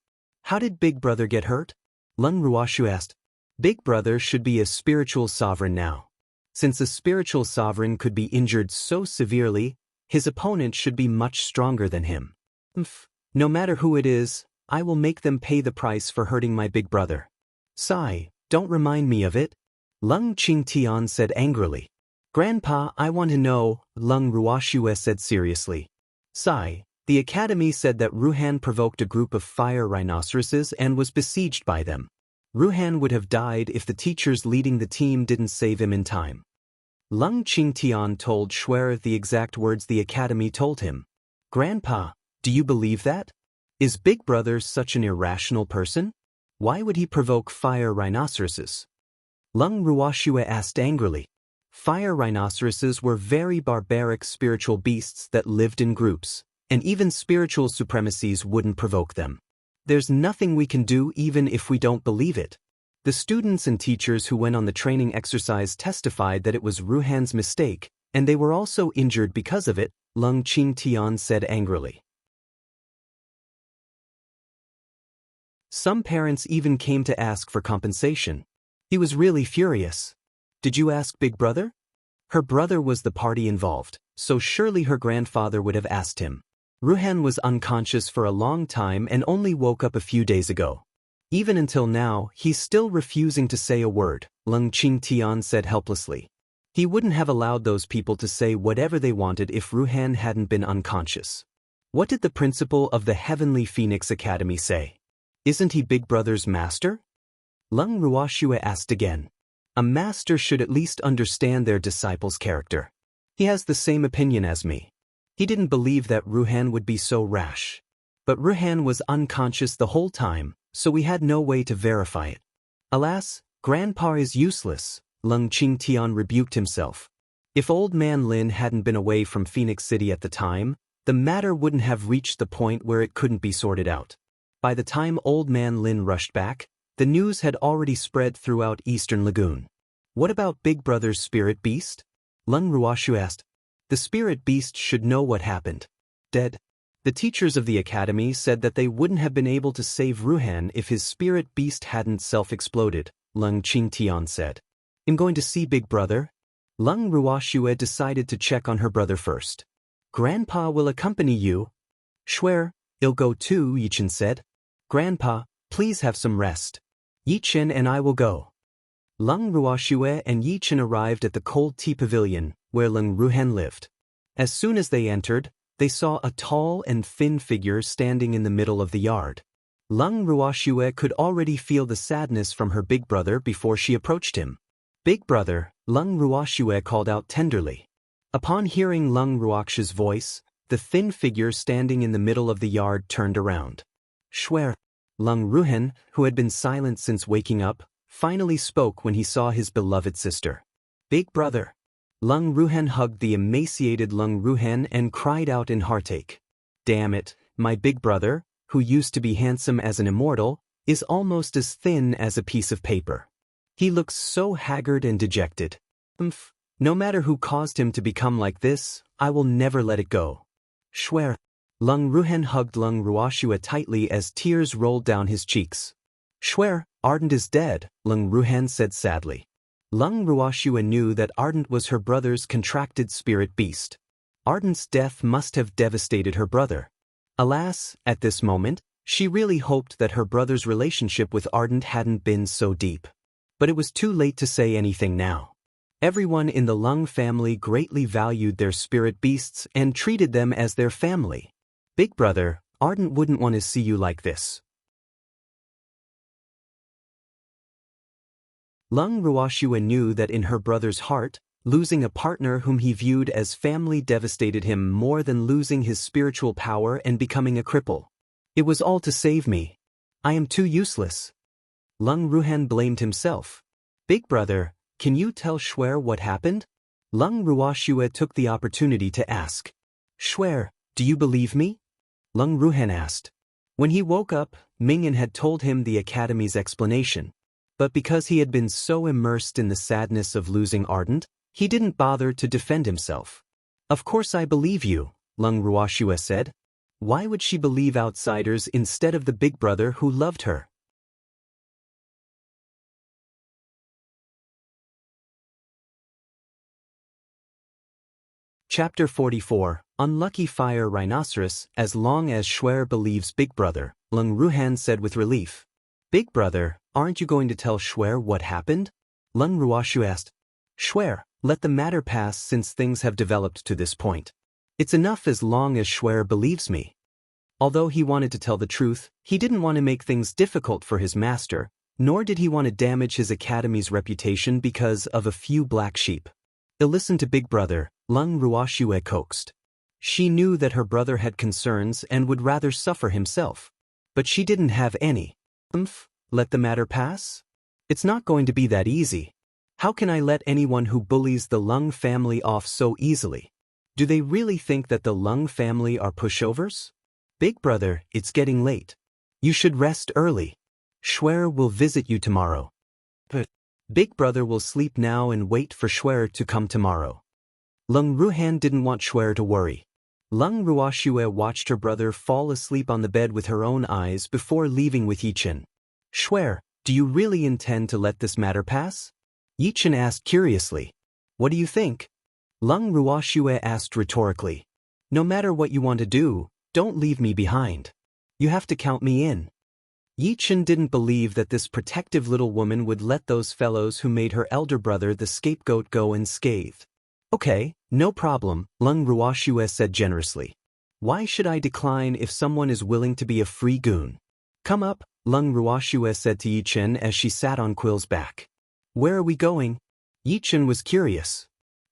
How did Big Brother get hurt? Leng Ruoxue asked. Big Brother should be a spiritual sovereign now. Since a spiritual sovereign could be injured so severely, his opponent should be much stronger than him. No matter who it is, I will make them pay the price for hurting my big brother. Sigh, don't remind me of it. Leng Qingtian said angrily. Grandpa, I want to know, Leng Ruoxue said seriously. Sigh, the academy said that Ruhan provoked a group of fire rhinoceroses and was besieged by them. Ruhan would have died if the teachers leading the team didn't save him in time. Leng Qingtian told Xue the exact words the academy told him. Grandpa, do you believe that? Is Big Brother such an irrational person? Why would he provoke fire rhinoceroses? Leng Ruoxue asked angrily. Fire rhinoceroses were very barbaric spiritual beasts that lived in groups, and even spiritual supremacies wouldn't provoke them. There's nothing we can do even if we don't believe it. The students and teachers who went on the training exercise testified that it was Ruhan's mistake, and they were also injured because of it, Leng Qingtian said angrily. Some parents even came to ask for compensation. He was really furious. Did you ask Big Brother? Her brother was the party involved, so surely her grandfather would have asked him. Ruhan was unconscious for a long time and only woke up a few days ago. Even until now, he's still refusing to say a word, Leng Qingtian said helplessly. He wouldn't have allowed those people to say whatever they wanted if Ruhan hadn't been unconscious. What did the principal of the Heavenly Phoenix Academy say? Isn't he Big Brother's master? Leng Ruoxue asked again. A master should at least understand their disciple's character. He has the same opinion as me. He didn't believe that Ruhan would be so rash. But Ruhan was unconscious the whole time, so we had no way to verify it. Alas, Grandpa is useless, Leng Qingtian rebuked himself. If Old Man Lin hadn't been away from Phoenix City at the time, the matter wouldn't have reached the point where it couldn't be sorted out. By the time Old Man Lin rushed back, the news had already spread throughout Eastern Lagoon. What about Big Brother's spirit beast? Lung Ruoshu asked. The spirit beast should know what happened. Dead. The teachers of the academy said that they wouldn't have been able to save Ruhan if his spirit beast hadn't self-exploded, Lung Qingtian said. I'm going to see Big Brother. Lung Ruoshue decided to check on her brother first. Grandpa will accompany you. Swear, I'll go too, Yichen said. Grandpa, please have some rest. Yichen and I will go. Lung Ruoshue and Yichen arrived at the cold tea pavilion, where Lung Ruhan lived. As soon as they entered, they saw a tall and thin figure standing in the middle of the yard. Lung Ruoshue could already feel the sadness from her big brother before she approached him. Big brother, Lung Ruoshue called out tenderly. Upon hearing Lung Ruoxue's voice, the thin figure standing in the middle of the yard turned around. Swear. Lung Ruhan, who had been silent since waking up, finally spoke when he saw his beloved sister. Big brother. Lung Ruhan hugged the emaciated Lung Ruhan and cried out in heartache. Damn it, my big brother, who used to be handsome as an immortal, is almost as thin as a piece of paper. He looks so haggard and dejected. No matter who caused him to become like this, I will never let it go. Swear. Lung Ruhan hugged Lung Ruoshue tightly as tears rolled down his cheeks. Swear, Ardent is dead, Lung Ruhan said sadly. Lung Ruoshue knew that Ardent was her brother's contracted spirit beast. Ardent's death must have devastated her brother. Alas, at this moment, she really hoped that her brother's relationship with Ardent hadn't been so deep. But it was too late to say anything now. Everyone in the Lung family greatly valued their spirit beasts and treated them as their family. Big brother, Ardent wouldn't want to see you like this. Lung Ruoshue knew that in her brother's heart, losing a partner whom he viewed as family devastated him more than losing his spiritual power and becoming a cripple. It was all to save me. I am too useless. Lung Ruhan blamed himself. Big brother, can you tell Swear what happened? Lung Ruoshue took the opportunity to ask. Swear, do you believe me? Lung Ruhan asked. When he woke up, Mingyan had told him the academy's explanation. But because he had been so immersed in the sadness of losing Ardent, he didn't bother to defend himself. Of course I believe you, Lung Ruoshue said. Why would she believe outsiders instead of the big brother who loved her? Chapter 44, Unlucky Fire Rhinoceros. As long as Swear believes Big Brother, Lung Ruhan said with relief. Big brother, aren't you going to tell Swear what happened? Lung Ruoshue asked. Swear, let the matter pass since things have developed to this point. It's enough as long as Swear believes me. Although he wanted to tell the truth, he didn't want to make things difficult for his master, nor did he want to damage his academy's reputation because of a few black sheep. Listen to Big Brother, Lung Ruoshue coaxed. She knew that her brother had concerns and would rather suffer himself. But she didn't have any. Let the matter pass? It's not going to be that easy. How can I let anyone who bullies the Lung family off so easily? Do they really think that the Lung family are pushovers? Big brother, it's getting late. You should rest early. Swear will visit you tomorrow. But Big brother will sleep now and wait for Swear to come tomorrow. Lung Ruhan didn't want Swear to worry. Lung Ruoshue watched her brother fall asleep on the bed with her own eyes before leaving with Yichen. Swear, do you really intend to let this matter pass? Yichen asked curiously. What do you think? Lung Ruoshue asked rhetorically. No matter what you want to do, don't leave me behind. You have to count me in. Yichen didn't believe that this protective little woman would let those fellows who made her elder brother the scapegoat go unscathed. Okay, no problem, Lung Ruoshue said generously. Why should I decline if someone is willing to be a free goon? Come up, Lung Ruoshue said to Yichen as she sat on Quill's back. Where are we going? Yichen was curious.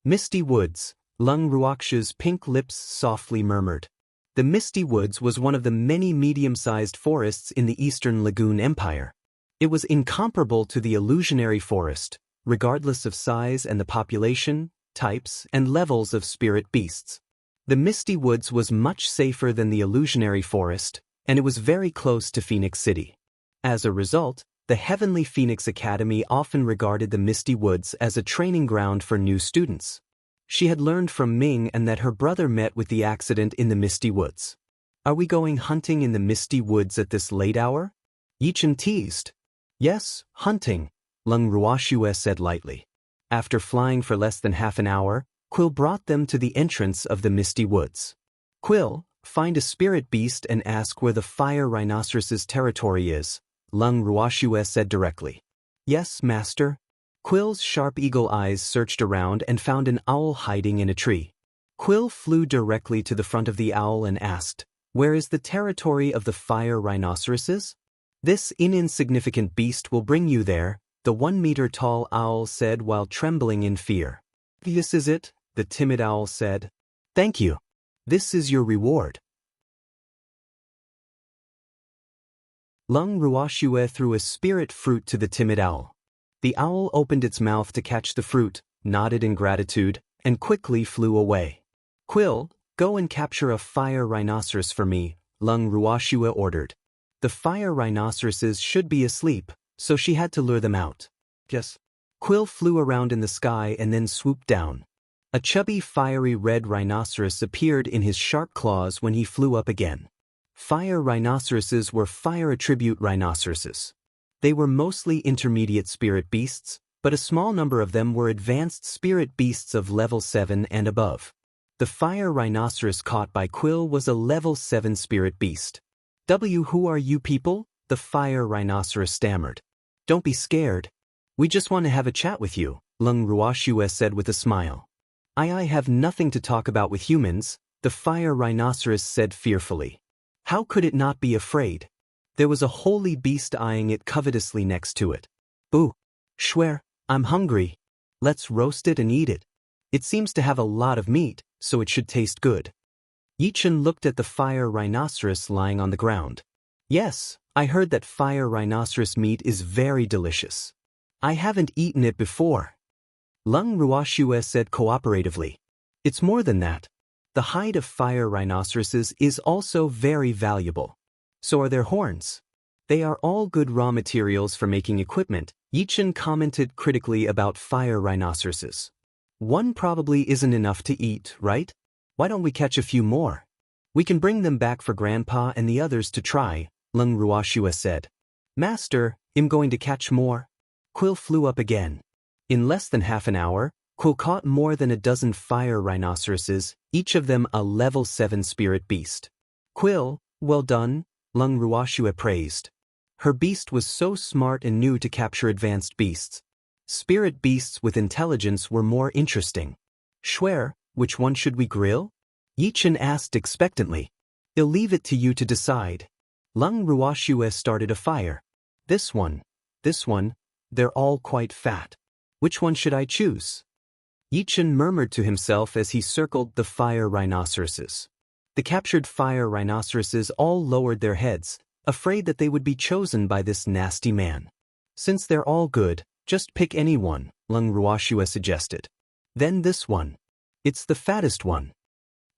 Misty Woods, Lung Ruoxue's pink lips softly murmured. The Misty Woods was one of the many medium-sized forests in the Eastern Lagoon Empire. It was incomparable to the illusionary forest, regardless of size and the population, types and levels of spirit beasts. The Misty Woods was much safer than the illusionary forest, and it was very close to Phoenix City. As a result, the Heavenly Phoenix Academy often regarded the Misty Woods as a training ground for new students. She had learned from Ming and that her brother met with the accident in the Misty Woods. "Are we going hunting in the Misty Woods at this late hour?" Yichen teased. "Yes, hunting," Lung Ruoxue said lightly. After flying for less than half an hour, Quill brought them to the entrance of the Misty Woods. "Quill, find a spirit beast and ask where the fire rhinoceros's territory is," Lung Ruoxue said directly. "Yes, master." Quill's sharp eagle eyes searched around and found an owl hiding in a tree. Quill flew directly to the front of the owl and asked, "Where is the territory of the fire rhinoceroses?" "This insignificant beast will bring you there," the 1-meter-tall owl said while trembling in fear. "This is it," the timid owl said. "Thank you. This is your reward." Lung Ruoxue threw a spirit fruit to the timid owl. The owl opened its mouth to catch the fruit, nodded in gratitude, and quickly flew away. "Quill, go and capture a fire rhinoceros for me," Lung Ruoxue ordered. The fire rhinoceroses should be asleep, so she had to lure them out. "Yes." Quill flew around in the sky and then swooped down. A chubby fiery red rhinoceros appeared in his sharp claws when he flew up again. Fire rhinoceroses were fire attribute rhinoceroses. They were mostly intermediate spirit beasts, but a small number of them were advanced spirit beasts of level 7 and above. The fire rhinoceros caught by Quill was a level 7 spirit beast. "Who are you people?" the fire rhinoceros stammered. "Don't be scared. We just want to have a chat with you," Lung Ruoxue said with a smile. I have nothing to talk about with humans," the fire rhinoceros said fearfully. How could it not be afraid? There was a holy beast eyeing it covetously next to it. "Boo! Schwer, I'm hungry. Let's roast it and eat it. It seems to have a lot of meat, so it should taste good." Yichen looked at the fire rhinoceros lying on the ground. "Yes, I heard that fire rhinoceros meat is very delicious. I haven't eaten it before," Lung Ruoxue said cooperatively. "It's more than that. The hide of fire rhinoceroses is also very valuable. So are their horns. They are all good raw materials for making equipment," Yichen commented critically about fire rhinoceroses. "One probably isn't enough to eat, right? Why don't we catch a few more? We can bring them back for Grandpa and the others to try," Lung Ruoxue said. "Master, I'm going to catch more." Quill flew up again. In less than half an hour, Quill caught more than a dozen fire rhinoceroses, each of them a level 7 spirit beast. "Quill, well done," Lung Ruoxue praised. Her beast was so smart and new to capture advanced beasts. Spirit beasts with intelligence were more interesting. "Schwer, which one should we grill?" Yichen asked expectantly. "I'll leave it to you to decide." Lung Ruoxue started a fire. This one, they're all quite fat. Which one should I choose?" Yichen murmured to himself as he circled the fire rhinoceroses. The captured fire rhinoceroses all lowered their heads, afraid that they would be chosen by this nasty man. "Since they're all good, just pick any one," Lung Ruoxue suggested. "Then this one. It's the fattest one."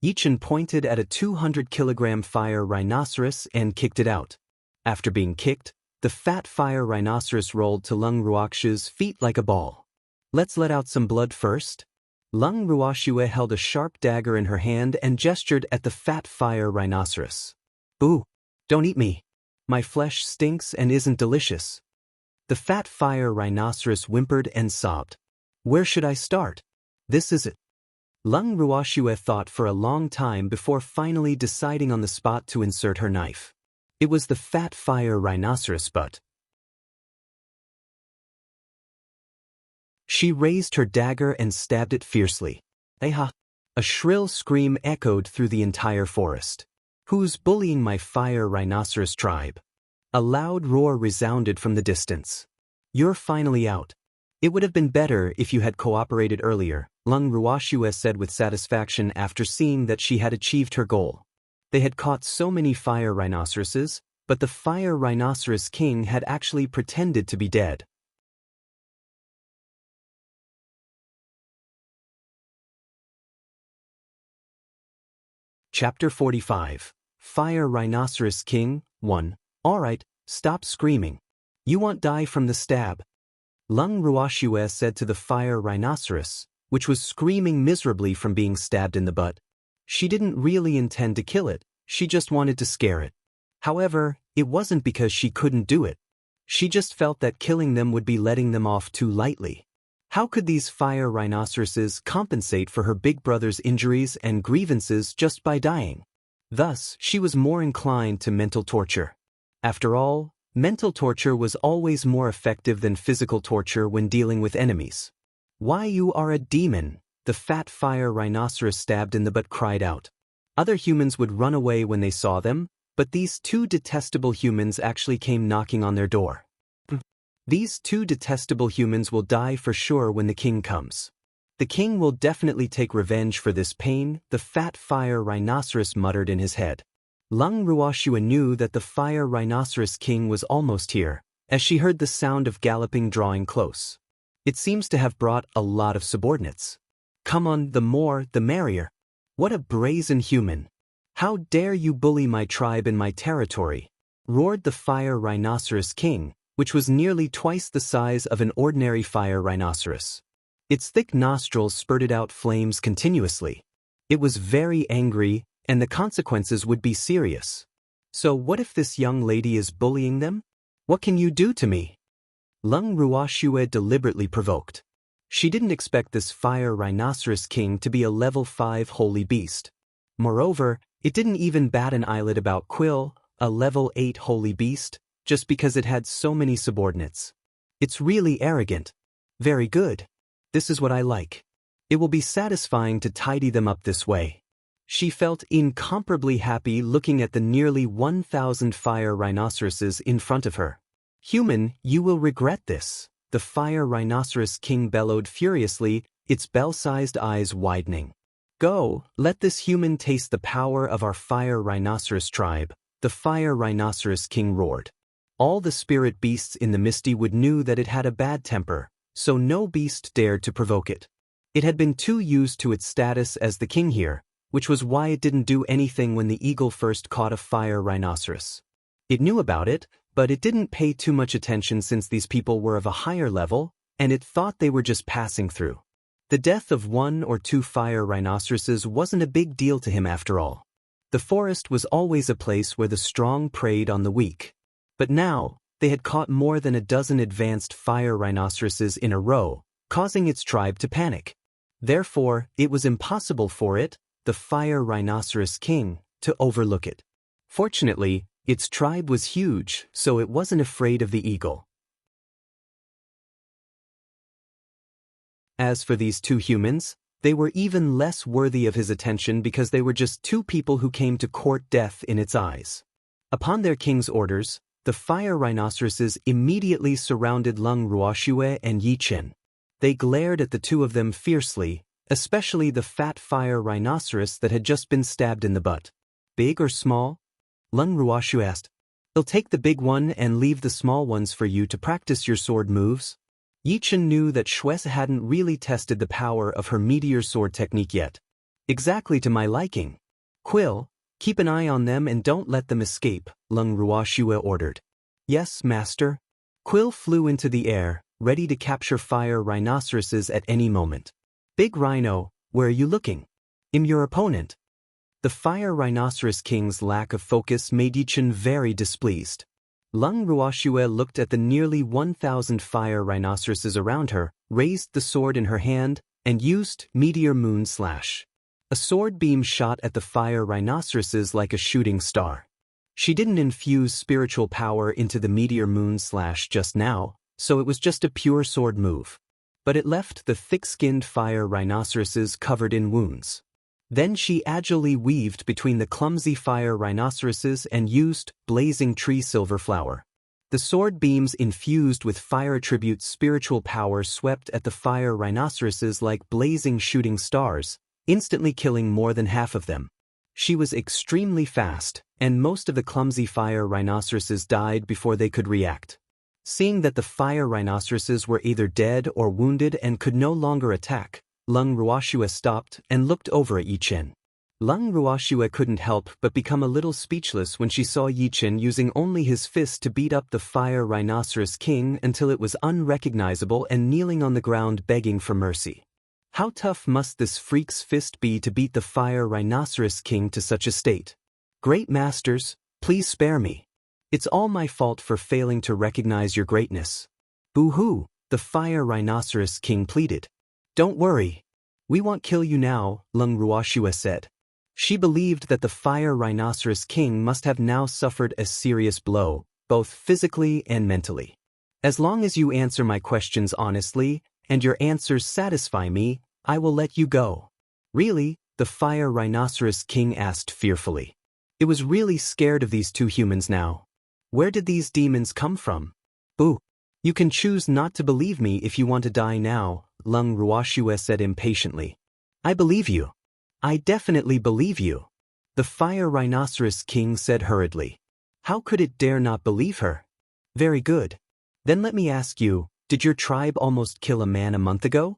Yichen pointed at a 200-kilogram fire rhinoceros and kicked it out. After being kicked, the fat fire rhinoceros rolled to Lung Ruoxue's feet like a ball. "Let's let out some blood first." Lung Ruoxue held a sharp dagger in her hand and gestured at the fat fire rhinoceros. "Boo! Don't eat me. My flesh stinks and isn't delicious." The fat fire rhinoceros whimpered and sobbed. "Where should I start? This is it." Lung Ruoxue thought for a long time before finally deciding on the spot to insert her knife. It was the fat fire rhinoceros butt. She raised her dagger and stabbed it fiercely. "Aha!" A shrill scream echoed through the entire forest. "Who's bullying my fire rhinoceros tribe?" A loud roar resounded from the distance. "You're finally out. It would have been better if you had cooperated earlier," Lung Ruoxue said with satisfaction after seeing that she had achieved her goal. They had caught so many fire rhinoceroses, but the fire rhinoceros king had actually pretended to be dead. Chapter 45. Fire Rhinoceros King, 1. Alright, stop screaming. You won't die from the stab. Lung Ruoxue said to the fire rhinoceros, which was screaming miserably from being stabbed in the butt. She didn't really intend to kill it, she just wanted to scare it. However, it wasn't because she couldn't do it. She just felt that killing them would be letting them off too lightly. How could these fire rhinoceroses compensate for her big brother's injuries and grievances just by dying? Thus, she was more inclined to mental torture. After all, mental torture was always more effective than physical torture when dealing with enemies. Why, you are a demon, the fat fire rhinoceros stabbed in the butt cried out. Other humans would run away when they saw them, but these two detestable humans actually came knocking on their door. These two detestable humans will die for sure when the king comes. The king will definitely take revenge for this pain, the fat fire rhinoceros muttered in his head. Lung Ruoxue knew that the fire rhinoceros king was almost here, as she heard the sound of galloping drawing close. It seems to have brought a lot of subordinates. Come on, the more, the merrier. What a brazen human. How dare you bully my tribe in my territory? Roared the fire rhinoceros king, which was nearly twice the size of an ordinary fire rhinoceros. Its thick nostrils spurted out flames continuously. It was very angry, and the consequences would be serious. So what if this young lady is bullying them? What can you do to me? Lung Ruoxue deliberately provoked. She didn't expect this fire rhinoceros king to be a level 5 holy beast. Moreover, it didn't even bat an eyelid about Quill, a level 8 holy beast, just because it had so many subordinates. It's really arrogant. Very good. This is what I like. It will be satisfying to tidy them up this way. She felt incomparably happy looking at the nearly 1,000 fire rhinoceroses in front of her. Human, you will regret this, the fire rhinoceros king bellowed furiously, its bell-sized eyes widening. Go, let this human taste the power of our fire rhinoceros tribe, the fire rhinoceros king roared. All the spirit beasts in the Misty Wood knew that it had a bad temper, so no beast dared to provoke it. It had been too used to its status as the king here, which was why it didn't do anything when the eagle first caught a fire rhinoceros. It knew about it, but it didn't pay too much attention since these people were of a higher level, and it thought they were just passing through. The death of 1 or 2 fire rhinoceroses wasn't a big deal to him after all. The forest was always a place where the strong preyed on the weak. But now, they had caught more than a dozen advanced fire rhinoceroses in a row, causing its tribe to panic. Therefore, it was impossible for it, the fire rhinoceros king, to overlook it. Fortunately, its tribe was huge, so it wasn't afraid of the eagle. As for these 2 humans, they were even less worthy of his attention because they were just 2 people who came to court death in its eyes. Upon their king's orders, the fire rhinoceroses immediately surrounded Lung Ruoxue and Yi Chen. They glared at the 2 of them fiercely, especially the fat fire rhinoceros that had just been stabbed in the butt. Big or small? Lung Ruoxue asked. I'll take the big one and leave the small ones for you to practice your sword moves. Yi Chen knew that Schwess hadn't really tested the power of her meteor sword technique yet. Exactly to my liking. Quill, keep an eye on them and don't let them escape, Lung Ruoxue ordered. Yes, master. Quill flew into the air, ready to capture fire rhinoceroses at any moment. Big Rhino, where are you looking? I'm your opponent. The fire rhinoceros king's lack of focus made Yi Chen very displeased. Lung Ruoxue looked at the nearly 1,000 fire rhinoceroses around her, raised the sword in her hand, and used Meteor Moon Slash. A sword beam shot at the fire rhinoceroses like a shooting star. She didn't infuse spiritual power into the Meteor Moon Slash just now, so it was just a pure sword move. But it left the thick-skinned fire rhinoceroses covered in wounds. Then she agilely weaved between the clumsy fire rhinoceroses and used Blazing Tree Silver Flower. The sword beams infused with fire attribute spiritual power swept at the fire rhinoceroses like blazing shooting stars, instantly killing more than half of them. She was extremely fast, and most of the clumsy fire rhinoceroses died before they could react. Seeing that the fire rhinoceroses were either dead or wounded and could no longer attack, Lung Ruoxue stopped and looked over at Yi Chen. Lung Ruoxue couldn't help but become a little speechless when she saw Yi Chen using only his fist to beat up the fire rhinoceros king until it was unrecognizable and kneeling on the ground begging for mercy. How tough must this freak's fist be to beat the fire rhinoceros king to such a state? Great masters, please spare me. It's all my fault for failing to recognize your greatness. Boo-hoo, the fire rhinoceros king pleaded. Don't worry. We won't kill you now, Lung Ruoxue said. She believed that the fire rhinoceros king must have now suffered a serious blow, both physically and mentally. As long as you answer my questions honestly, and your answers satisfy me, I will let you go. Really? The fire rhinoceros king asked fearfully. It was really scared of these two humans now. Where did these demons come from? Boo! You can choose not to believe me if you want to die now, Lung Ruoxue said impatiently. I believe you. I definitely believe you. The fire rhinoceros king said hurriedly. How could it dare not believe her? Very good. Then let me ask you, did your tribe almost kill a man a month ago?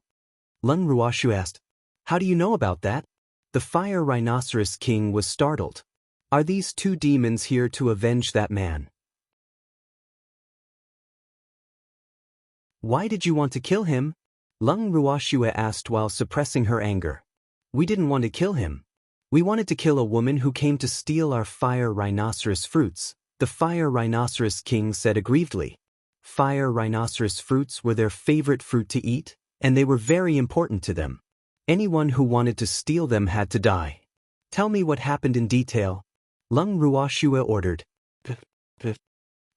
Lung Ruoxue asked. How do you know about that? The fire rhinoceros king was startled. Are these two demons here to avenge that man? Why did you want to kill him? Lung Ruoxue asked while suppressing her anger. We didn't want to kill him. We wanted to kill a woman who came to steal our fire rhinoceros fruits, the fire rhinoceros king said aggrievedly. Fire rhinoceros fruits were their favorite fruit to eat, and they were very important to them. Anyone who wanted to steal them had to die. Tell me what happened in detail. Lung Ruoxue ordered.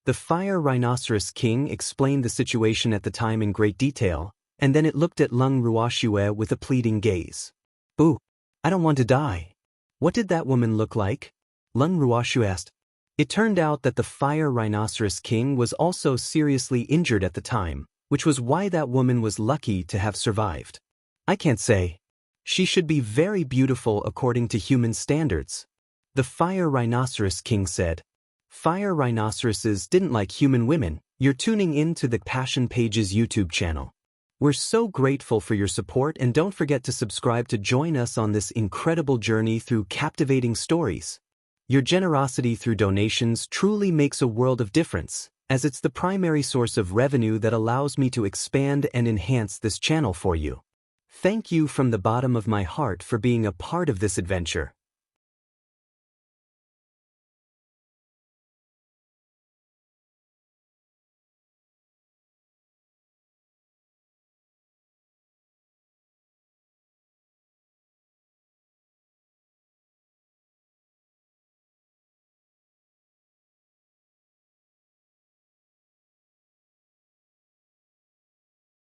The fire rhinoceros king explained the situation at the time in great detail, and then it looked at Lung Ruoxue with a pleading gaze. Boo! I don't want to die. What did that woman look like? Lung Ruoxue asked. It turned out that the fire rhinoceros king was also seriously injured at the time, which was why that woman was lucky to have survived. I can't say. She should be very beautiful according to human standards. The fire rhinoceros king said. Fire rhinoceroses didn't like human women. You're tuning in to the Passion Pages YouTube channel. We're so grateful for your support, and don't forget to subscribe to join us on this incredible journey through captivating stories. Your generosity through donations truly makes a world of difference, as it's the primary source of revenue that allows me to expand and enhance this channel for you. Thank you from the bottom of my heart for being a part of this adventure.